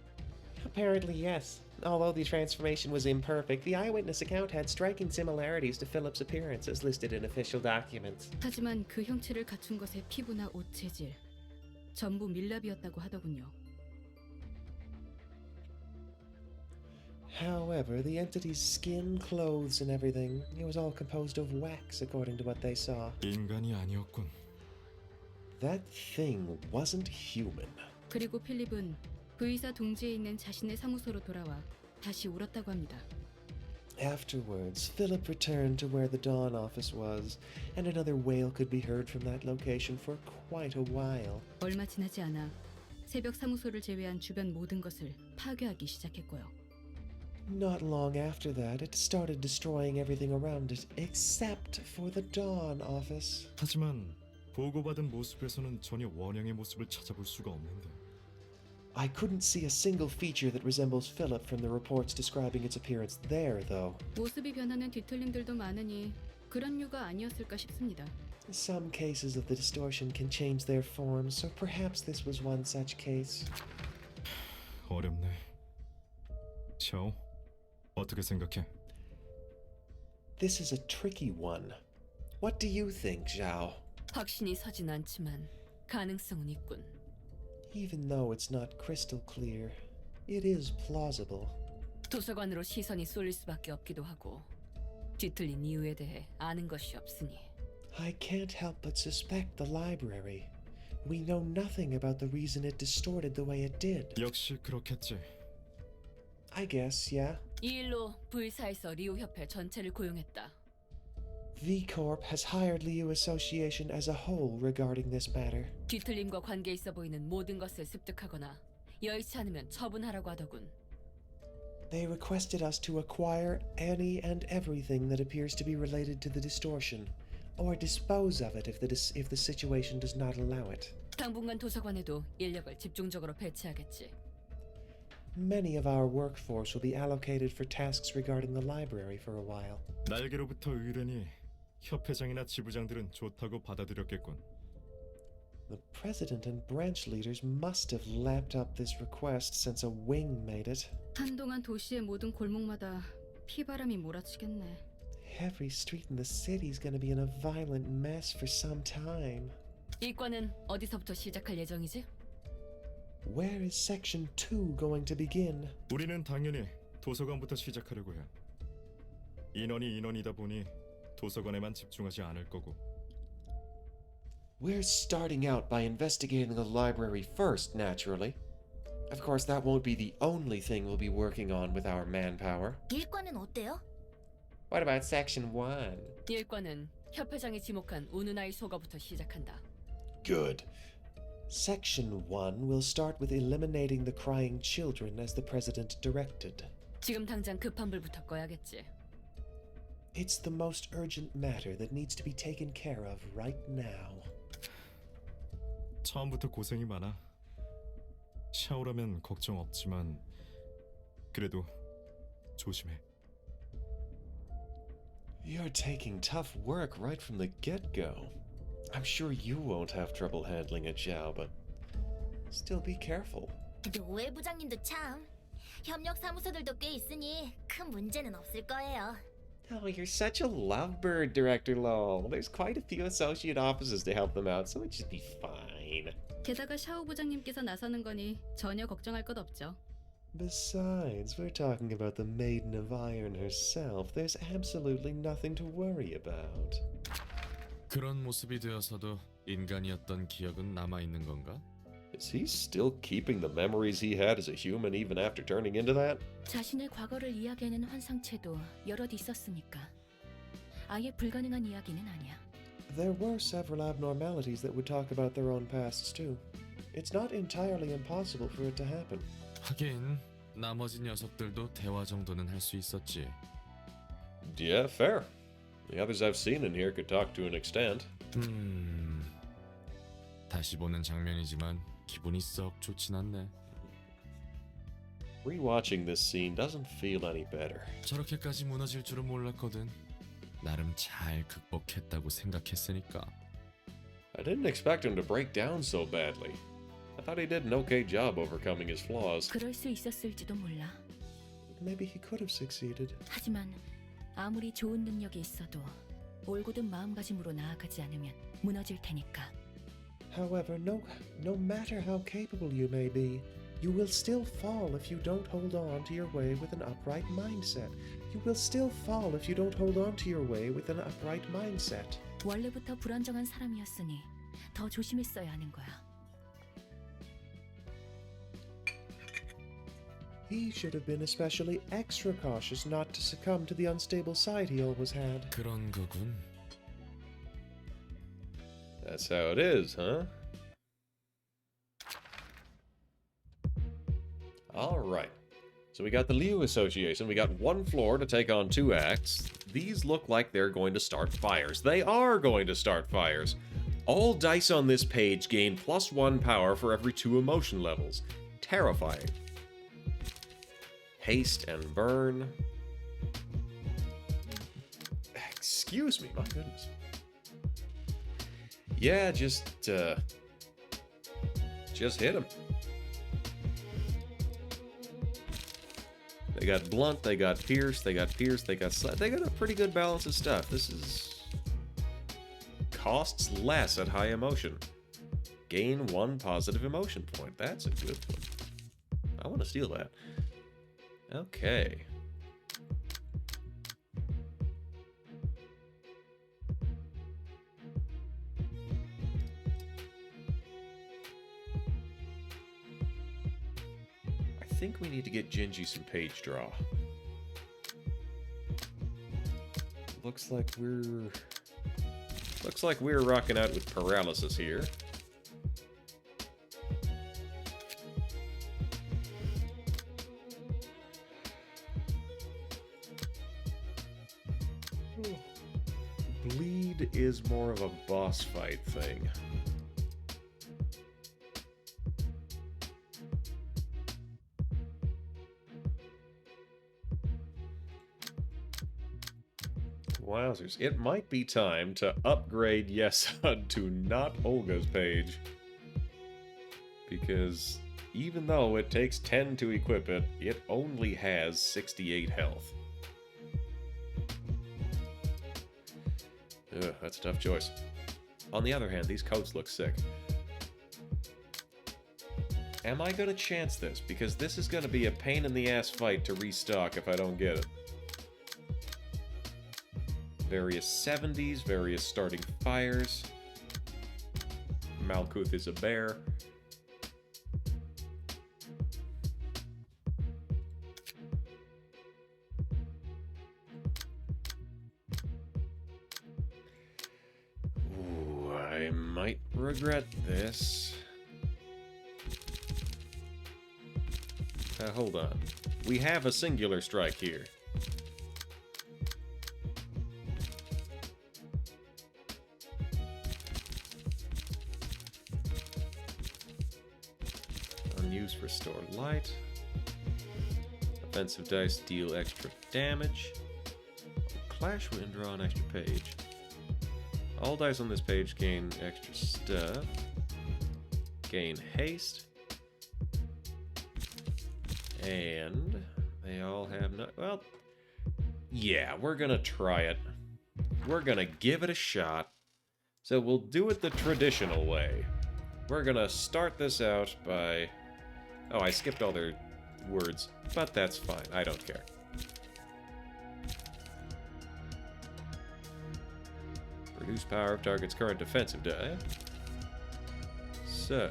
Speaker 6: Apparently, yes. Although the transformation was imperfect, the eyewitness account had striking similarities to Philip's appearance as listed in official documents.
Speaker 3: 하지만 그 형체를 갖춘 것의 피부나 옷 재질 전부 밀랍이었다고 하더군요.
Speaker 6: However, the entity's skin, clothes, and everything, it was all composed of wax, according to what they saw.
Speaker 8: 인간이 아니었군.
Speaker 6: That thing wasn't human.
Speaker 3: 그리고 필립은 V사 둥지에 있는 자신의 사무소로 돌아와 다시 울었다고 합니다.
Speaker 6: Afterwards, Philip returned to where the Dawn office was, and another wail could be heard from that location for quite a while.
Speaker 3: 얼마 지나지 않아 새벽 사무소를 제외한 주변 모든 것을 파괴하기 시작했고요.
Speaker 6: Not long after that, it started destroying everything around it, except for the Dawn office.
Speaker 8: 하지만 보고받은 모습에서는 전혀 원형의 모습을 찾아볼 수가 없는데.
Speaker 6: I couldn't see a single feature that resembles Philip from the reports describing its appearance there, though.
Speaker 3: 모습이 변하는 뒤틀림들도 많으니 그런 류가 아니었을까 싶습니다.
Speaker 6: Some cases of the distortion can change their form, so perhaps this was one such case.
Speaker 8: 어렵네. 샤오, 어떻게 생각해?
Speaker 6: This is a tricky one. What do you think, Zhao?
Speaker 9: 확신이 서진 않지만 가능성은 있군.
Speaker 6: Even though it's not crystal clear, it is plausible.
Speaker 9: 도서관으로 시선이 쏠릴 수밖에 없기도 하고 뒤틀린 이유에 대해 아는 것이 없으니.
Speaker 6: I can't help but suspect the library. We know nothing about the reason it distorted the way it did.
Speaker 8: 역시 그렇겠지.
Speaker 6: I guess, yeah.
Speaker 9: 이 일로 V사에서 리우 협회 전체를 고용했다.
Speaker 6: V-Corp has hired Liu Association as a whole regarding this matter.
Speaker 9: 뒤틀림과 관계 있어 보이는 모든 것을 습득하거나 여의치 않으면 처분하라고 하더군.
Speaker 6: They requested us to acquire any and everything that appears to be related to the distortion, or dispose of it if the situation does not allow it.
Speaker 9: 당분간 도서관에도 인력을 집중적으로 배치하겠지.
Speaker 6: Many of our workforce will be allocated for tasks regarding the library for a while.
Speaker 8: 날개로부터 의뢰니 협회장이나 지부장들은 좋다고 받아들였겠군.
Speaker 6: The president and branch leaders must have lapped up this request since a wing made it.
Speaker 3: 한동안 도시의 모든 골목마다 피바람이 몰아치겠네.
Speaker 6: Every street in the city is going to be in a violent mess for some time.
Speaker 9: 이과는 어디서부터 시작할 예정이지?
Speaker 6: Where is Section 2 going to begin?
Speaker 8: 우리는 당연히 도서관부터 시작하려고 해. 인원이 인원이다 보니 도서관에만 집중하지 않을 거고.
Speaker 4: We're starting out by investigating the library first, naturally. Of course, that won't be the only thing we'll be working on with our manpower.
Speaker 11: 일과는 어때요?
Speaker 4: What about Section 1?
Speaker 9: 일과는 협회장이 지목한 우누나이 소가부터 시작한다.
Speaker 4: Good.
Speaker 6: Section 1 will start with eliminating the crying children as the president directed.
Speaker 9: 지금 당장 급한 불부터 꺼야겠지.
Speaker 6: It's the most urgent matter that needs to be taken care of right now.
Speaker 8: 처음부터 고생이 많아. 샤오라면 걱정 없지만 그래도 조심해.
Speaker 4: You're taking tough work right from the get-go. I'm sure you won't have trouble handling it, Xiao, but still be careful.
Speaker 11: 노예 부장님도 참 협력 사무소들도 꽤 있으니 큰 문제는 없을 거예요.
Speaker 4: Oh, you're such a lovebird, Director Lowell. There's quite a few associate offices to help them out, so it should be fine.
Speaker 3: 게다가 샤오 부장님께서 나서는 거니 전혀 걱정할 것 없죠.
Speaker 6: Besides, we're talking about the Maiden of Iron herself. There's absolutely nothing to worry about.
Speaker 10: 그런 모습이 되어서도 인간이었던 기억은 남아 있는 건가?
Speaker 1: Is he still keeping the memories he had as a human even after turning into that?
Speaker 12: 자신의 과거를 이야기하는 환상체도 여럿 있었으니까 아예 불가능한 이야기는 아니야.
Speaker 6: There were several abnormalities that would talk about their own pasts too. It's not entirely impossible for it to happen.
Speaker 10: 하긴 나머지 녀석들도 대화 정도는 할 수 있었지.
Speaker 1: Yeah, fair. The others I've seen in here could talk to an extent.
Speaker 10: 다시 보는 장면이지만 기분이 썩 좋진 않네.
Speaker 1: Rewatching this scene doesn't feel any better.
Speaker 10: 저렇게까지 무너질 줄은 몰랐거든. 나름 잘 극복했다고 생각했으니까.
Speaker 1: I didn't expect him to break down so badly. I thought he did an okay job overcoming his flaws.
Speaker 12: 그럴 수 있었을지도 몰라.
Speaker 6: Maybe he could have succeeded.
Speaker 12: 하지만 아무리 좋은 능력이 있어도 올곧은 마음가짐으로 나아가지 않으면 무너질 테니까.
Speaker 6: However, no matter how capable you may be, you will still fall if you don't hold on to your way with an upright mindset. You will still fall if you don't hold on to your way with an upright mindset.
Speaker 12: 원래부터 불안정한 사람이었으니 더 조심했어야 하는 거야.
Speaker 6: He should have been especially extra cautious not to succumb to the unstable side he always had.
Speaker 10: 그런 거군.
Speaker 1: That's how it is, huh? Alright. So we got the Liu Association. We got one floor to take on 2 acts. These look like they're going to start fires. They are going to start fires. All dice on this page gain +1 power for every 2 emotion levels. Terrifying. Haste and burn. Excuse me, my goodness. Yeah, just hit him. They got blunt, they got pierce, they got a pretty good balance of stuff. This is costs less at high emotion. Gain 1 positive emotion point. That's a good one. I want to steal that. Okay. I think we need to get Gingy some page draw. Looks like we're rocking out with paralysis here. Bleed is more of a boss fight thing. Wowzers. It might be time to upgrade Yesod to not Olga's page. Because even though it takes 10 to equip it, it only has 68 health. Ugh, that's a tough choice. On the other hand, these coats look sick. Am I gonna chance this? Because this is gonna be a pain in the ass fight to restock if I don't get it. Various 70s, various starting fires. Malkuth is a bear. Ooh, I might regret this. Hold on. We have a singular strike here. Unused, restore light. Offensive dice deal extra damage. Clash Wind, draw an extra page. All dice on this page gain extra stuff. Gain haste. And they all have no... Well, yeah, we're gonna try it. We're gonna give it a shot. So we'll do it the traditional way. We're gonna start this out by... Oh, I skipped all their words, but that's fine. I don't care. Reduce power of target's current defensive die. So...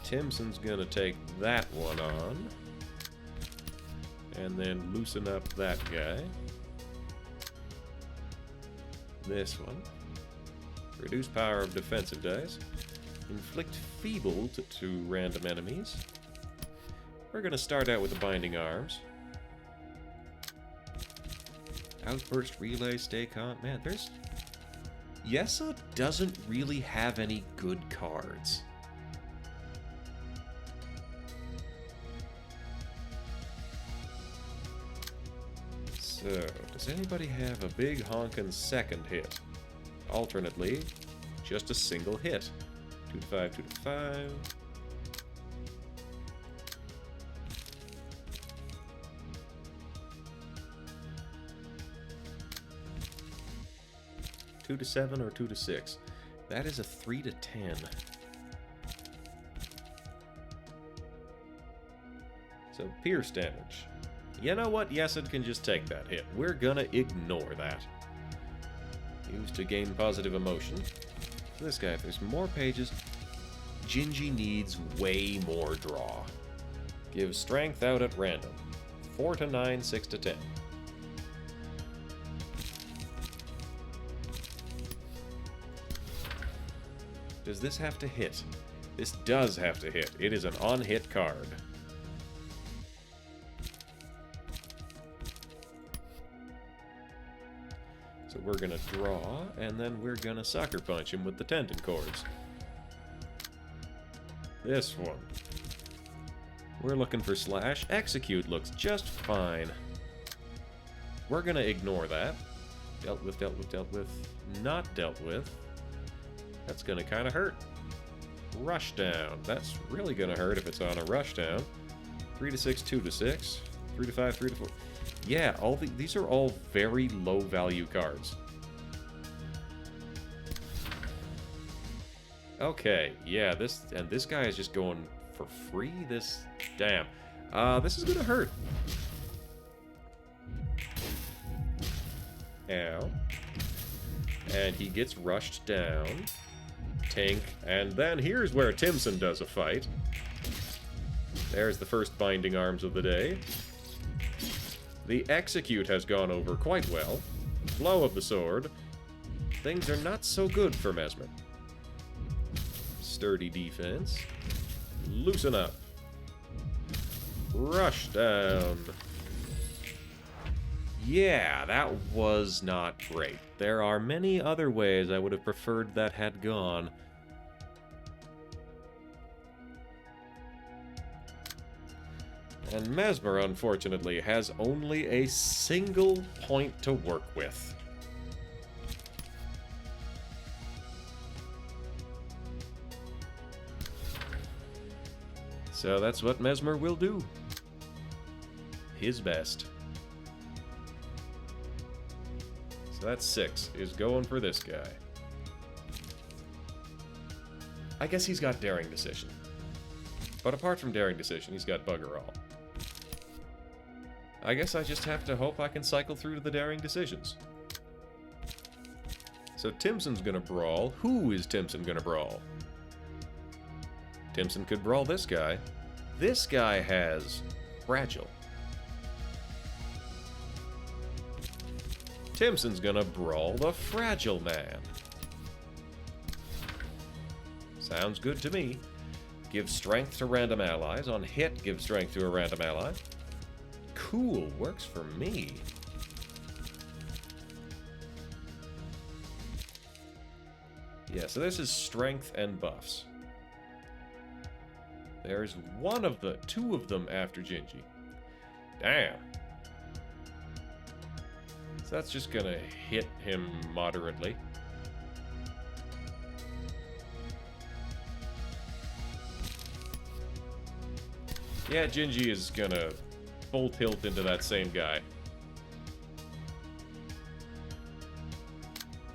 Speaker 1: Timson's gonna take that one on. And then loosen up that guy. This one. Reduce power of defensive dice. Inflict feeble to random enemies. We're gonna start out with the binding arms. Outburst, relay, stay calm. Man, there's... Yesod doesn't really have any good cards. So, does anybody have a big honkin' second hit? Alternately, just a single hit. 2 to 5, 2 to 5. Two to 7 or 2 to 6. That is a 3 to 10. So, pierce damage. You know what? Yesod can just take that hit. We're gonna ignore that. Use to gain positive emotion. So this guy, if there's more pages, Gingy needs way more draw. Give strength out at random. 4 to 9, 6 to 10. Does this have to hit? This does have to hit. It is an on-hit card. So we're gonna draw, and then we're gonna sucker punch him with the tendon cords. This one. We're looking for slash. Execute looks just fine. We're gonna ignore that. Dealt with, dealt with, dealt with. Not dealt with. That's gonna kinda hurt. Rush down. That's really gonna hurt if it's on a rush down. 3 to 6, 2 to 6. 3 to 5, 3 to 4. Yeah, these are all very low value cards. Okay, yeah, this guy is just going for free. Damn. This is gonna hurt. Ow. And he gets rushed down. Tink. And then here's where Timson does a fight. There's the first binding arms of the day. The execute has gone over quite well. Flow of the sword. Things are not so good for Mesmer. Sturdy defense. Loosen up. Rush down. Yeah, that was not great. There are many other ways I would have preferred that had gone. And Mesmer, unfortunately, has only a single point to work with. So that's what Mesmer will do. His best. So that's 6. Is going for this guy. I guess he's got Daring Decision. But apart from Daring Decision, he's got Bugger All. I guess I just have to hope I can cycle through to the Daring Decisions. So Timson's gonna brawl. Who is Timson gonna brawl? Timson could brawl this guy. This guy has Fragile. Timson's gonna brawl the Fragile Man. Sounds good to me. Give strength to random allies. On hit, give strength to a random ally. Cool, works for me. Yeah, so this is strength and buffs. There's two of them after Gingy. Damn. So that's just gonna hit him moderately. Yeah, Gingy is gonna full tilt into that same guy.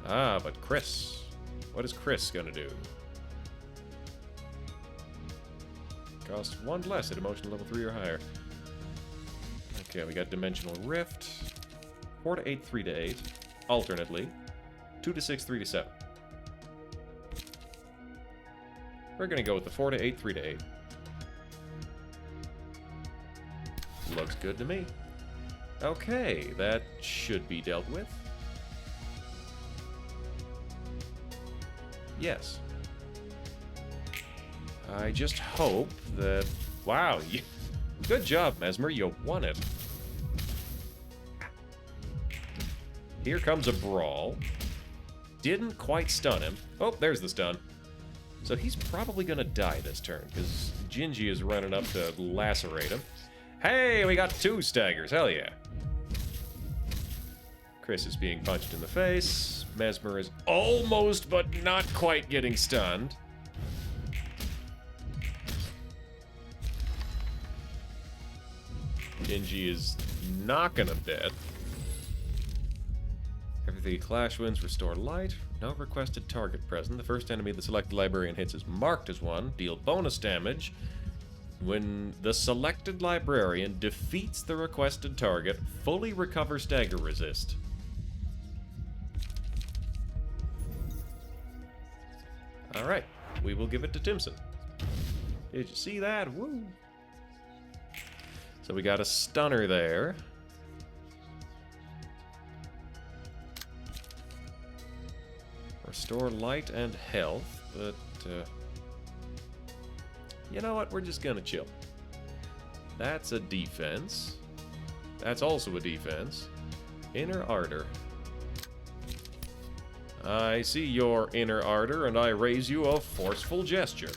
Speaker 1: Ah, but Chris. What is Chris gonna do? Costs 1 less at emotional level 3 or higher. Okay, we got Dimensional Rift. 4 to 8, 3 to 8. Alternately. 2 to 6, 3 to 7. We're gonna go with the 4 to 8, 3 to 8. Looks good to me. Okay, that should be dealt with. Yes. I just hope that... Wow, good job, Mesmer. You won it. Here comes a brawl. Didn't quite stun him. Oh, there's the stun. So he's probably gonna die this turn, because Gingy is running up to lacerate him. Hey, we got 2 staggers. Hell yeah. Chris is being punched in the face. Mesmer is almost, but not quite getting stunned. Gingy is knocking him dead. Every 3 clash wins, restore light. No requested target present. The first enemy the selected librarian hits is marked as one. Deal bonus damage. When the selected librarian defeats the requested target, fully recover stagger resist. Alright, we will give it to Timson. Did you see that? Woo! So we got a stunner there. Restore light and health, but you know what? We're just gonna chill. That's a defense. That's also a defense. Inner Ardor. I see your Inner Ardor, and I raise you a forceful gesture.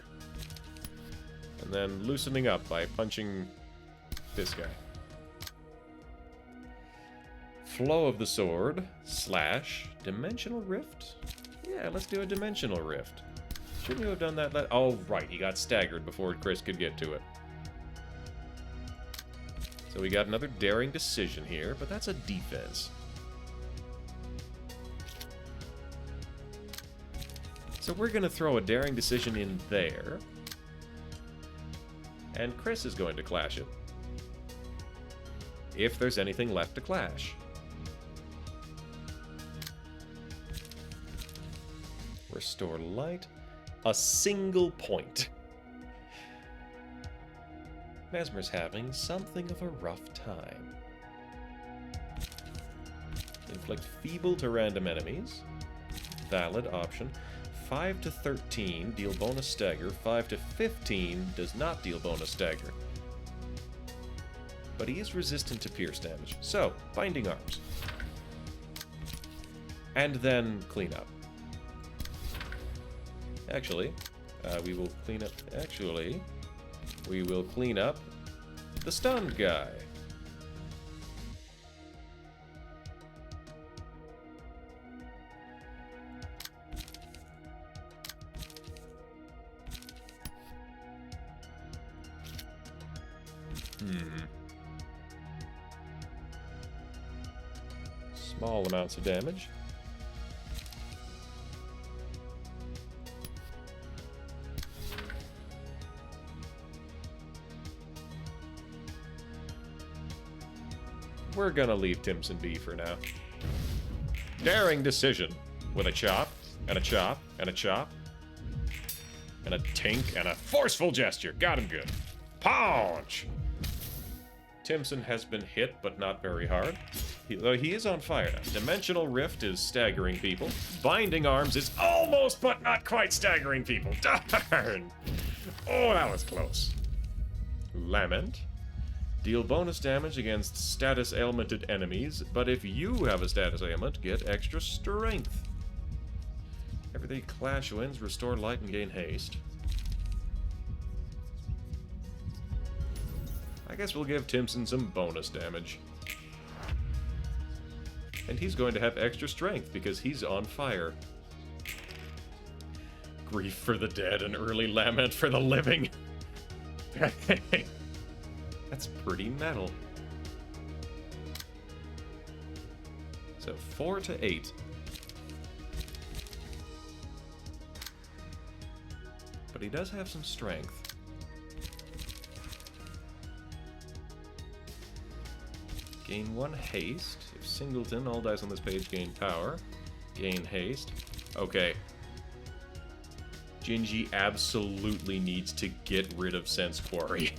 Speaker 1: And then loosening up by punching this guy. Flow of the Sword. Slash. Dimensional Rift? Yeah, let's do a Dimensional Rift. Shouldn't we have done that? Oh, right. He got staggered before Chris could get to it. So we got another daring decision here, but that's a defense. So we're going to throw a daring decision in there. And Chris is going to clash it. If there's anything left to clash. Restore light. A single point. Mesmer's having something of a rough time. Inflict feeble to random enemies. Valid option. 5 to 13 deal bonus stagger. 5 to 15 does not deal bonus stagger. But he is resistant to pierce damage. So, Binding Arms. And then clean up. Actually, we will clean up... Actually, we will clean up the stunned guy. Small amounts of damage. We're gonna leave Timson be for now. Daring decision. With a chop, and a chop, and a chop. And a tink, and a forceful gesture. Got him good. Punch! Timson has been hit, but not very hard. Though he is on fire now. Dimensional Rift is staggering people. Binding Arms is almost, but not quite staggering people. Darn! Oh, that was close. Lament. Deal bonus damage against status ailmented enemies, but if you have a status ailment, get extra strength. Everyday clash wins, restore light and gain haste. I guess we'll give Timson some bonus damage. And he's going to have extra strength because he's on fire. Grief for the dead and early lament for the living. That's pretty metal. So 4 to 8. But he does have some strength. Gain 1 haste. If Singleton, all dice on this page gain power. Gain haste. Okay. Gingy absolutely needs to get rid of Sense Quarry.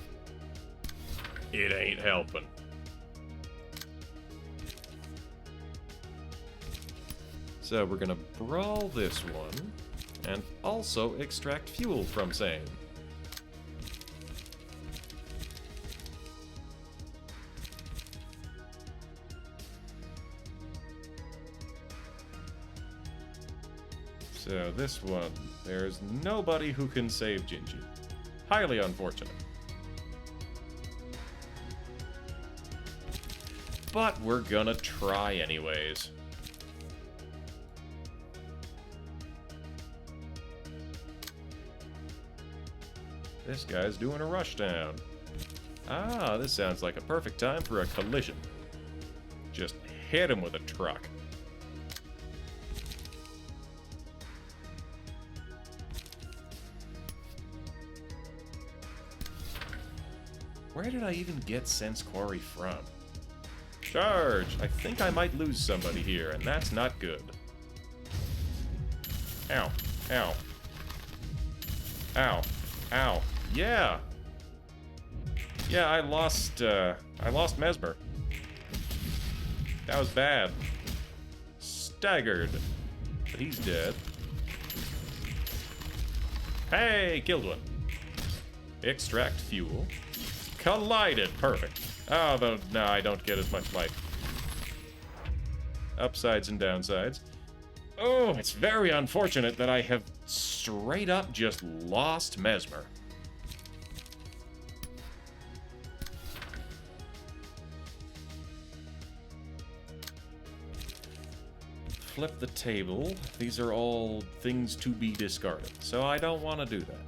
Speaker 1: It ain't helping. So we're gonna brawl this one, and also extract fuel from same. So this one, there's nobody who can save Gingy. Highly unfortunate. But we're gonna try anyways. This guy's doing a rushdown. Ah, this sounds like a perfect time for a collision. Just hit him with a truck. Where did I even get Sense Quarry from? Charge! I think I might lose somebody here, and that's not good. Ow. Ow. Ow. Ow. Yeah! Yeah, I lost Mesmer. That was bad. Staggered. But he's dead. Hey! Killed one. Extract fuel. Collided. Perfect. Oh, though, no, I don't get as much life. Upsides and downsides. Oh, it's very unfortunate that I have straight up just lost Mesmer. Flip the table. These are all things to be discarded, so I don't want to do that.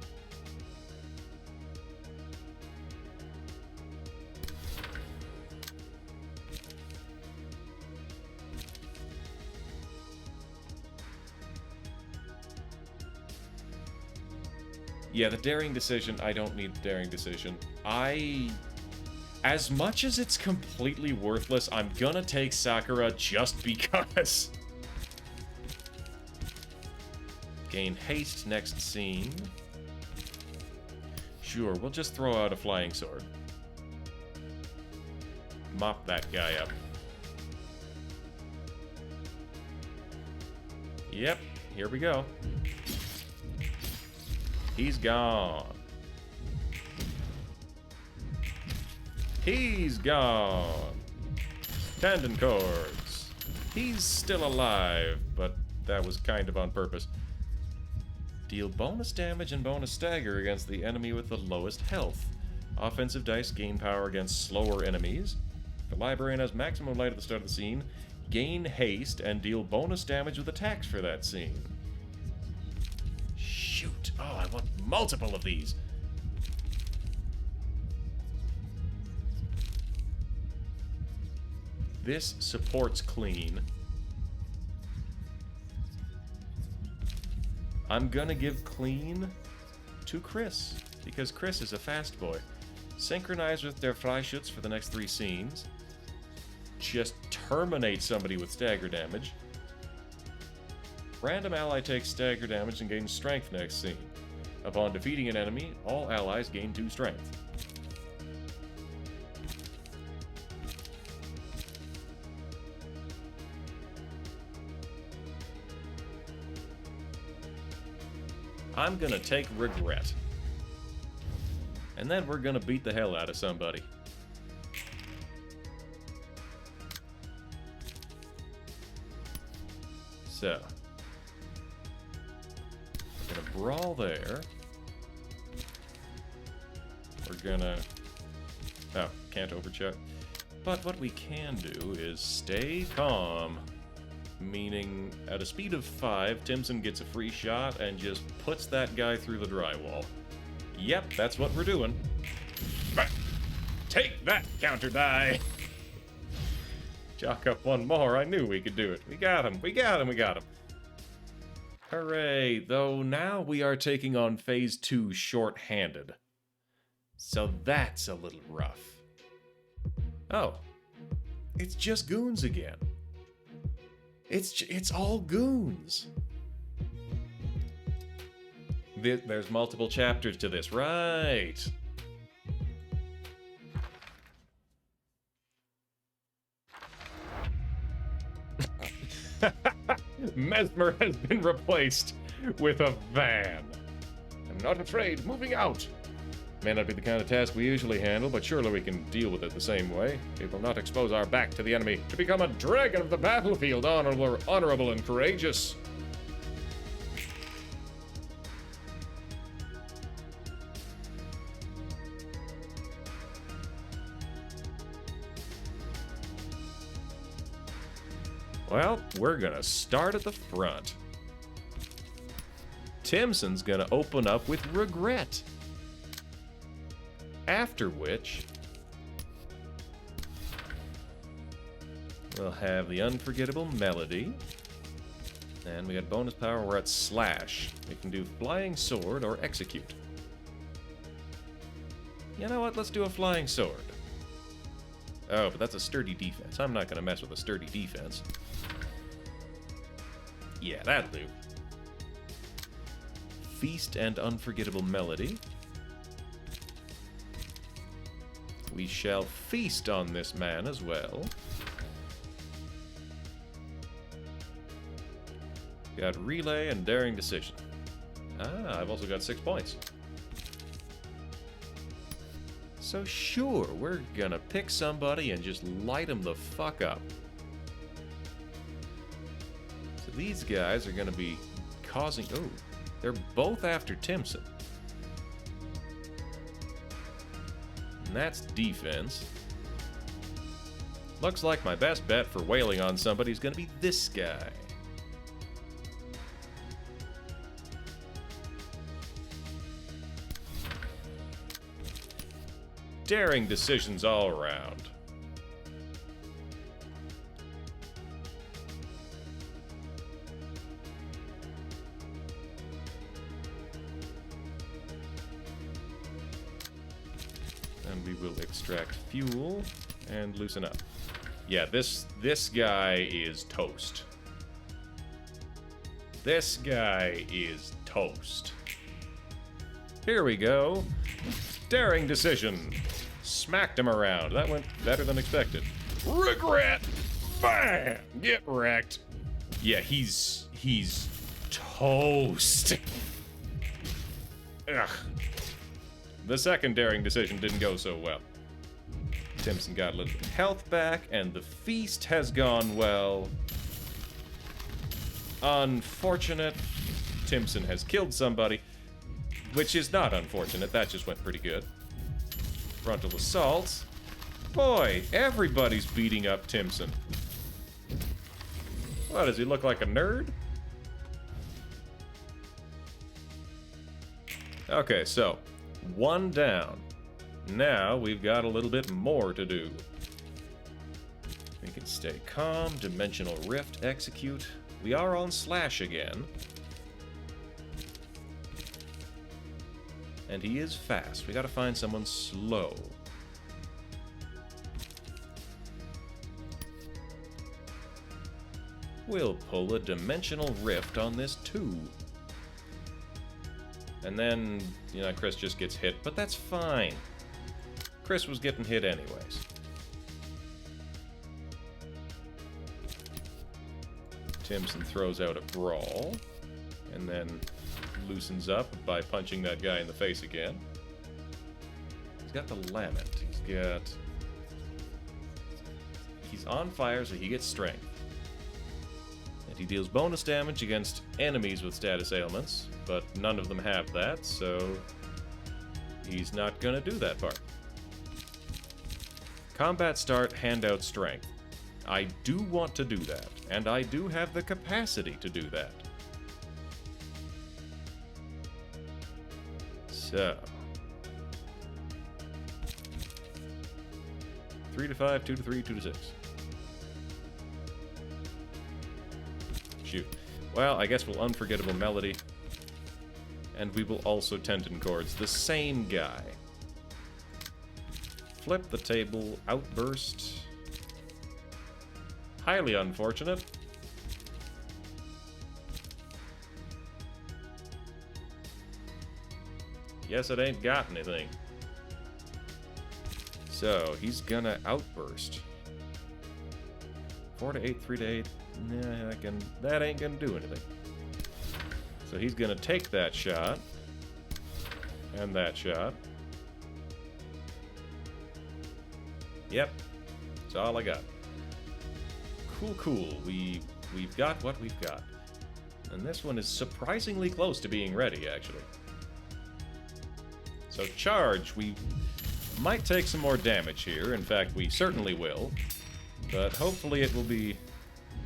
Speaker 1: Yeah, the daring decision, I don't need the daring decision. As much as it's completely worthless, I'm gonna take Sakura just because. Gain haste next scene. Sure, we'll just throw out a flying sword. Mop that guy up. Yep, here we go. He's gone. He's gone. Tendon cords. He's still alive, but that was kind of on purpose. Deal bonus damage and bonus stagger against the enemy with the lowest health. Offensive dice gain power against slower enemies. If the librarian has maximum light at the start of the scene, gain haste and deal bonus damage with attacks for that scene. Shoot. Oh, I want multiple of these. This supports clean. I'm gonna give clean to Chris, because Chris is a fast boy. Synchronize with their Freischütz for the next 3 scenes. Just terminate somebody with stagger damage. Random ally takes stagger damage and gains strength next scene. Upon defeating an enemy, all allies gain 2 strength. I'm gonna take regret. And then we're gonna beat the hell out of somebody. So. We're gonna brawl there. We're gonna... Oh, can't overcheck. But what we can do is stay calm. Meaning, at a speed of 5, Timson gets a free shot and just puts that guy through the drywall. Yep, that's what we're doing. Take that, counter die! Chalk up one more, I knew we could do it. We got him, we got him, we got him. Hooray, though now we are taking on Phase 2 short-handed. So that's a little rough. Oh, it's just goons again. It's all goons. There's multiple chapters to this, right? Mesmer has been replaced with a van. I'm not afraid. Moving out. May not be the kind of task we usually handle, but surely we can deal with it the same way. It will not expose our back to the enemy. To become a dragon of the battlefield, honorable and courageous. Well, we're gonna start at the front. Timson's gonna open up with regret. After which, we'll have the unforgettable melody. And we got bonus power, we're at slash. We can do flying sword or execute. You know what, let's do a flying sword. Oh, but that's a sturdy defense. I'm not gonna mess with a sturdy defense. Yeah, that'll do. Feast and unforgettable melody. We shall feast on this man as well. Got relay and daring decision. Ah, I've also got 6 points. So sure, we're gonna pick somebody and just light them the fuck up. So these guys are gonna be causing... Oh, they're both after Timson. And that's defense. Looks like my best bet for wailing on somebody is gonna be this guy. Daring decisions all around. And we will extract fuel and loosen up. Yeah, this guy is toast. This guy is toast. Here we go. Daring decision. Smacked him around. That went better than expected. Regret. Bam! Get wrecked. Yeah, he's toast. Ugh. The second daring decision didn't go so well. Timson got a little bit of health back, and the feast has gone well. Unfortunate. Timson has killed somebody, which is not unfortunate. That just went pretty good. Frontal assault. Boy, everybody's beating up Timson. What, does he look like a nerd? Okay, so, one down. Now we've got a little bit more to do. We can stay calm, Dimensional Rift, execute. We are on Slash again. And he is fast. We gotta find someone slow. We'll pull a Dimensional Rift on this too. And then, you know, Chris just gets hit, but that's fine. Chris was getting hit anyways. Timson throws out a brawl, and then loosens up by punching that guy in the face again. He's got the Lament. He's on fire, so he gets strength. And he deals bonus damage against enemies with status ailments, but none of them have that, so he's not gonna do that part. Combat start, hand out strength. I do want to do that, and I do have the capacity to do that. So 3 to 5, 2 to 3, 2 to 6. Shoot. Well, I guess we'll Unforgettable Melody. And we will also Tendon Chords. The same guy. Flip the table. Outburst. Highly unfortunate. Yes, it ain't got anything. So, he's gonna Outburst. 4 to 8, 3 to 8. Nah, that ain't gonna do anything. So he's gonna take that shot. And that shot. Yep. That's all I got. Cool. We've got what we've got. And this one is surprisingly close to being ready, actually. So charge. We might take some more damage here. In fact, we certainly will. But hopefully it will be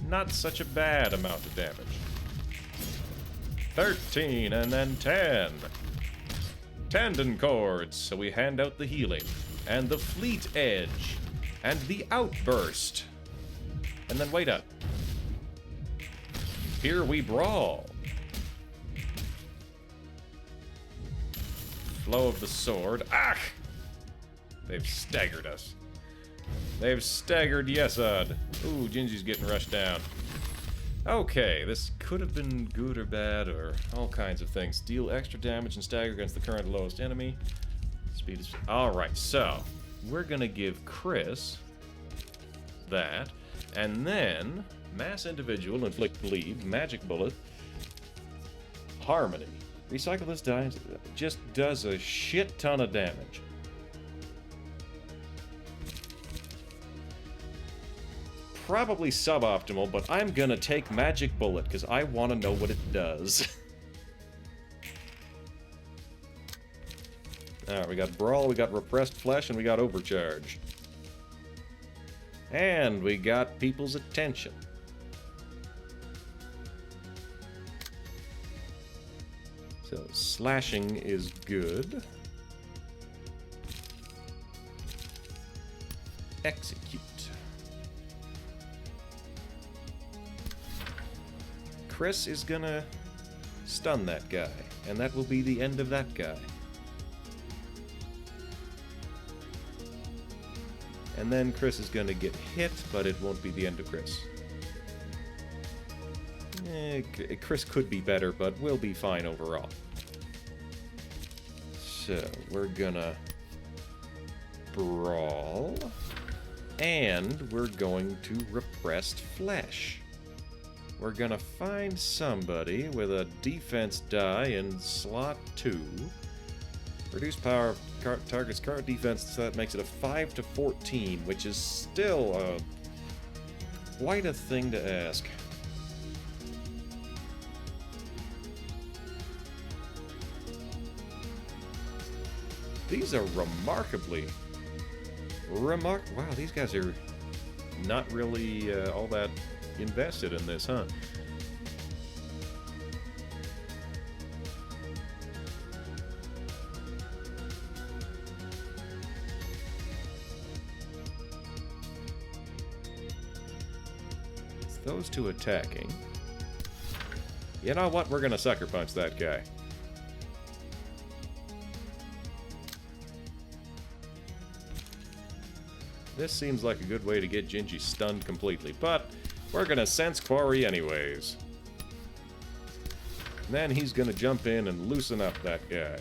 Speaker 1: not such a bad amount of damage. 13 and then 10. Tendon Chords. So we hand out the healing. And the Fleet Edge. And the Outburst. And then wait up. Here we brawl. Flow of the sword. Ah! They've staggered us. They've staggered Yesod. Ooh, Ginji's getting rushed down. Okay, this could have been good or bad or all kinds of things. Deal extra damage and stagger against the current lowest enemy. Speed is... Alright, so we're gonna give Chris that. And then Mass Individual, Inflict Bleed, Magic Bullet, Harmony. Recycle this die, just does a shit ton of damage. Probably suboptimal, but I'm gonna take Magic Bullet because I want to know what it does. Alright, we got Brawl, we got Repressed Flesh, and we got Overcharge. And we got people's attention. So, slashing is good. Execute. Chris is gonna stun that guy, and that will be the end of that guy. And then Chris is going to get hit, but it won't be the end of Chris. Chris could be better, but we'll be fine overall. So, we're gonna brawl. And we're going to repressed flesh. We're gonna find somebody with a defense die in slot 2. Reduce power of target's current defense, so that makes it a 5 to 14, which is still quite a thing to ask. These are remarkably... Wow, these guys are not really all that invested in this, huh? It's those two attacking. You know what? We're gonna sucker punch that guy. This seems like a good way to get Gingy stunned completely, but we're gonna sense quarry anyways. And then he's gonna jump in and loosen up that guy.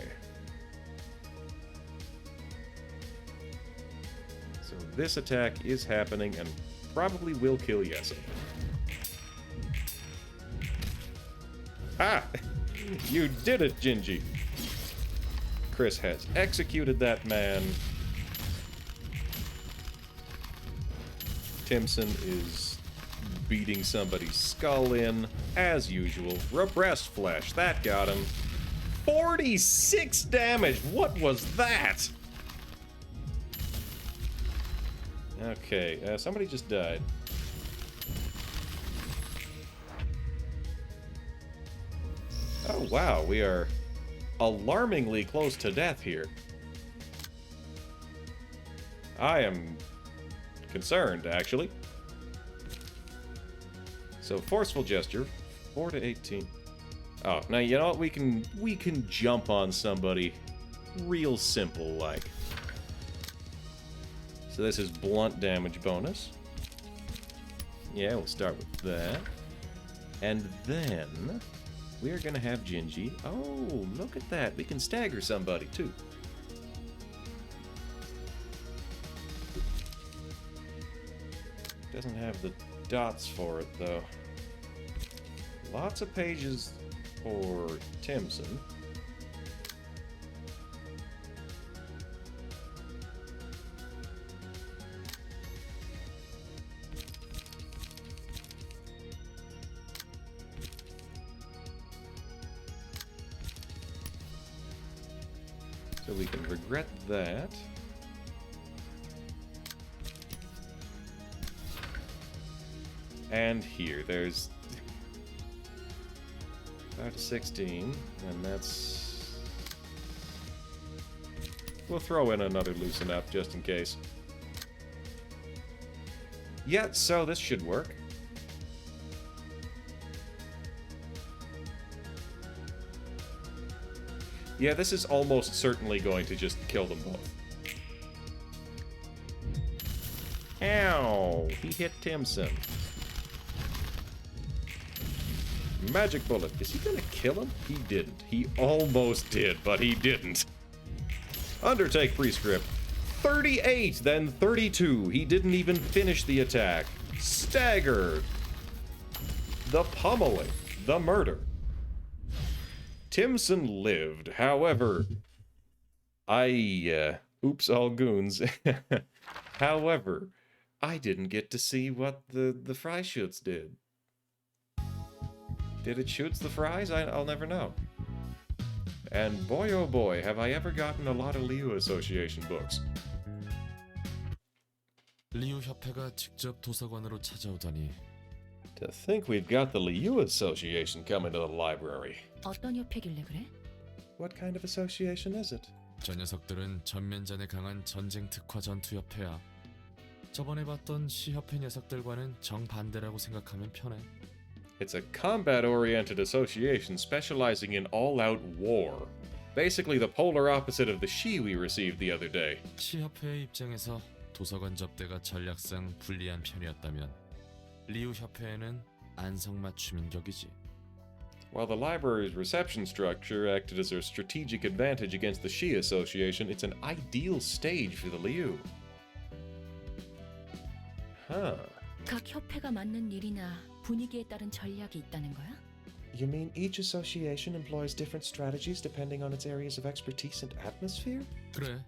Speaker 1: So this attack is happening and probably will kill Yessa. Ah! You did it, Gingy! Chris has executed that man. Timson is beating somebody's skull in, as usual. Repressed flesh, that got him. 46 damage, what was that? Okay, somebody just died. Oh wow, we are alarmingly close to death here. I am concerned, actually. So forceful gesture, 4 to 18. Oh, now you know what? We can jump on somebody real simple like. So this is blunt damage bonus. Yeah, we'll start with that. And then we are gonna have Gingy. Oh, look at that. We can stagger somebody too. Doesn't have the dots for it, though. Lots of pages for Timson. So we can regret that. And here, there's 5 to 16, and that's... We'll throw in another loosen up just in case. Yeah, so this should work. Yeah, this is almost certainly going to just kill them both. Ow! He hit Timson. Magic bullet. Is he gonna kill him? He didn't. He almost did, but he didn't. Undertake prescript. 38, then 32. He didn't even finish the attack. Staggered. The pummeling. The murder. Timson lived. However, oops, all goons. However, I didn't get to see what the fry shoots did. Did it shoots the fries? I'll never know. And boy oh boy, have I ever gotten a lot of Liu Association books.
Speaker 10: 리우 협회가 직접 도서관으로 찾아오다니.
Speaker 1: To think we've got the Liu Association coming to the library.
Speaker 12: 어떤 협회길래 그래?
Speaker 6: What kind of association is it?
Speaker 10: 저 녀석들은 전면전에 강한 전쟁 특화 전투 협회야. 저번에 봤던 시협회 녀석들과는 정반대라고 생각하면 편해.
Speaker 1: It's a combat-oriented association specializing in all-out war. Basically the polar opposite of the Shi we received the other day.
Speaker 10: 시협회의 입장에서 도서관 접대가 전략상 불리한 편이었다면 리우 협회에는 안성맞춤인 격이지.
Speaker 1: While the library's reception structure acted as a strategic advantage against the Shi Association, it's an ideal stage for the Liu. Huh.
Speaker 12: 각 협회가 맡는 일이나 분위기에 따른 전략이 있다는 거야?
Speaker 6: You mean each association employs different strategies depending on its areas of expertise and atmosphere?
Speaker 10: 그래.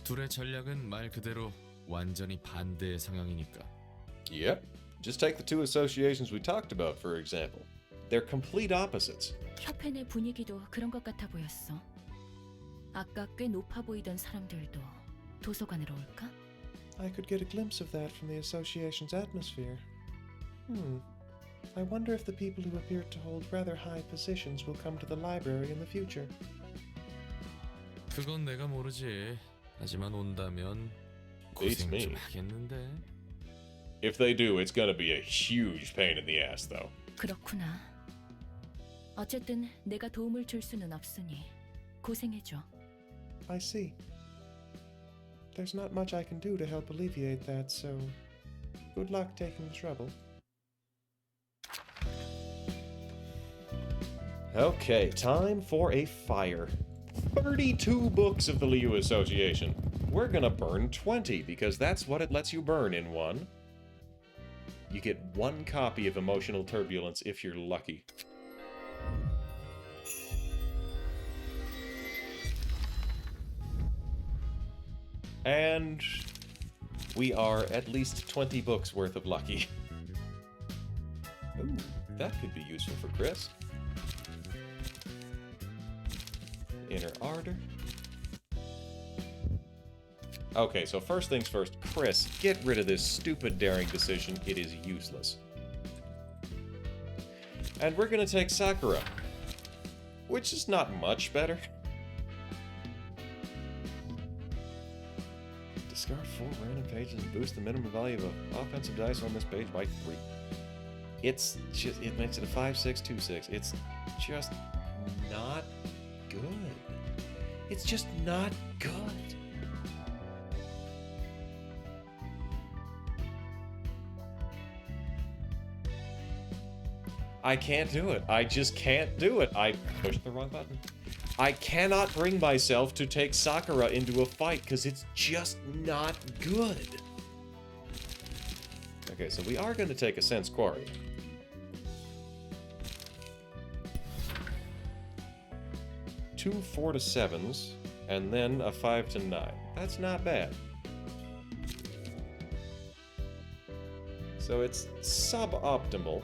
Speaker 10: 둘의 전략은 말 그대로 완전히 반대의 성향이니까.
Speaker 1: Yep. Just take the two associations we talked about, for example. They're complete opposites.
Speaker 12: 협회 내 분위기도 그런 것 같아 보였어. 아까 꽤 높아 보이던 사람들도 도서관으로 올까?
Speaker 6: I could get a glimpse of that from the association's atmosphere. I wonder if the people who appear to hold rather high positions will come to the library in the future.
Speaker 10: 그건 내가 모르지. 하지만 온다면
Speaker 1: Beats
Speaker 10: 고생
Speaker 1: me.
Speaker 10: 좀 하겠는데.
Speaker 1: If they do, it's gonna be a huge pain in the ass, though.
Speaker 12: 그렇구나. 어쨌든 내가 도움을 줄 수는 없으니 고생해줘.
Speaker 6: I see. There's not much I can do to help alleviate that, so good luck taking the trouble.
Speaker 1: Okay, time for a fire. 32 books of the Liu Association. We're gonna burn 20, because that's what it lets you burn in one. You get one copy of Emotional Turbulence if you're lucky. And we are at least 20 books worth of lucky. Ooh, that could be useful for Chris. Inner Ardor. Okay, so first things first, Chris, get rid of this stupid daring decision. It is useless. And we're gonna take Sakura, which is not much better. Discard 4 random pages and boost the minimum value of offensive dice on this page by 3. It's just, it makes it a 5-6-2-6. It's just not good. It's just not good. I can't do it. I just can't do it. I pushed the wrong button. I cannot bring myself to take Sakura into a fight because it's just not good. Okay, so we are going to take a Sense Quarry. Two 4-7s, and then a 5-9. That's not bad. So it's suboptimal.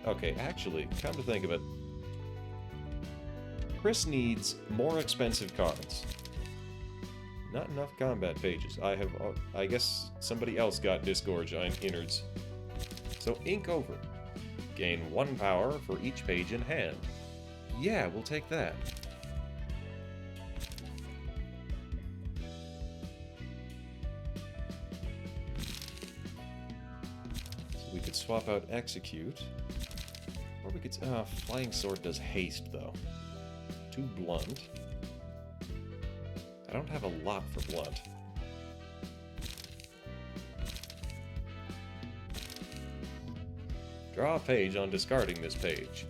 Speaker 1: Okay, actually, come to think of it, Chris needs more expensive cards. Not enough combat pages. I guess somebody else got Disgorge innards. So ink over. Gain 1 power for each page in hand. Yeah, we'll take that. So we could swap out Execute. Or we could... Flying Sword does haste, though. Too blunt. I don't have a lot for blunt. Draw a page on discarding this page.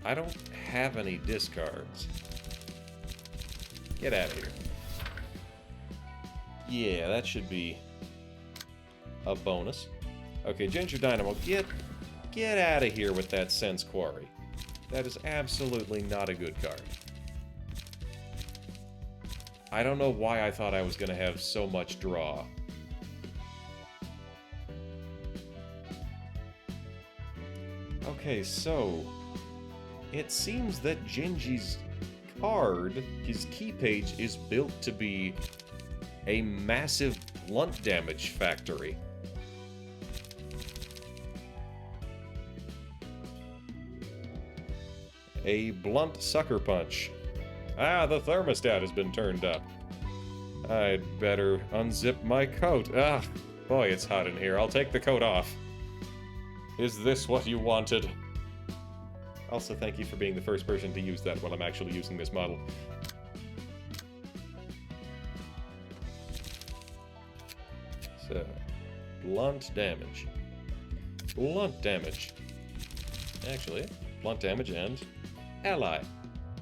Speaker 1: I don't have any discards. Get out of here. Yeah, that should be a bonus. Okay, Ginger Dynamo, get out of here with that Sense Quarry. That is absolutely not a good card. I don't know why I thought I was going to have so much draw. Okay, so it seems that Gingy's card, his key page, is built to be a massive blunt damage factory. A blunt sucker punch. Ah, the thermostat has been turned up. I'd better unzip my coat. Ah, boy, it's hot in here. I'll take the coat off. Is this what you wanted? Also, thank you for being the first person to use that while I'm actually using this model. Blunt damage. Blunt damage. Actually, blunt damage and ally.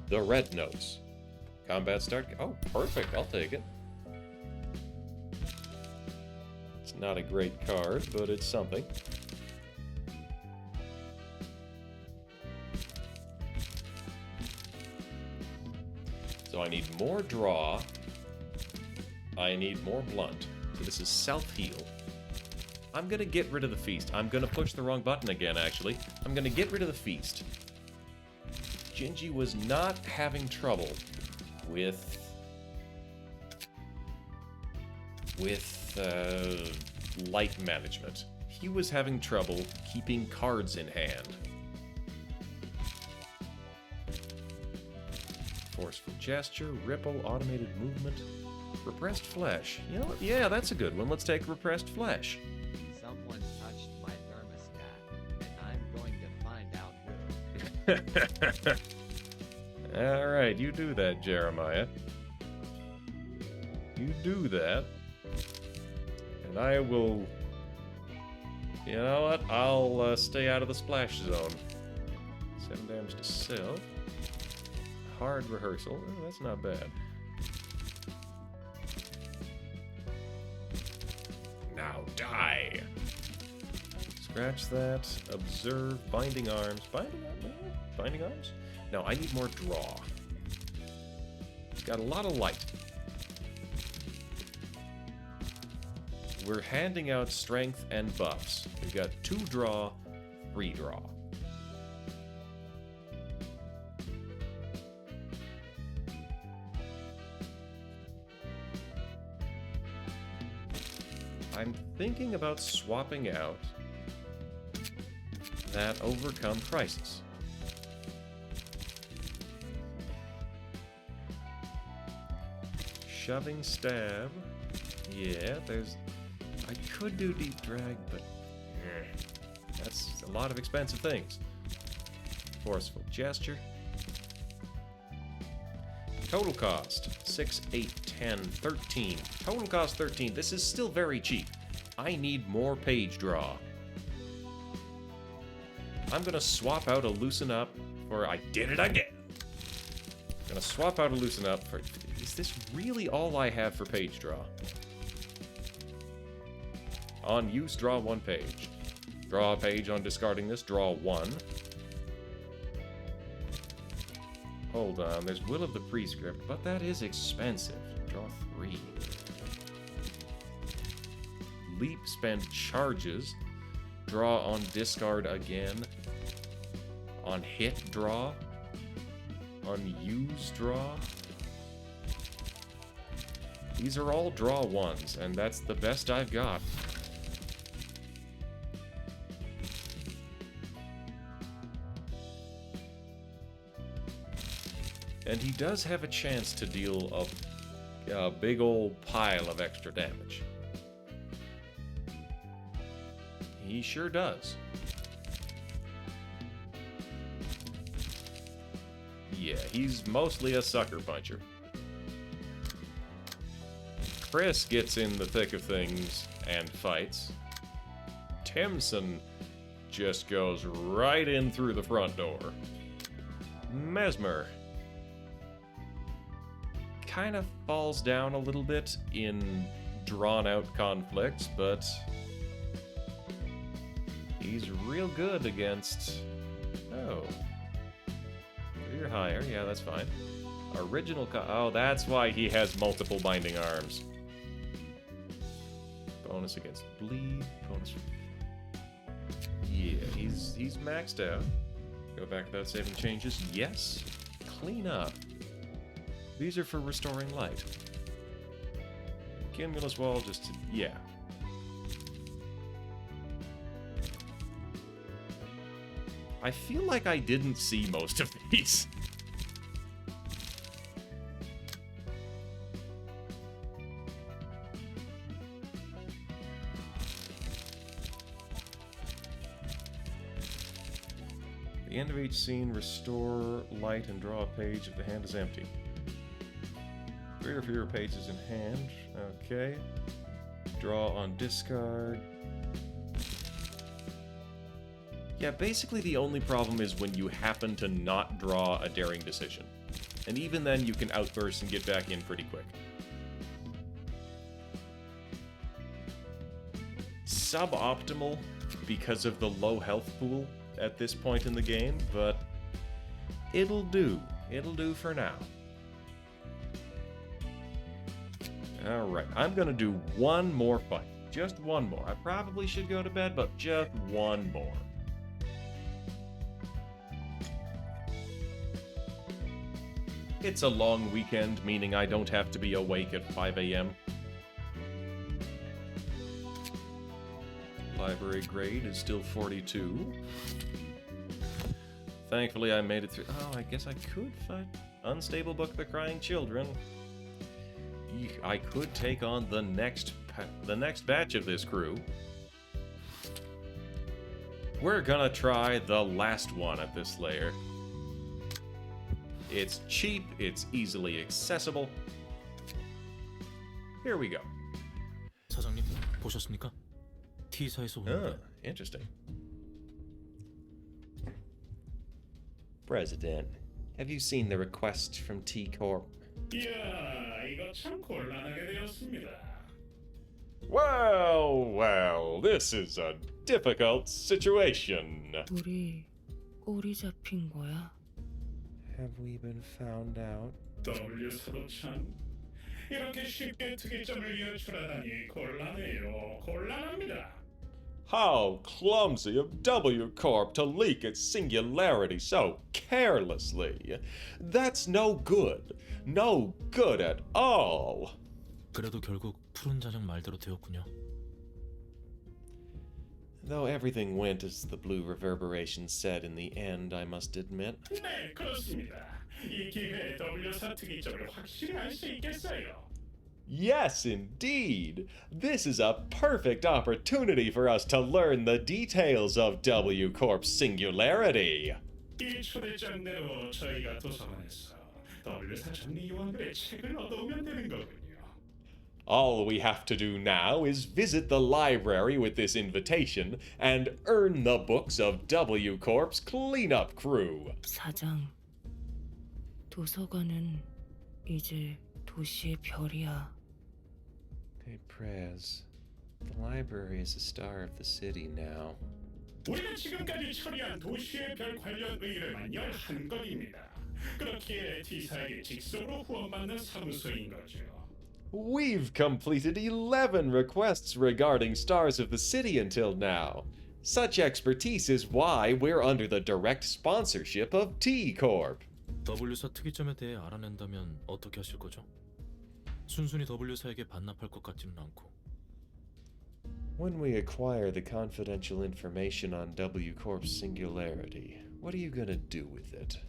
Speaker 1: The red notes. Combat start. Oh, perfect. I'll take it. It's not a great card, but it's something. So I need more draw. I need more blunt. So this is self-heal. I'm gonna get rid of the feast. I'm gonna push the wrong button again, actually. I'm gonna get rid of the feast. Gingy was not having trouble with light management. He was having trouble keeping cards in hand. Forceful gesture, ripple, automated movement, repressed flesh. You know what? Yeah, that's a good one. Let's take repressed flesh.
Speaker 13: Someone touched my thermostat, and I'm going to find out who.
Speaker 1: Alright, you do that, Jeremiah. You do that. And I will... You know what? I'll stay out of the splash zone. 7 damage to self. Hard rehearsal. Oh, that's not bad. Now die! Scratch that. Observe. Binding arms. Binding arms? No, I need more draw. Got a lot of light. We're handing out strength and buffs. We've got 2 draw, 3 draw. I'm thinking about swapping out that Overcome Crisis. Shoving Stab. Yeah, there's... I could do Deep Drag, but... that's a lot of expensive things. Forceful Gesture. Total cost, 6, 8, 10, 13. Total cost 13. This is still very cheap. I need more page draw. I'm gonna swap out a Loosen Up for... I did it again! I'm gonna swap out a Loosen Up for... Is this really all I have for page draw? On use, draw 1 page. Draw a page on discarding this, draw 1. Hold on, there's Will of the Prescript, but that is expensive. Draw 3. Leap, spend charges. Draw on discard again. On hit, draw. On use, draw. These are all draw 1s, and that's the best I've got. And he does have a chance to deal a big old pile of extra damage. He sure does. Yeah, he's mostly a sucker puncher. Chris gets in the thick of things and fights. Timson just goes right in through the front door. Mesmer kind of falls down a little bit in drawn-out conflicts, but he's real good against... Oh. You're higher. Yeah, that's fine. Original... Oh, that's why he has multiple binding arms. Bonus against bleed. Bonus... Yeah, he's maxed out. Go back without saving changes. Yes. Clean up. These are for restoring light. Cumulus Wall just to... yeah. I feel like I didn't see most of these. At the end of each scene, restore light and draw a page if the hand is empty. 3 or fewer pages in hand. Okay. Draw on discard. Yeah, basically the only problem is when you happen to not draw a daring decision. And even then, you can outburst and get back in pretty quick. Suboptimal because of the low health pool at this point in the game, but it'll do. It'll do for now. Alright, I'm gonna do one more fight. Just one more. I probably should go to bed, but just one more. It's a long weekend, meaning I don't have to be awake at 5 a.m. Library grade is still 42. Thankfully, I made it through. Oh, I guess I could fight Unstable Book The Crying Children. Eek, I could take on the next batch of this crew. We're gonna try the last one at this layer. It's cheap, it's easily accessible. Here we go.
Speaker 14: 사장님, 보셨습니까? T사에서 오는데.
Speaker 1: Interesting.
Speaker 4: President, have you seen the request from T-Corp?
Speaker 15: 이야, 이거 참 곤란하게 되었습니다.
Speaker 1: Well, this is a difficult situation.
Speaker 12: 우리 꼬리 잡힌 거야?
Speaker 6: Have we been found out?
Speaker 15: W사도 참 이렇게 쉽게 특이점을 유출하다니 곤란해요. 곤란합니다.
Speaker 1: How clumsy of W Corp to leak its singularity so carelessly. That's no good. No good at all.
Speaker 14: 그래도 결국 푸른 자장 말대로 되었군요.
Speaker 4: Though everything went as the blue reverberation said in the end, I must admit.
Speaker 15: 네, 그렇습니다. 이 기회에 W사 특이점을 확실히 알 수 있겠어요.
Speaker 1: Yes, indeed. This is a perfect opportunity for us to learn the details of W Corp's singularity.
Speaker 15: 이 초대장대로 저희가 도서관에서 W사 정리 요원들의 책을 얻어오면 되는 거군요.
Speaker 1: All we have to do now is visit the library with this invitation and earn the books of W Corp's cleanup crew.
Speaker 12: 사장, 도서관은 이제 도시의 별이야.
Speaker 4: Hey, Prez. The library is a star of the city now.
Speaker 15: 우리가 지금까지 처리한 도시의 별 관련 의뢰만 11건입니다. 그렇기에 T사에게 직속으로 후원받는 사무소인 거죠.
Speaker 1: We've completed 11 requests regarding stars of the city until now. Such expertise is why we're under the direct sponsorship of T-Corp.
Speaker 14: W사 특이점에 대해 알아낸다면 어떻게 하실 거죠? 순순히 W사에게 반납할 것 같지는 않고.
Speaker 4: When we acquire the confidential information on W Corp's singularity, what are you gonna do with it?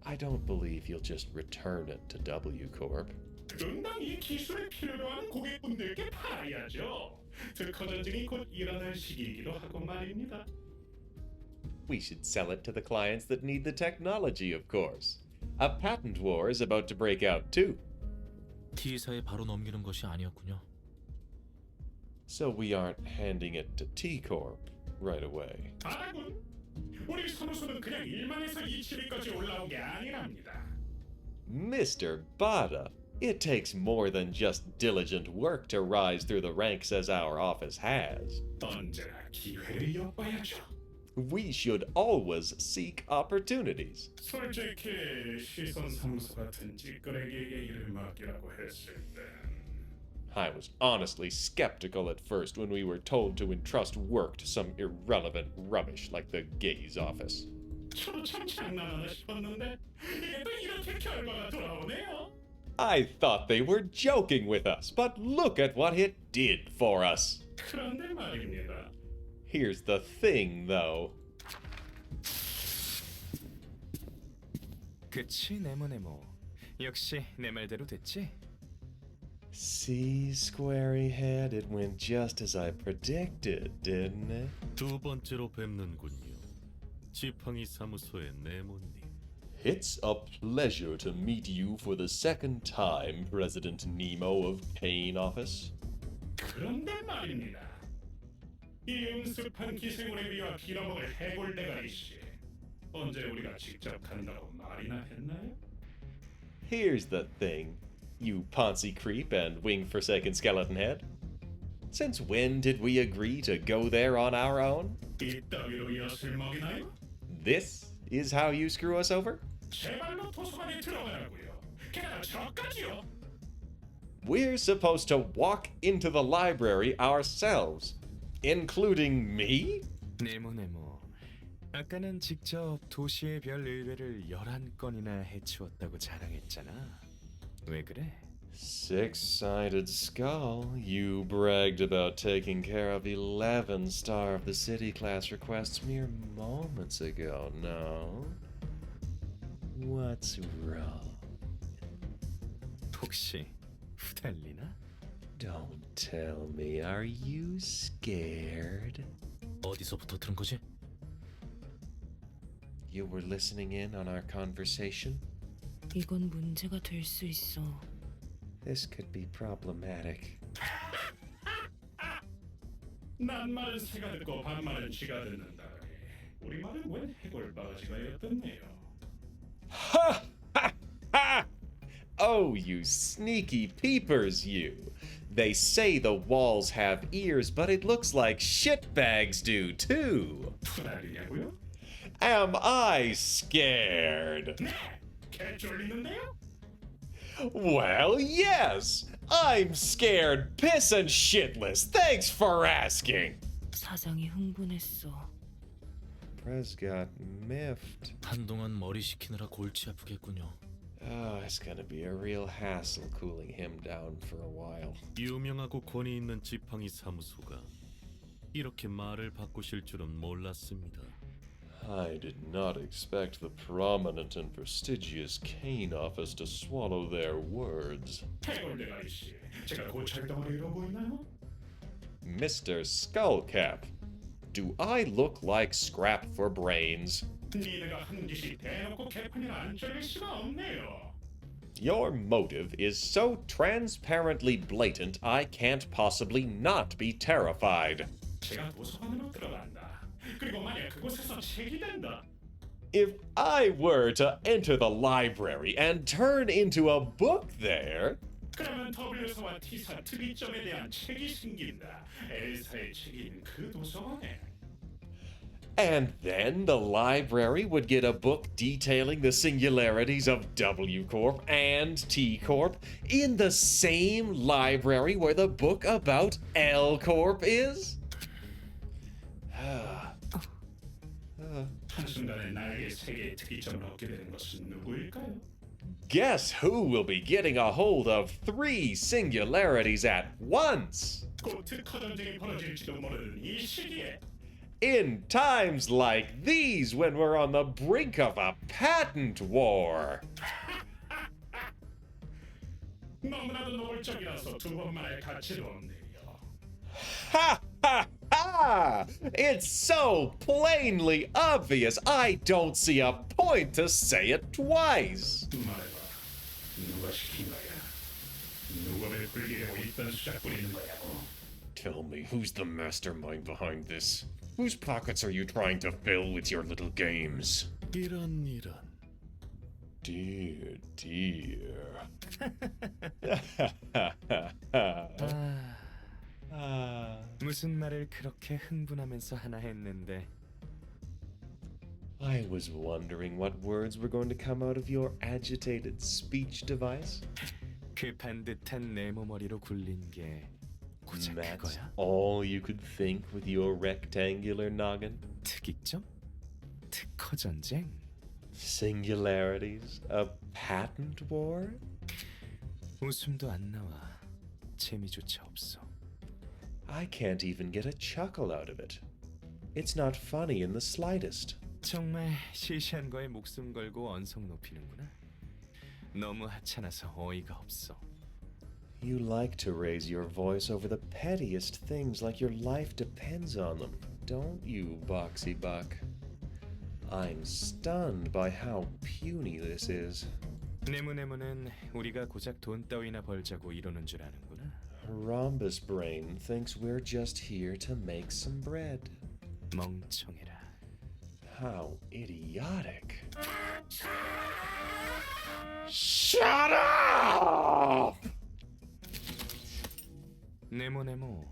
Speaker 4: I don't believe you'll just return it to W Corp.
Speaker 15: 금방 이 기술을 필요로 하는 고객분들께 팔아야죠. 특허 전쟁이 곧 일어날 시기이기도 하고 말입니다.
Speaker 1: We should sell it to the clients that need the technology, of course. A patent war is about to break out, too.
Speaker 14: T사에 바로 넘기는 것이 아니었군요.
Speaker 4: So we aren't handing it to T-Corp right away.
Speaker 15: 아군, 우리 사무소는 그냥 1만에서 2층까지 올라온 게 아니랍니다.
Speaker 1: Mr. Bada, it takes more than just diligent work to rise through the ranks as our office has.
Speaker 15: 언제나 기회를 엿봐야죠.
Speaker 1: We should always seek opportunities.
Speaker 15: 솔직히 시선 사무소 같은 찌끄레기에게 일을 맡기라고 했을 땐
Speaker 1: I was honestly skeptical at first when we were told to entrust work to some irrelevant rubbish like the Gaze office.
Speaker 15: 저도 참 장난하나 싶었는데 이게 또 이렇게 결과가 돌아오네요.
Speaker 1: I thought they were joking with us, but look at what it did for us.
Speaker 15: 그런데 말입니다.
Speaker 1: Here's the thing, though.
Speaker 16: 그치, 네모네모. 역시 내 말대로 됐지?
Speaker 4: See, Squarey Head, it went just as I predicted, didn't it?
Speaker 2: 두 번째로 뵙는군요. 지팡이 사무소의 네모님.
Speaker 1: It's a pleasure to meet you for the second time, President Nemo of Pain Office.
Speaker 15: 그런데 말입니다. 이 음습한 기생물에 비와 빌어먹을 해골 대가리씨. 언제 우리가 직접 간다고 말이나 했나요?
Speaker 4: Here's the thing, you Ponzi creep and wing-forsaken skeleton head. Since when did we agree to go there on our own?
Speaker 15: 이따위로 엿을 먹이나요?
Speaker 4: This is how you screw us over?
Speaker 15: 제발로 도서관에 들어가라고요. 게다가 저까지요.
Speaker 4: We're supposed to walk into the library ourselves, including me?
Speaker 16: 네모. 아까는 직접 도시의 별 의뢰를 11건이나 해치웠다고 자랑했잖아. 왜 그래?
Speaker 4: Six-sided skull. You bragged about taking care of 11 Star of the City class requests mere moments ago, no? What's wrong?
Speaker 16: 혹시 후달리나?
Speaker 4: Don't tell me. Are you scared?
Speaker 14: 어디서부터 들은 거지?
Speaker 4: You were listening in on our conversation?
Speaker 12: 이건 문제가 될 수 있어.
Speaker 4: This could be problematic.
Speaker 15: 난 말은 새가 듣고 반말은 쥐가 듣는다. 우리 말은 웬 해골 바가지가였던네요.
Speaker 4: Ha! Ha! Ha! Oh, you sneaky peepers, you. They say the walls have ears, but it looks like shitbags do, too.
Speaker 15: 후달리냐고요?
Speaker 4: Am I scared?
Speaker 15: 네! 개쫄리는데요?
Speaker 4: Well, yes. I'm scared, piss and shitless. Thanks for asking.
Speaker 12: 사장이 흥분했어.
Speaker 4: Prescott miffed.
Speaker 14: 한동안 머리 식히느라 골치 아프겠군요.
Speaker 4: Oh, it's gonna be a real hassle cooling him down for a while.
Speaker 14: 유명하고 권위 있는 지팡이 사무소가 이렇게 말을 바꾸실 줄은 몰랐습니다.
Speaker 4: I did not expect the prominent and prestigious Kane office to swallow their words.
Speaker 15: 해골 대가리씨, 제가 고철덩어리로 보이나요?
Speaker 4: Mr. Skullcap, do I look like scrap for brains?
Speaker 15: 니네가 한 짓이 대놓고 개판을 안 쩔릴 수가 없네요.
Speaker 4: Your motive is so transparently blatant, I can't possibly not be terrified.
Speaker 15: 제가 도서관으로 들어간다. 그리고 만약 그곳에서 책이 된다.
Speaker 4: If I were to enter the library and turn into a book there,
Speaker 15: 그러면 W사와 T사 특이점에 대한 책이 생긴다. L사의 책인 그 도서관에.
Speaker 4: and then the library would get a book detailing the singularities of W Corp and T Corp in the same library where the book about L Corp is?
Speaker 15: 한순간에 나에게 세계의 특이점을 얻게 되는 것은 누구일까요?
Speaker 4: Guess who will be getting a hold of 3 singularities at once?
Speaker 15: 곧 특허 전쟁이 벌어질지도 모르는 이 시기에.
Speaker 4: In times like these, when we're on the brink of a patent war.
Speaker 15: 너무나도 노골적이라서 두 번만에 가치도 없네요.
Speaker 4: Ha ha ha! It's so plainly obvious, I don't see a point to say it twice.
Speaker 15: 말해봐. 누가 시킨 거야? 누가 왜 불리하고 이딴 수작 부리는 거냐고.
Speaker 4: Tell me, who's the mastermind behind this? Whose pockets are you trying to fill with your little games?
Speaker 14: 이런.
Speaker 4: Dear, dear.
Speaker 16: 무슨 말을 그렇게 흥분하면서 하나 했는데.
Speaker 4: I was wondering what words were going to come out of your agitated speech device.
Speaker 16: 급한 듯한 네모 머리로 굴린 게 고작
Speaker 4: That's
Speaker 16: 그거야?
Speaker 4: all you could think with your rectangular noggin?
Speaker 16: 특이점? 특허 전쟁?
Speaker 4: Singularities? A patent war?
Speaker 16: 웃음도 안 나와. 재미조차 없어.
Speaker 4: I can't even get a chuckle out of it. It's not funny in the slightest.
Speaker 16: 정말 시시한 거에 목숨 걸고 언성 높이는구나. 너무 하찮아서 어이가 없어.
Speaker 4: You like to raise your voice over the pettiest things like your life depends on them, don't you, Boxy Buck? I'm stunned by how puny this is.
Speaker 16: 네모네모는 우리가 고작 돈 따위나 벌자고 이러는 줄 아는구나.
Speaker 4: Rhombus Brain thinks we're just here to make some bread.
Speaker 16: 멍청해라.
Speaker 4: How idiotic.
Speaker 1: Shut up!
Speaker 16: 네모.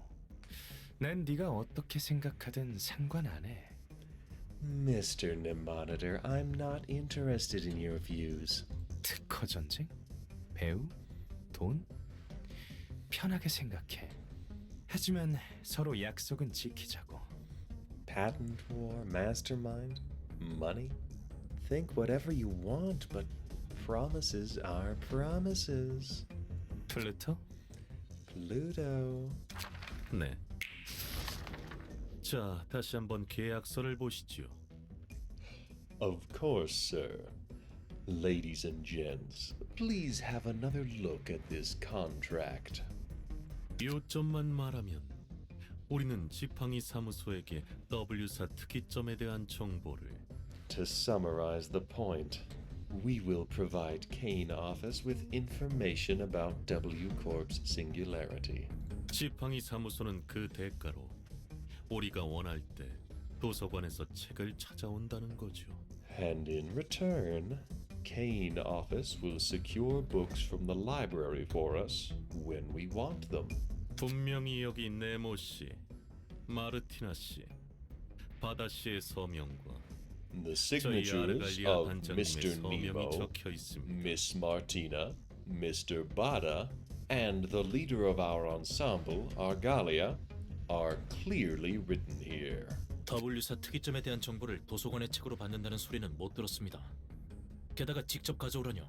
Speaker 16: 난 네가 어떻게 생각하든 상관 안 해.
Speaker 4: Mr. Mnemonitor, I'm not interested in your views.
Speaker 16: 특허 전쟁? 배우? 돈? 편하게 생각해. 하지만 서로 약속은 지키자고.
Speaker 4: Patent war, mastermind, money? Think whatever you want, but promises are promises.
Speaker 16: 플루토?
Speaker 4: Pluto.
Speaker 14: 네. 자, 다시 한번 계약서를 보시지요.
Speaker 4: Of course, sir. Ladies and gents, please have another look at this contract.
Speaker 14: 요점만 말하면 우리는 지팡이 사무소에게 W사 특이점에 대한 정보를
Speaker 4: To summarize the point, we will provide Kane Office with information about W Corp's singularity.
Speaker 14: 지팡이 사무소는 그 대가로 우리가 원할 때 도서관에서 책을 찾아온다는 거죠.
Speaker 4: And in return, Kane Office will secure books from the library for us when we want them.
Speaker 14: 분명히 여기 네모 씨, 마르티나 씨, 바다 씨의 서명과
Speaker 4: The
Speaker 14: 저희
Speaker 4: signatures
Speaker 14: 아르갈리아
Speaker 4: of
Speaker 14: 반장님의
Speaker 4: Mr.
Speaker 14: 서명이
Speaker 4: Nemo,
Speaker 14: 적혀 있습니다.
Speaker 4: Miss Martina, Mr. Bada, and the leader of our ensemble, Argalia, are clearly written here.
Speaker 14: W사 특이점에 대한 정보를 도서관의 책으로 받는다는 소리는 못 들었습니다. 게다가 직접 가져오라뇨.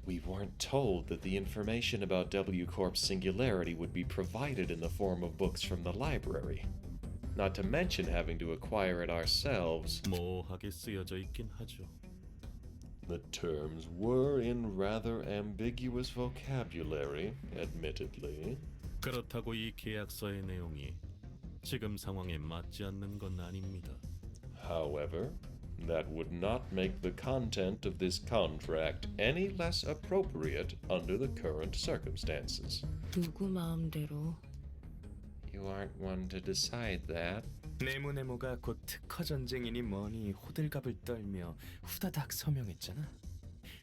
Speaker 4: We weren't told that the information about W Corp's singularity would be provided in the form of books from the library. Not to mention having to acquire it ourselves.
Speaker 14: 모호하게 쓰여져 있긴 하죠.
Speaker 4: The terms were in rather ambiguous vocabulary, admittedly.
Speaker 14: 그렇다고 이 계약서의 내용이 지금 상황에 맞지 않는 건 아닙니다.
Speaker 4: However, that would not make the content of this contract any less appropriate under the current circumstances.
Speaker 12: 누구 마음대로?
Speaker 4: You aren't one to decide that.
Speaker 16: 네모가 곧 특허 전쟁이니 뭐니 호들갑을 떨며 후다닥 서명했잖아.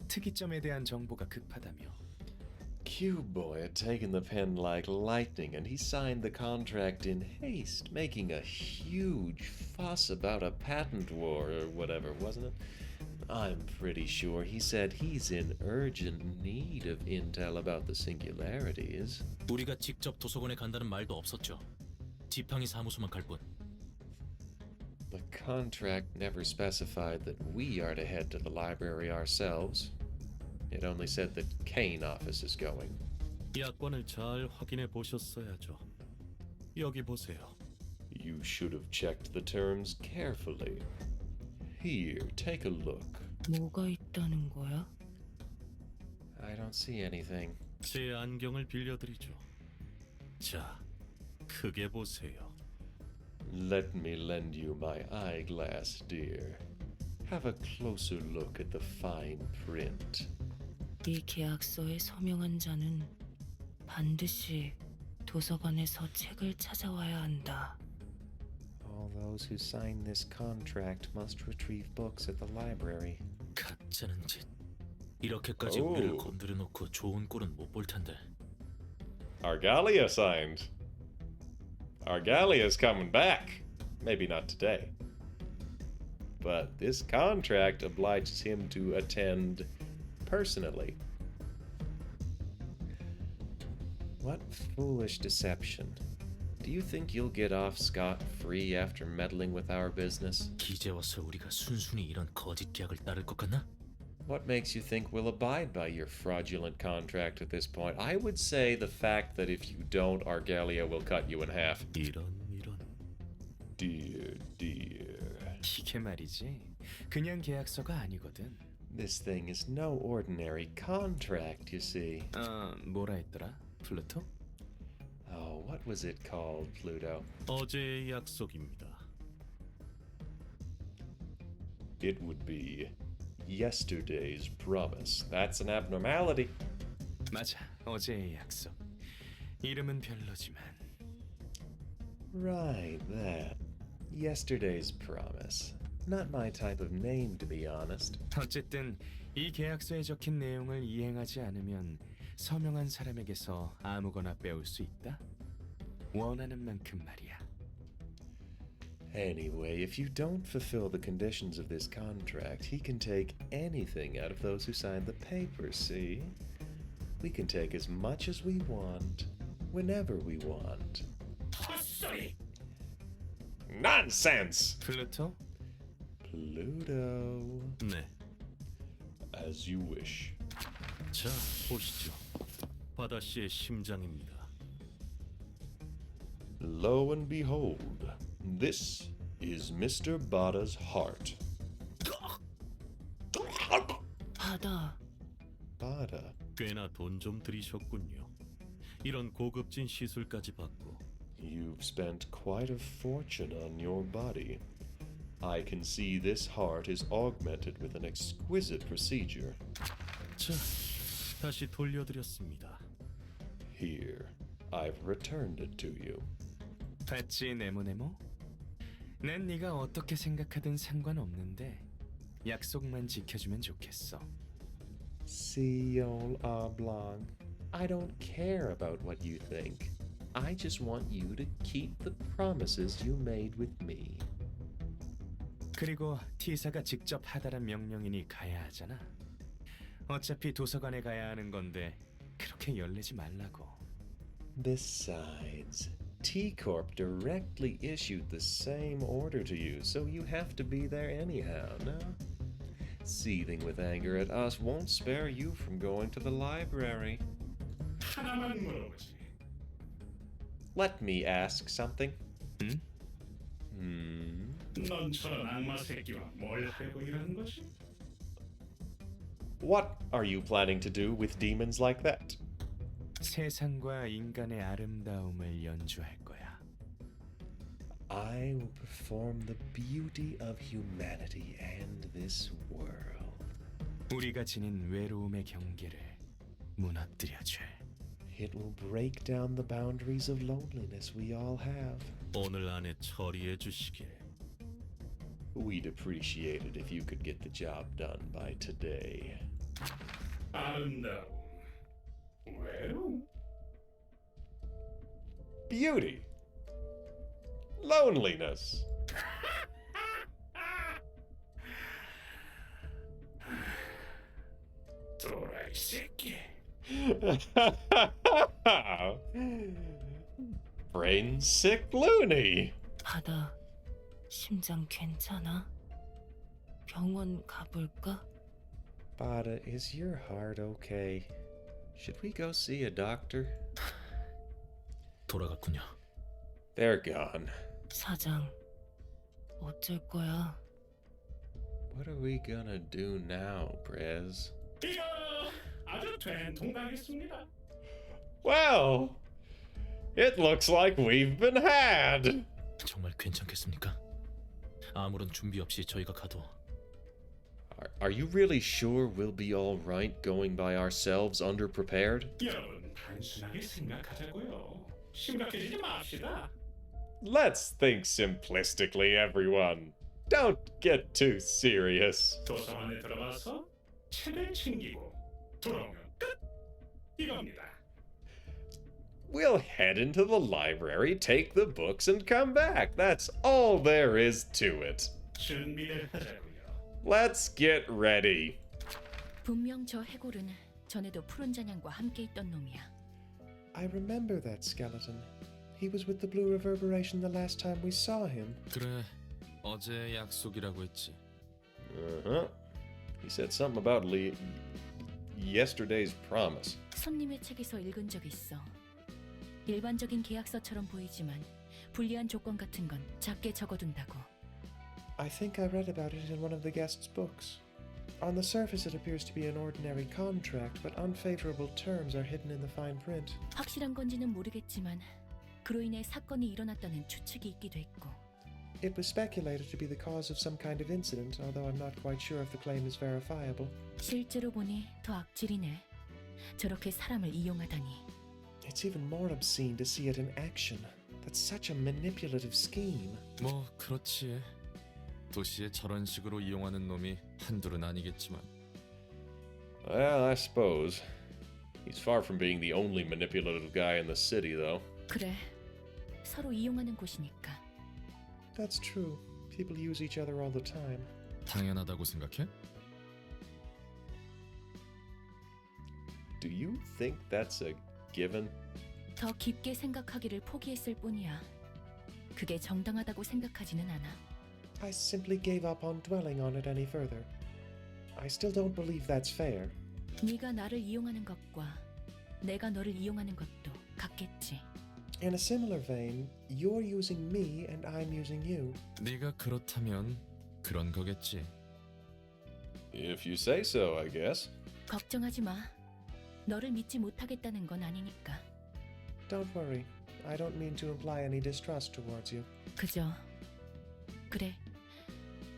Speaker 16: 특이점에 대한 정보가 급하다며.
Speaker 4: Q-Boy had taken the pen like lightning, and he signed the contract in haste, making a huge fuss about a patent war or whatever, wasn't it? I'm pretty sure he said he's in urgent need of intel about the singularities.
Speaker 14: 우리가 직접 도서관에 간다는 말도 없었죠. 지팡이 사무소만 갈 뿐.
Speaker 4: The contract never specified that we are to head to the library ourselves. It only said that Kane Office is going.
Speaker 14: 약관을 잘 확인해 보셨어야죠. 여기 보세요.
Speaker 4: You should have checked the terms carefully. Here, take a look.
Speaker 12: 뭐가 있다는 거야?
Speaker 4: I don't see anything.
Speaker 14: 제 안경을 빌려드리죠. 자, 크게 보세요.
Speaker 4: Let me lend you my eyeglass, dear. Have a closer look at the fine print.
Speaker 12: 이 계약서에 서명한 자는 반드시 도서관에서 책을 찾아와야 한다.
Speaker 6: All those who sign this contract must retrieve books at the library.
Speaker 14: 가짜는 짓. 이렇게까지
Speaker 1: 오.
Speaker 14: 우리를 건드려 놓고 좋은 꼴은 못 볼 텐데.
Speaker 1: Argalia signed. Argalia's coming back. Maybe not today. But this contract obliges him to attend personally.
Speaker 4: What foolish deception. Do you think you'll get off scot-free after meddling with our business?
Speaker 14: 이제 와서 우리가 순순히 이런 거짓 계약을 따를 것 같나?
Speaker 4: What makes you think we'll abide by your fraudulent contract at this point? I would say the fact that if you don't, Argalia will cut you in half.
Speaker 14: 이런.
Speaker 4: Dear, dear.
Speaker 16: 이게 말이지. 그냥 계약서가 아니거든.
Speaker 4: This thing is no ordinary contract, you see.
Speaker 16: 뭐라 했더라? 플루토?
Speaker 4: Oh, what was it called, Pluto?
Speaker 14: 어제의 약속입니다.
Speaker 4: It would be yesterday's promise. That's an abnormality.
Speaker 16: 맞아. 어제의 약속. 이름은 별로지만.
Speaker 4: Right, that. Yesterday's promise. Not my type of name, to be honest.
Speaker 16: 어쨌든 이 계약서에 적힌 내용을 이행하지 않으면 서명한 사람에게서 아무거나 빼올 수 있다. 원하는 만큼 말이야.
Speaker 4: Anyway, if you don't fulfill the conditions of this contract, he can take anything out of those who signed the paper, see? We can take as much as we want, whenever we want.
Speaker 15: 헛소리!
Speaker 1: Nonsense!
Speaker 16: 플루토?
Speaker 4: Pluto.
Speaker 14: 네.
Speaker 1: As you wish.
Speaker 14: 자, 보시죠. 바다 씨의 심장입니다.
Speaker 4: Lo and behold, this is Mr. Bada's heart.
Speaker 12: 바다.
Speaker 4: Bada.
Speaker 14: 꽤나 돈 좀 들이셨군요. 이런 고급진 시술까지 받고.
Speaker 4: You've spent quite a fortune on your body. I can see this heart is augmented with an exquisite procedure.
Speaker 14: 자, 다시 돌려드렸습니다.
Speaker 4: Here, I've returned it to you.
Speaker 16: 봤지, 네모네모? 난 네가 어떻게 생각하든 상관없는데 약속만 지켜주면 좋겠어.
Speaker 4: Sion Oblong. I don't care about what you think. I just want you to keep the promises you made with me.
Speaker 16: 그리고 T사가 직접 하달한 명령이니 가야 하잖아. 어차피 도서관에 가야 하는 건데 그렇게 열내지 말라고.
Speaker 4: Besides, T-Corp directly issued the same order to you, so you have to be there anyhow, no? Seething with anger at us won't spare you from going to the library.
Speaker 15: 하나만 물어보지.
Speaker 4: Let me ask something.
Speaker 15: 넌 저런 악마 새끼와 뭘 하고 일하는 거지?
Speaker 4: What are you planning to do with demons like that?
Speaker 16: 세상과 인간의 아름다움을 연주할 거야.
Speaker 4: I will perform the beauty of humanity and this world.
Speaker 16: 우리가 지닌 외로움의 경계를 무너뜨려줄.
Speaker 4: It will break down the boundaries of loneliness we all have.
Speaker 14: 오늘 안에 처리해 주시길.
Speaker 4: We'd appreciate it if you could get the job done by today.
Speaker 15: 아름다움, 외로움,
Speaker 1: Beauty. Loneliness.
Speaker 15: 또라이 새끼.
Speaker 1: Brain sick loony.
Speaker 12: 바다, 심장 괜찮아? 병원 가볼까?
Speaker 4: Bada, is your heart okay? Should we go see a doctor?
Speaker 14: 돌아갔군요.
Speaker 1: They're gone.
Speaker 12: 사장, 어쩔 거야?
Speaker 4: What are we gonna do now, Prez?
Speaker 15: 이거 아주 된통당했습니다.
Speaker 1: Well, it looks like we've been had.
Speaker 14: 정말 괜찮겠습니까? 아무런 준비 없이 저희가 가도.
Speaker 4: Are you really sure we'll be all right going by ourselves underprepared?
Speaker 15: 여러분 단순하게 생각하자고요. 심각해지지 맙시다.
Speaker 1: Let's think simplistically, everyone. Don't get too serious.
Speaker 15: 도서관에 들어가서 책을 챙기고 돌아오면 끝. 이겁니다.
Speaker 1: We'll head into the library, take the books, and come back. That's all there is to it.
Speaker 15: 준비를 하자고요.
Speaker 1: Let's get ready.
Speaker 12: 분명 저 해골은 전에도 푸른 잔향과 함께 있던 놈이야.
Speaker 6: I remember that skeleton. He was with the Blue Reverberation the last time we saw him.
Speaker 10: 그래, 어제 약속이라고 했지.
Speaker 1: Uh-huh. He said something about yesterday's promise.
Speaker 12: 손님의 책에서 읽은 적 있어. 일반적인 계약서처럼 보이지만 불리한 조건 같은 건 작게 적어둔다고.
Speaker 6: I think I read about it in one of the guest's books. On the surface it appears to be an ordinary contract, but unfavorable terms are hidden in the fine print.
Speaker 12: 확실한 건지는 모르겠지만 그로 인해 사건이 일어났다는 추측이 있기도 했고.
Speaker 6: It was speculated to be the cause of some kind of incident, although I'm not quite sure if the claim is verifiable.
Speaker 12: 실제로 보니 더 악질이네. 저렇게 사람을 이용하다니.
Speaker 6: It's even more obscene to see it in action. That's such a manipulative scheme.
Speaker 10: 뭐 그렇지. 도시에 저런 식으로 이용하는 놈이 한둘은 아니겠지만.
Speaker 1: Well, I suppose. He's far from being the only manipulative guy in the city, though.
Speaker 12: 그래. 서로 이용하는 곳이니까.
Speaker 6: That's true. People use each other all the time.
Speaker 10: 당연하다고 생각해?
Speaker 1: Do you think that's a given?
Speaker 12: 더 깊게 생각하기를 포기했을 뿐이야. 그게 정당하다고 생각하지는 않아.
Speaker 6: I simply gave up on dwelling on it any further. I still don't believe that's fair.
Speaker 12: 네가 나를 이용하는 것과 내가 너를 이용하는 것도 같겠지.
Speaker 6: In a similar vein, you're using me and I'm using you.
Speaker 10: 네가 그렇다면 그런 거겠지.
Speaker 1: If you say so, I guess.
Speaker 12: 걱정하지 마. 너를 믿지 못하겠다는 건 아니니까.
Speaker 6: Don't worry. I don't mean to imply any distrust towards you.
Speaker 12: 그저 그래.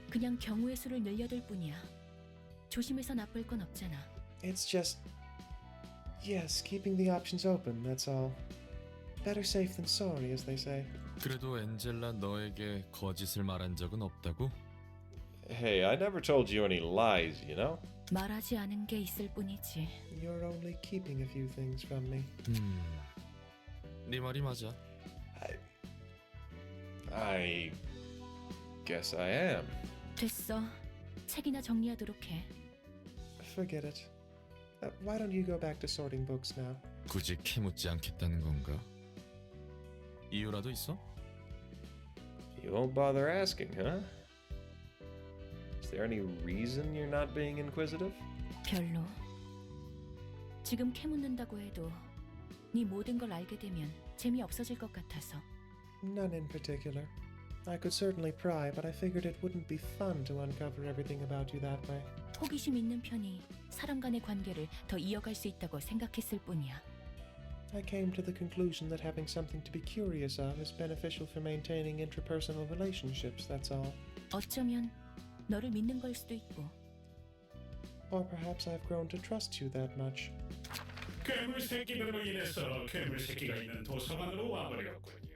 Speaker 12: 그냥 경우의 수를 늘려둘 뿐이야. 조심해서 나쁠 건 없잖아.
Speaker 6: It's just... Yes, keeping the options open, that's all. Better safe than sorry, as they say.
Speaker 10: 그래도 엔젤라 너에게 거짓을 말한 적은 없다고?
Speaker 1: Hey, I never told you any lies, you know?
Speaker 12: 말하지 않은 게 있을 뿐이지.
Speaker 6: You're only keeping a few things from me.
Speaker 10: 네 말이 맞아.
Speaker 1: I guess I am.
Speaker 12: 됐어. 책이나 정리하도록 해.
Speaker 6: Forget it. Why don't you go back to sorting books now?
Speaker 10: 굳이 캐묻지 않겠다는 건가? 이유라도 있어?
Speaker 1: You won't bother asking, huh? Is there any reason you're not being inquisitive?
Speaker 12: 별로. 지금 캐묻는다고 해도 네 모든 걸 알게 되면 재미없어질 것 같아서.
Speaker 6: None in particular. I could certainly pry, but I figured it wouldn't be fun to uncover everything about you that way.
Speaker 12: 호기심 있는 편이 사람 간의 관계를 더 이어갈 수 있다고 생각했을 뿐이야.
Speaker 6: I came to the conclusion that having something to be curious of is beneficial for maintaining intrapersonal relationships, that's all.
Speaker 12: 어쩌면 너를 믿는 걸 수도 있고.
Speaker 6: Or perhaps I've grown to trust you that much.
Speaker 15: 괴물 새끼들로 인해서 괴물 새끼가 있는 도서관으로 와버렸군요.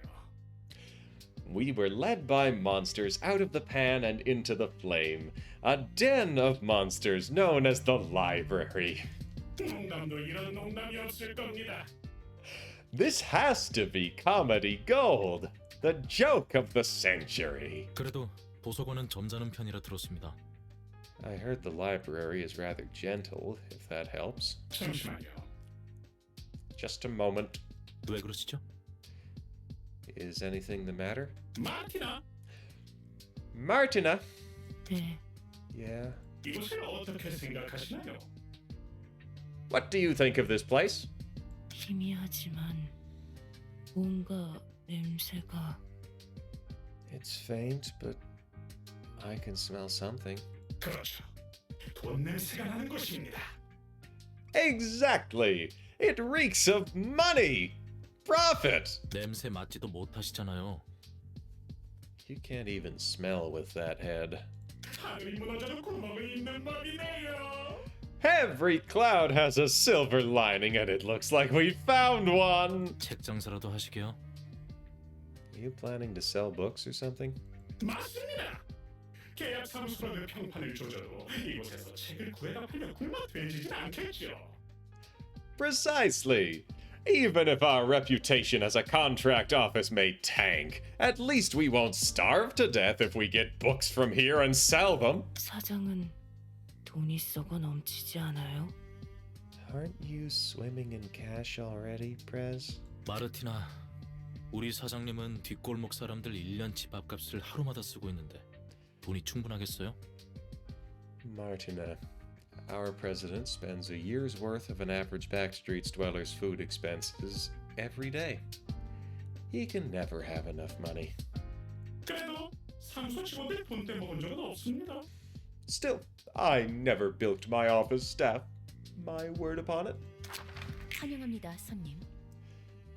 Speaker 1: We were led by monsters out of the pan and into the flame. A den of monsters known as the library.
Speaker 15: 농담도 이런 농담이 없을 겁니다.
Speaker 1: This has to be comedy gold. The joke of the century.
Speaker 17: 그래도 도서관은 점잖은 편이라 들었습니다.
Speaker 1: I heard the library is rather gentle, if that helps.
Speaker 15: 잠시만요.
Speaker 1: Just a moment.
Speaker 17: 왜 그러시죠?
Speaker 1: Is anything the matter?
Speaker 15: 마티나.
Speaker 1: Martina.
Speaker 12: 네.
Speaker 6: Yeah.
Speaker 15: 이곳을 어떻게 생각하시나요?
Speaker 1: What do you think of this place?
Speaker 12: 희미하지만 뭔가 냄새가.
Speaker 4: It's faint, but I can smell something.
Speaker 15: 그렇죠. 돈 냄새가 나는 곳입니다.
Speaker 1: Exactly. It reeks of money. Profit.
Speaker 17: 냄새 맡지도 못하시잖아요.
Speaker 1: You can't even smell with that head.
Speaker 15: 하늘이 무너져도 구멍이 있는 법이네요.
Speaker 1: Every cloud has a silver lining and it looks like we found one.
Speaker 17: 책 장사라도 하시게요?
Speaker 4: Are you planning to sell books or something?
Speaker 15: 맞습니다. 계약 사무소라는 평판을 조져도 이곳에서 책을 구해다 팔면 굶어 되지진 않겠죠.
Speaker 1: Precisely. Even if our reputation as a contract office may tank, at least we won't starve to death if we get books from here and sell them.
Speaker 12: 사장은 돈이 썩어 넘치지 않아요?
Speaker 6: Aren't you swimming in cash already, Prez?
Speaker 17: 마르티나, 우리 사장님은 뒷골목 사람들 1년치 밥값을 하루마다 쓰고 있는데 돈이 충분하겠어요?
Speaker 4: Martina, our president spends a year's worth of an average backstreets dweller's food expenses every day. He can never have enough money.
Speaker 15: 그래도 사무소 직원들 돈 떼먹은 적은 없습니다.
Speaker 1: Still, I never bilked my office staff. My word upon it.
Speaker 12: 환영합니다, 손님.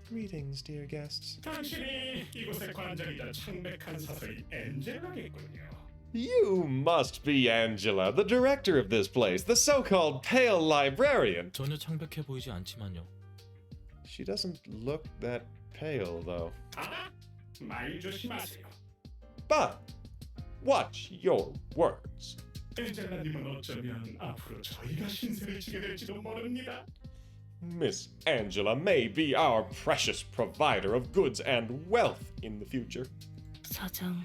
Speaker 6: Greetings, dear guests.
Speaker 15: 당신이 이곳의 관장이자 창백한 사서인 엔젤라겠군요.
Speaker 1: You must be Angela, the director of this place, the so-called Pale Librarian.
Speaker 17: 전혀 창백해 보이지 않지만요.
Speaker 4: She doesn't look that pale, though.
Speaker 15: 아, 말 조심하세요.
Speaker 1: But watch your words.
Speaker 15: 엔젤라님은 어쩌면 앞으로 저희가 신세를 지게 될지도 모릅니다.
Speaker 1: Miss Angela may be our precious provider of goods and wealth in the future.
Speaker 12: 사장,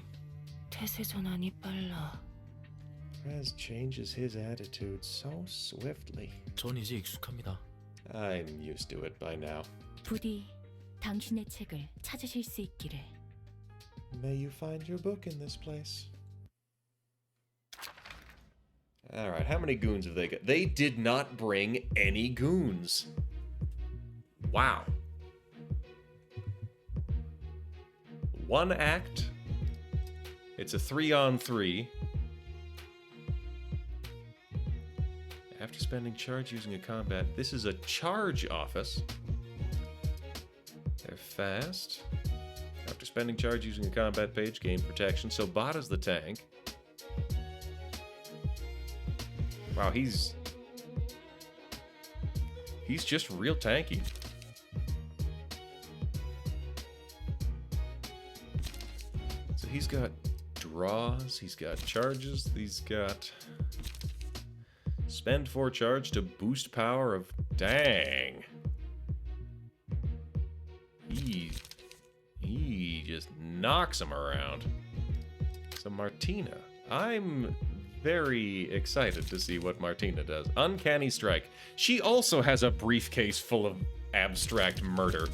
Speaker 12: 태세 전환이 빨라.
Speaker 4: Prez changes his attitude so swiftly.
Speaker 17: 전 이제 익숙합니다.
Speaker 4: I'm used to it by now.
Speaker 12: 부디 당신의 책을 찾으실 수 있기를.
Speaker 4: May you find your book in this place.
Speaker 1: Alright, how many goons have they got? They did not bring any goons. Wow. One act. It's a 3-on-3. After spending charge using a combat, this is a charge office. They're fast. After spending charge using a combat page, gain protection. So Bada's the tank. Wow, he's just real tanky. So he's got draws, he's got charges, he's got spend 4 charge to boost power of dang. He just knocks him around. So Martina, I'm very excited to see what Martina does. Uncanny Strike. She also has a briefcase full of abstract murder.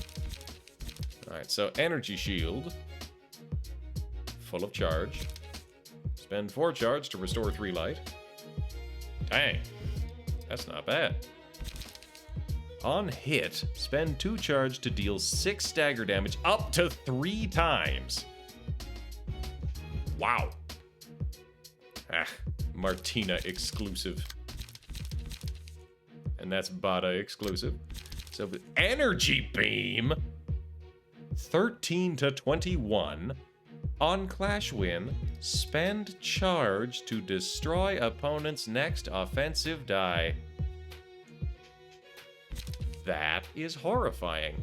Speaker 1: Alright, so Energy Shield. Full of charge. Spend 4 charge to restore 3 light. Dang. That's not bad. On hit, spend 2 charge to deal 6 stagger damage up to 3 times. Wow. Ah, Martina exclusive. And that's Bada exclusive. So Energy Beam. 13 to 21. On Clash Win, spend charge to destroy opponent's next offensive die. That is horrifying.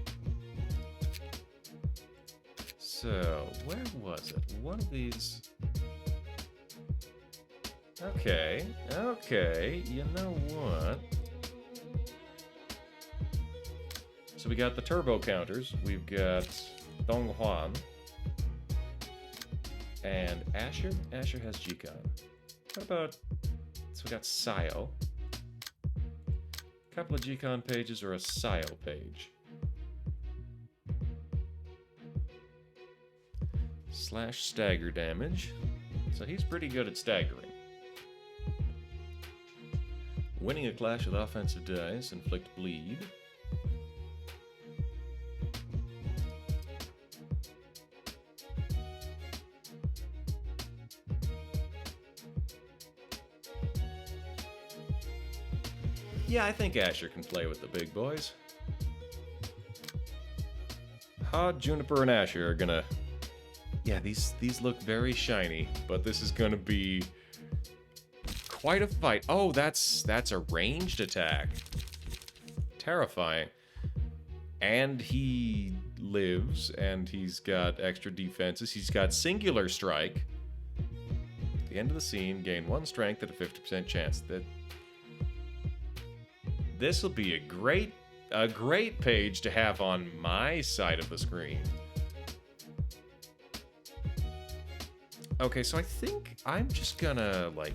Speaker 1: So, where was it? One of these... Okay, you know what? So we got the turbo counters. We've got Dong Huan. And Asher? Asher has G-Con. What about... So we got Sayo. A couple of G-Con pages or a Sayo page. Slash stagger damage. So he's pretty good at staggering. Winning a clash with offensive dice, inflict bleed. Yeah, I think Asher can play with the big boys. Hod, Juniper, and Asher are gonna... Yeah, these look very shiny, but this is gonna be quite a fight. Oh, that's a ranged attack. Terrifying. And he lives, and he's got extra defenses. He's got Singular Strike. At the end of the scene, gain 1 strength at a 50% chance. This will be a great page to have on my side of the screen. Okay, so I think I'm just gonna, like...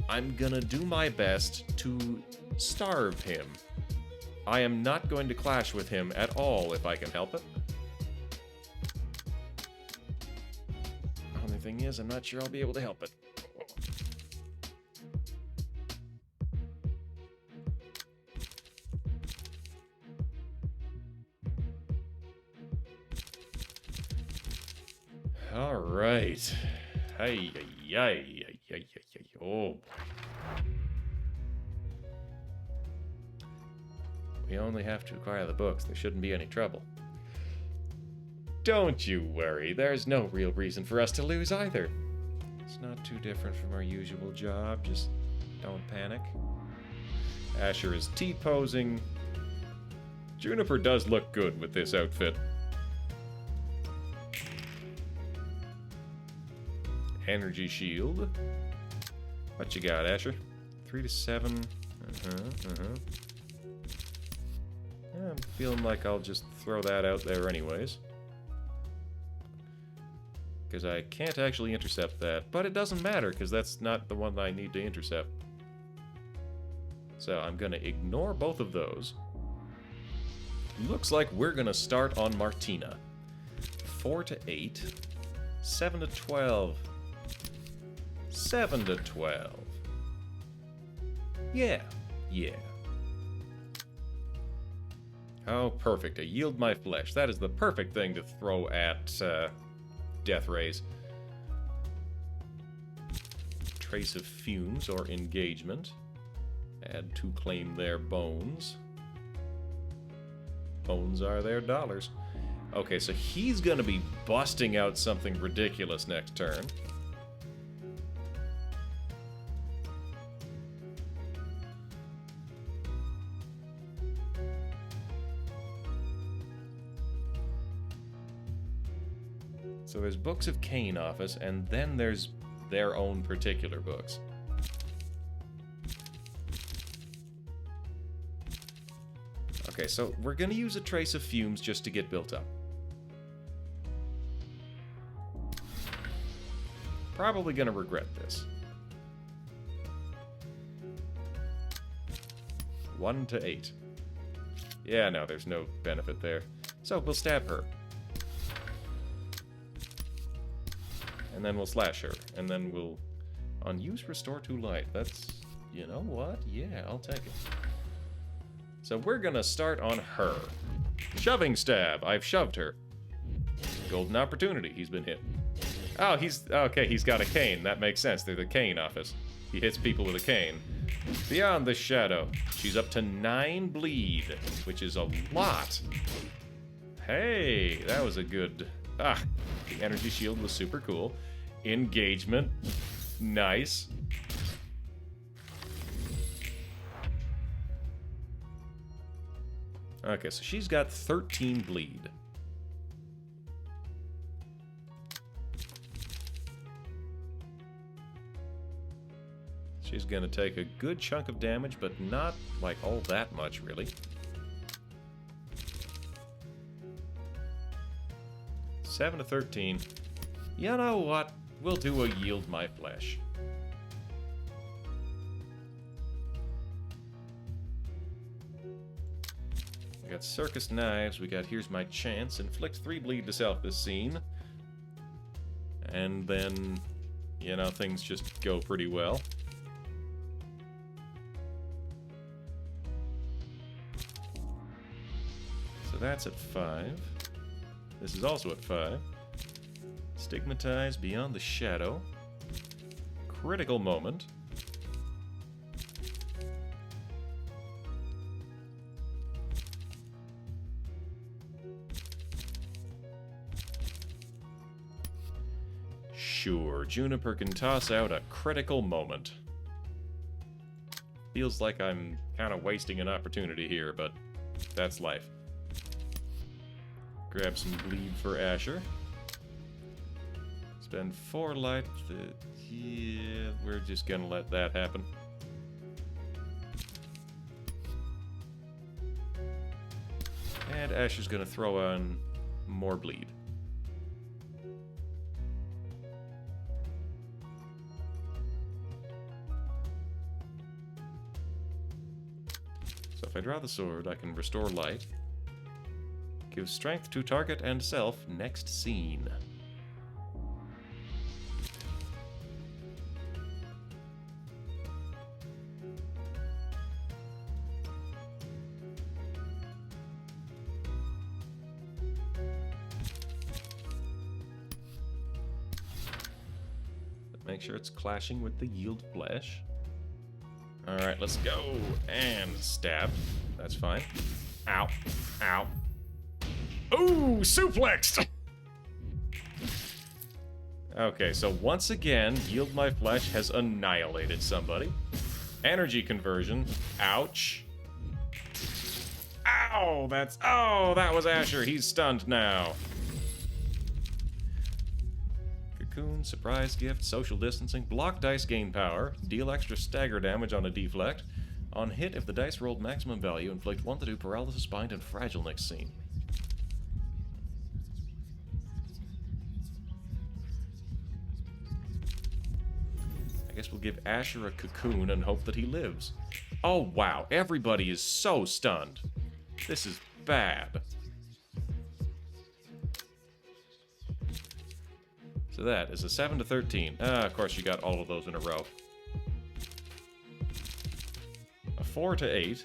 Speaker 1: I'm gonna do my best to starve him. I am not going to clash with him at all if I can help it. Only thing is, I'm not sure I'll be able to help it. All right. Hey, oh. We only have to acquire the books. There shouldn't be any trouble. Don't you worry. There's no real reason for us to lose either. It's not too different from our usual job. Just don't panic. Asher is T-posing. Juniper does look good with this outfit. Energy shield. What you got, Asher? 3 to 7. Yeah, I'm feeling like I'll just throw that out there anyways. Because I can't actually intercept that. But it doesn't matter, because that's not the one that I need to intercept. So I'm going to ignore both of those. Looks like we're going to start on Martina. 4 to 8. 7 to 12. 7 to 12. Yeah. Oh, perfect. I yield my flesh. That is the perfect thing to throw at death rays. Trace of fumes or engagement. Add to claim their bones. Bones are their dollars. Okay, so he's gonna be busting out something ridiculous next turn. So there's Books of Cain Office, and then there's their own particular books. Okay, so we're gonna use a Trace of Fumes just to get built up. Probably gonna regret this. 1 to 8. Yeah, no, there's no benefit there. So we'll stab her. And then we'll slash her. And then we'll unuse Restore to Light. That's, you know what? Yeah, I'll take it. So we're gonna start on her. Shoving stab. I've shoved her. Golden opportunity. He's been hit. Oh, okay, he's got a cane. That makes sense. They're the cane office. He hits people with a cane. Beyond the Shadow. She's up to 9 bleed, which is a lot. Hey, that was a good... Ah, the energy shield was super cool. Engagement. Nice. Okay, so she's got 13 bleed. She's gonna take a good chunk of damage, but not like all that much, really. 7 to 13. You know what? We'll do a Yield My Flesh. We got Circus Knives. We got Here's My Chance. Inflict 3 bleed to self this scene. And then, you know, things just go pretty well. So that's at 5. This is also at 5. Stigmatize Beyond the Shadow. Critical Moment. Sure, Juniper can toss out a critical moment. Feels like I'm kind of wasting an opportunity here, but that's life. Grab some bleed for Asher. Spend 4 light. Yeah, we're just gonna let that happen. And Asher's gonna throw on more bleed. So if I draw the sword, I can restore light. Give strength to target and self next scene. Make sure it's clashing with the Yield Flesh. Alright, let's go. And stab. That's fine. Ow. Ow. Ooh, suplexed! Okay, so once again, Yield My Flesh has annihilated somebody. Energy conversion. Ouch. Oh, that was Asher. He's stunned now. Cocoon, surprise gift, social distancing, block dice gain power, deal extra stagger damage on a deflect. On hit, if the dice rolled maximum value, inflict 1 to 2 paralysis, bind, and fragile next scene. I guess we'll give Asher a cocoon and hope that he lives. Oh wow, everybody is so stunned. This is bad. So that is a 7 to 13. Of course you got all of those in a row. A 4 to 8.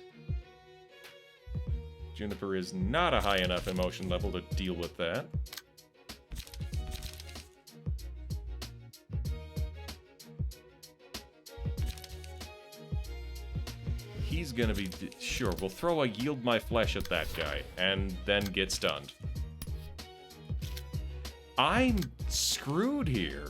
Speaker 1: Juniper is not a high enough emotion level to deal with that. He's gonna be... Sure, we'll throw a yield my flesh at that guy, and then get stunned. I'm screwed here.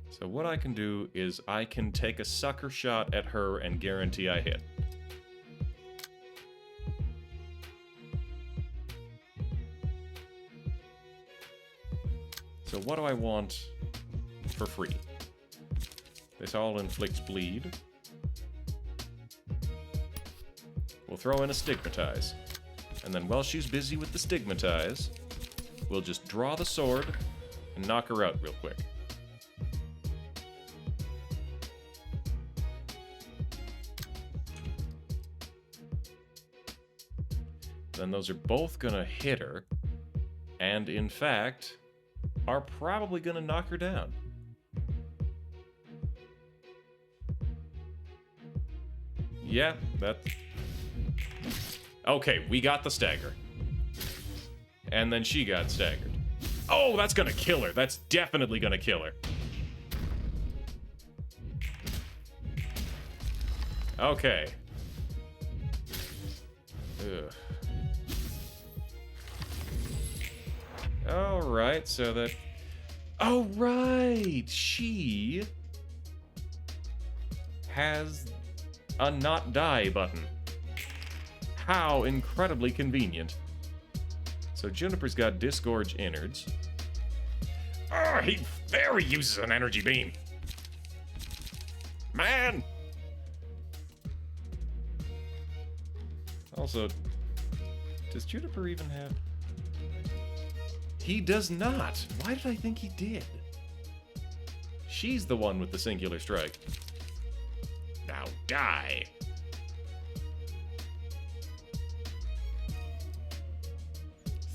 Speaker 1: So what I can do is I can take a sucker shot at her and guarantee I hit. So what do I want for free? This all inflicts bleed. We'll throw in a stigmatize. And then while she's busy with the stigmatize, we'll just draw the sword and knock her out real quick. Then those are both gonna hit her, and in fact, are probably gonna knock her down. Yeah, that... Okay, we got the stagger. And then she got staggered. Oh, that's gonna kill her. That's definitely gonna kill her. Okay. Ugh. Alright, so that... Oh, right! She... has a not die button. How incredibly convenient. So Juniper's got Disgorge Innards. Oh, he very uses an energy beam. Man! Also, does Juniper even have... He does not. Why did I think he did? She's the one with the singular strike. Now die.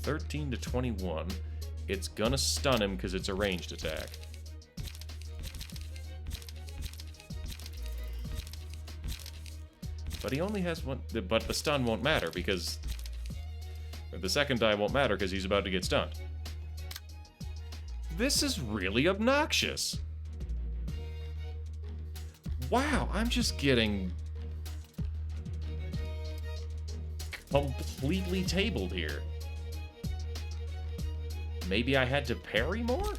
Speaker 1: (13 to 21). It's gonna stun him because it's a ranged attack. But he only has one... But the stun won't matter because... The second die won't matter because he's about to get stunned. This is really obnoxious. Wow, I'm just getting... completely tabled here. Maybe I had to parry more?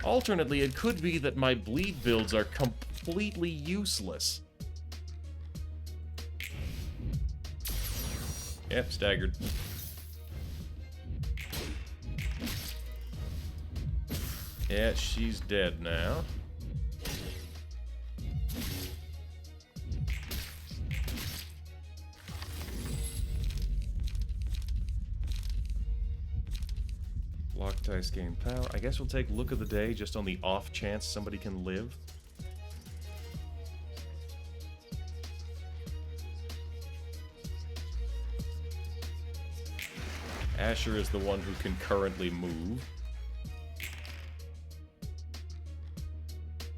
Speaker 1: Alternately, it could be that my bleed builds are completely useless. Yep, staggered. Yeah, she's dead now. Block dice gain power. I guess we'll take Look of the Day just on the off chance somebody can live. Asher is the one who can currently move.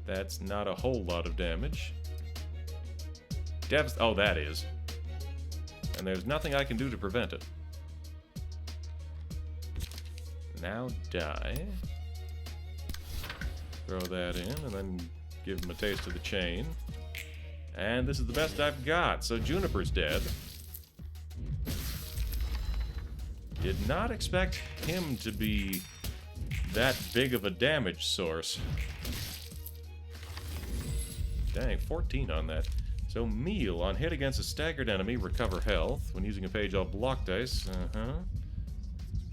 Speaker 1: That's not a whole lot of damage. Oh, that is. And there's nothing I can do to prevent it. Now die. Throw that in, and then give him a taste of the chain. And this is the best I've got, so Juniper's dead. Did not expect him to be that big of a damage source. Dang, 14 on that. So Meal, on hit against a staggered enemy, recover health. When using a page, all block dice.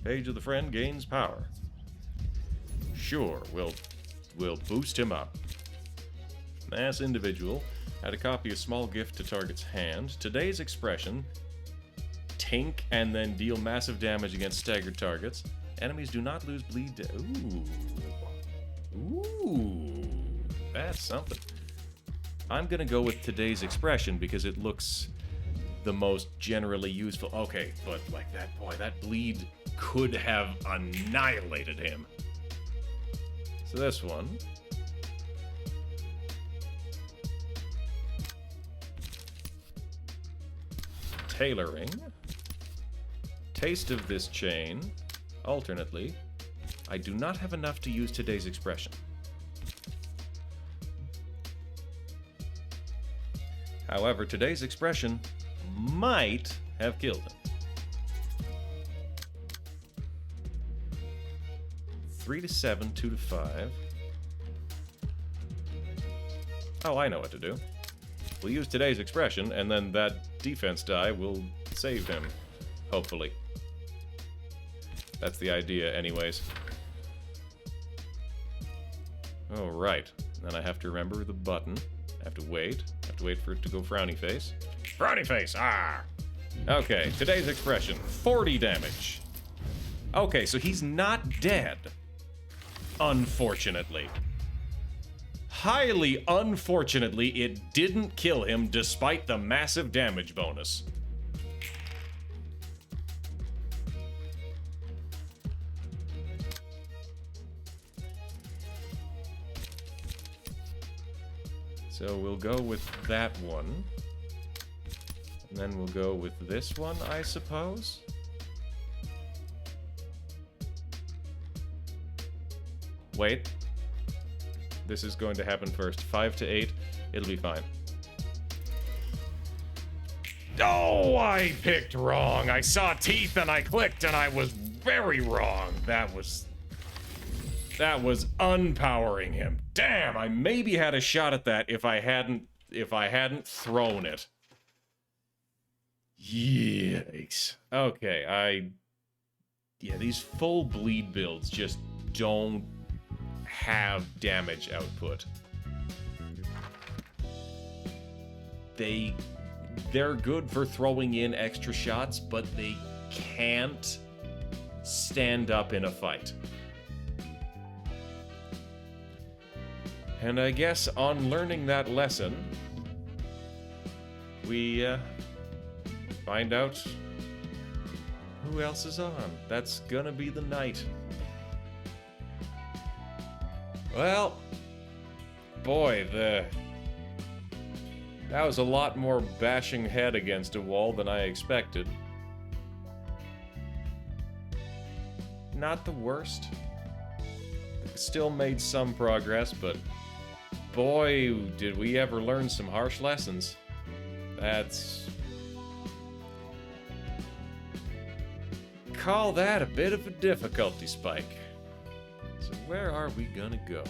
Speaker 1: Page of the friend gains power. Sure, we'll boost him up. Mass Individual. Add a copy of small gift to target's hand. Today's expression. Tink and then deal massive damage against staggered targets. Enemies do not lose bleed. Ooh. That's something. I'm gonna go with today's expression because it looks the most generally useful. Okay, but like that, boy, that bleed could have annihilated him. So this one. Tailoring. Taste of this chain. Alternately. I do not have enough to use today's expression. However, today's expression might have killed him. 3 to 7, 2 to 5. Oh, I know what to do. We'll use today's expression, and then that defense die will save him. Hopefully. That's the idea, anyways. Oh, right. Then I have to remember the button. I have to wait for it to go frowny face. Frowny face! Ah! Okay, today's expression. 40 damage. Okay, so he's not dead. Unfortunately. Highly unfortunately, it didn't kill him despite the massive damage bonus. So we'll go with that one. And then we'll go with this one, I suppose. Wait. This is going to happen first. 5 to 8. It'll be fine. Oh, I picked wrong. I saw teeth and I clicked and I was very wrong. That was unpowering him. Damn, I maybe had a shot at that if I hadn't thrown it. Yikes. Okay, yeah, these full bleed builds just don't have damage output. They're good for throwing in extra shots, but they can't stand up in a fight. And I guess on learning that lesson, we find out who else is on. That's gonna be the knight. Well, boy, that was a lot more bashing head against a wall than I expected. Not the worst. Still made some progress, but boy, did we ever learn some harsh lessons. Call that a bit of a difficulty spike. So where are we gonna go?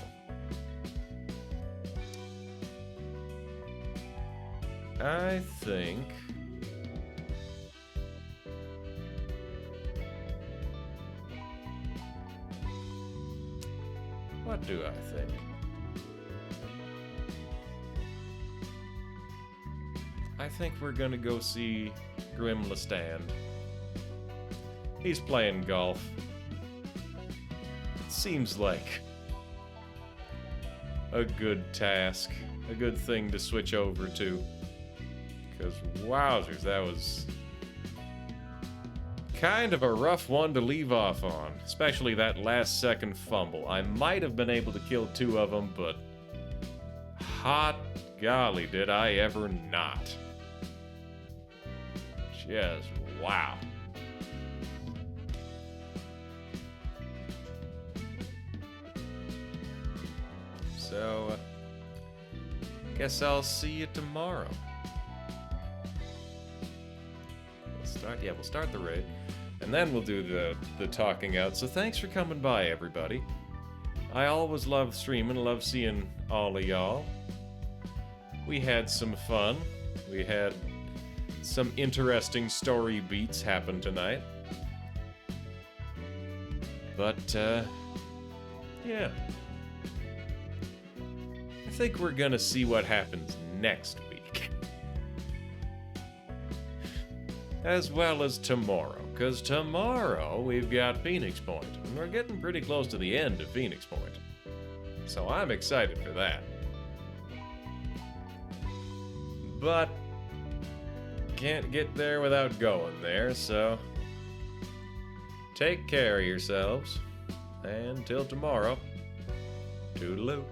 Speaker 1: I think... What do I think? I think we're gonna go see Grim Lestand. He's playing golf. Seems like a good task, a good thing to switch over to. Because, wowzers, that was kind of a rough one to leave off on, especially that last second fumble. I might have been able to kill 2 of them, but hot golly, did I ever not. Just wow. So, guess I'll see you tomorrow. We'll start the raid. and then we'll do the talking out. So thanks for coming by, everybody. I always love streaming, love seeing all of y'all. We had some fun. We had some interesting story beats happen tonight. But, yeah. I think we're gonna see what happens next week. As well as tomorrow, because tomorrow we've got Phoenix Point, and we're getting pretty close to the end of Phoenix Point. So I'm excited for that. But can't get there without going there, so take care of yourselves, and till tomorrow, toodaloo.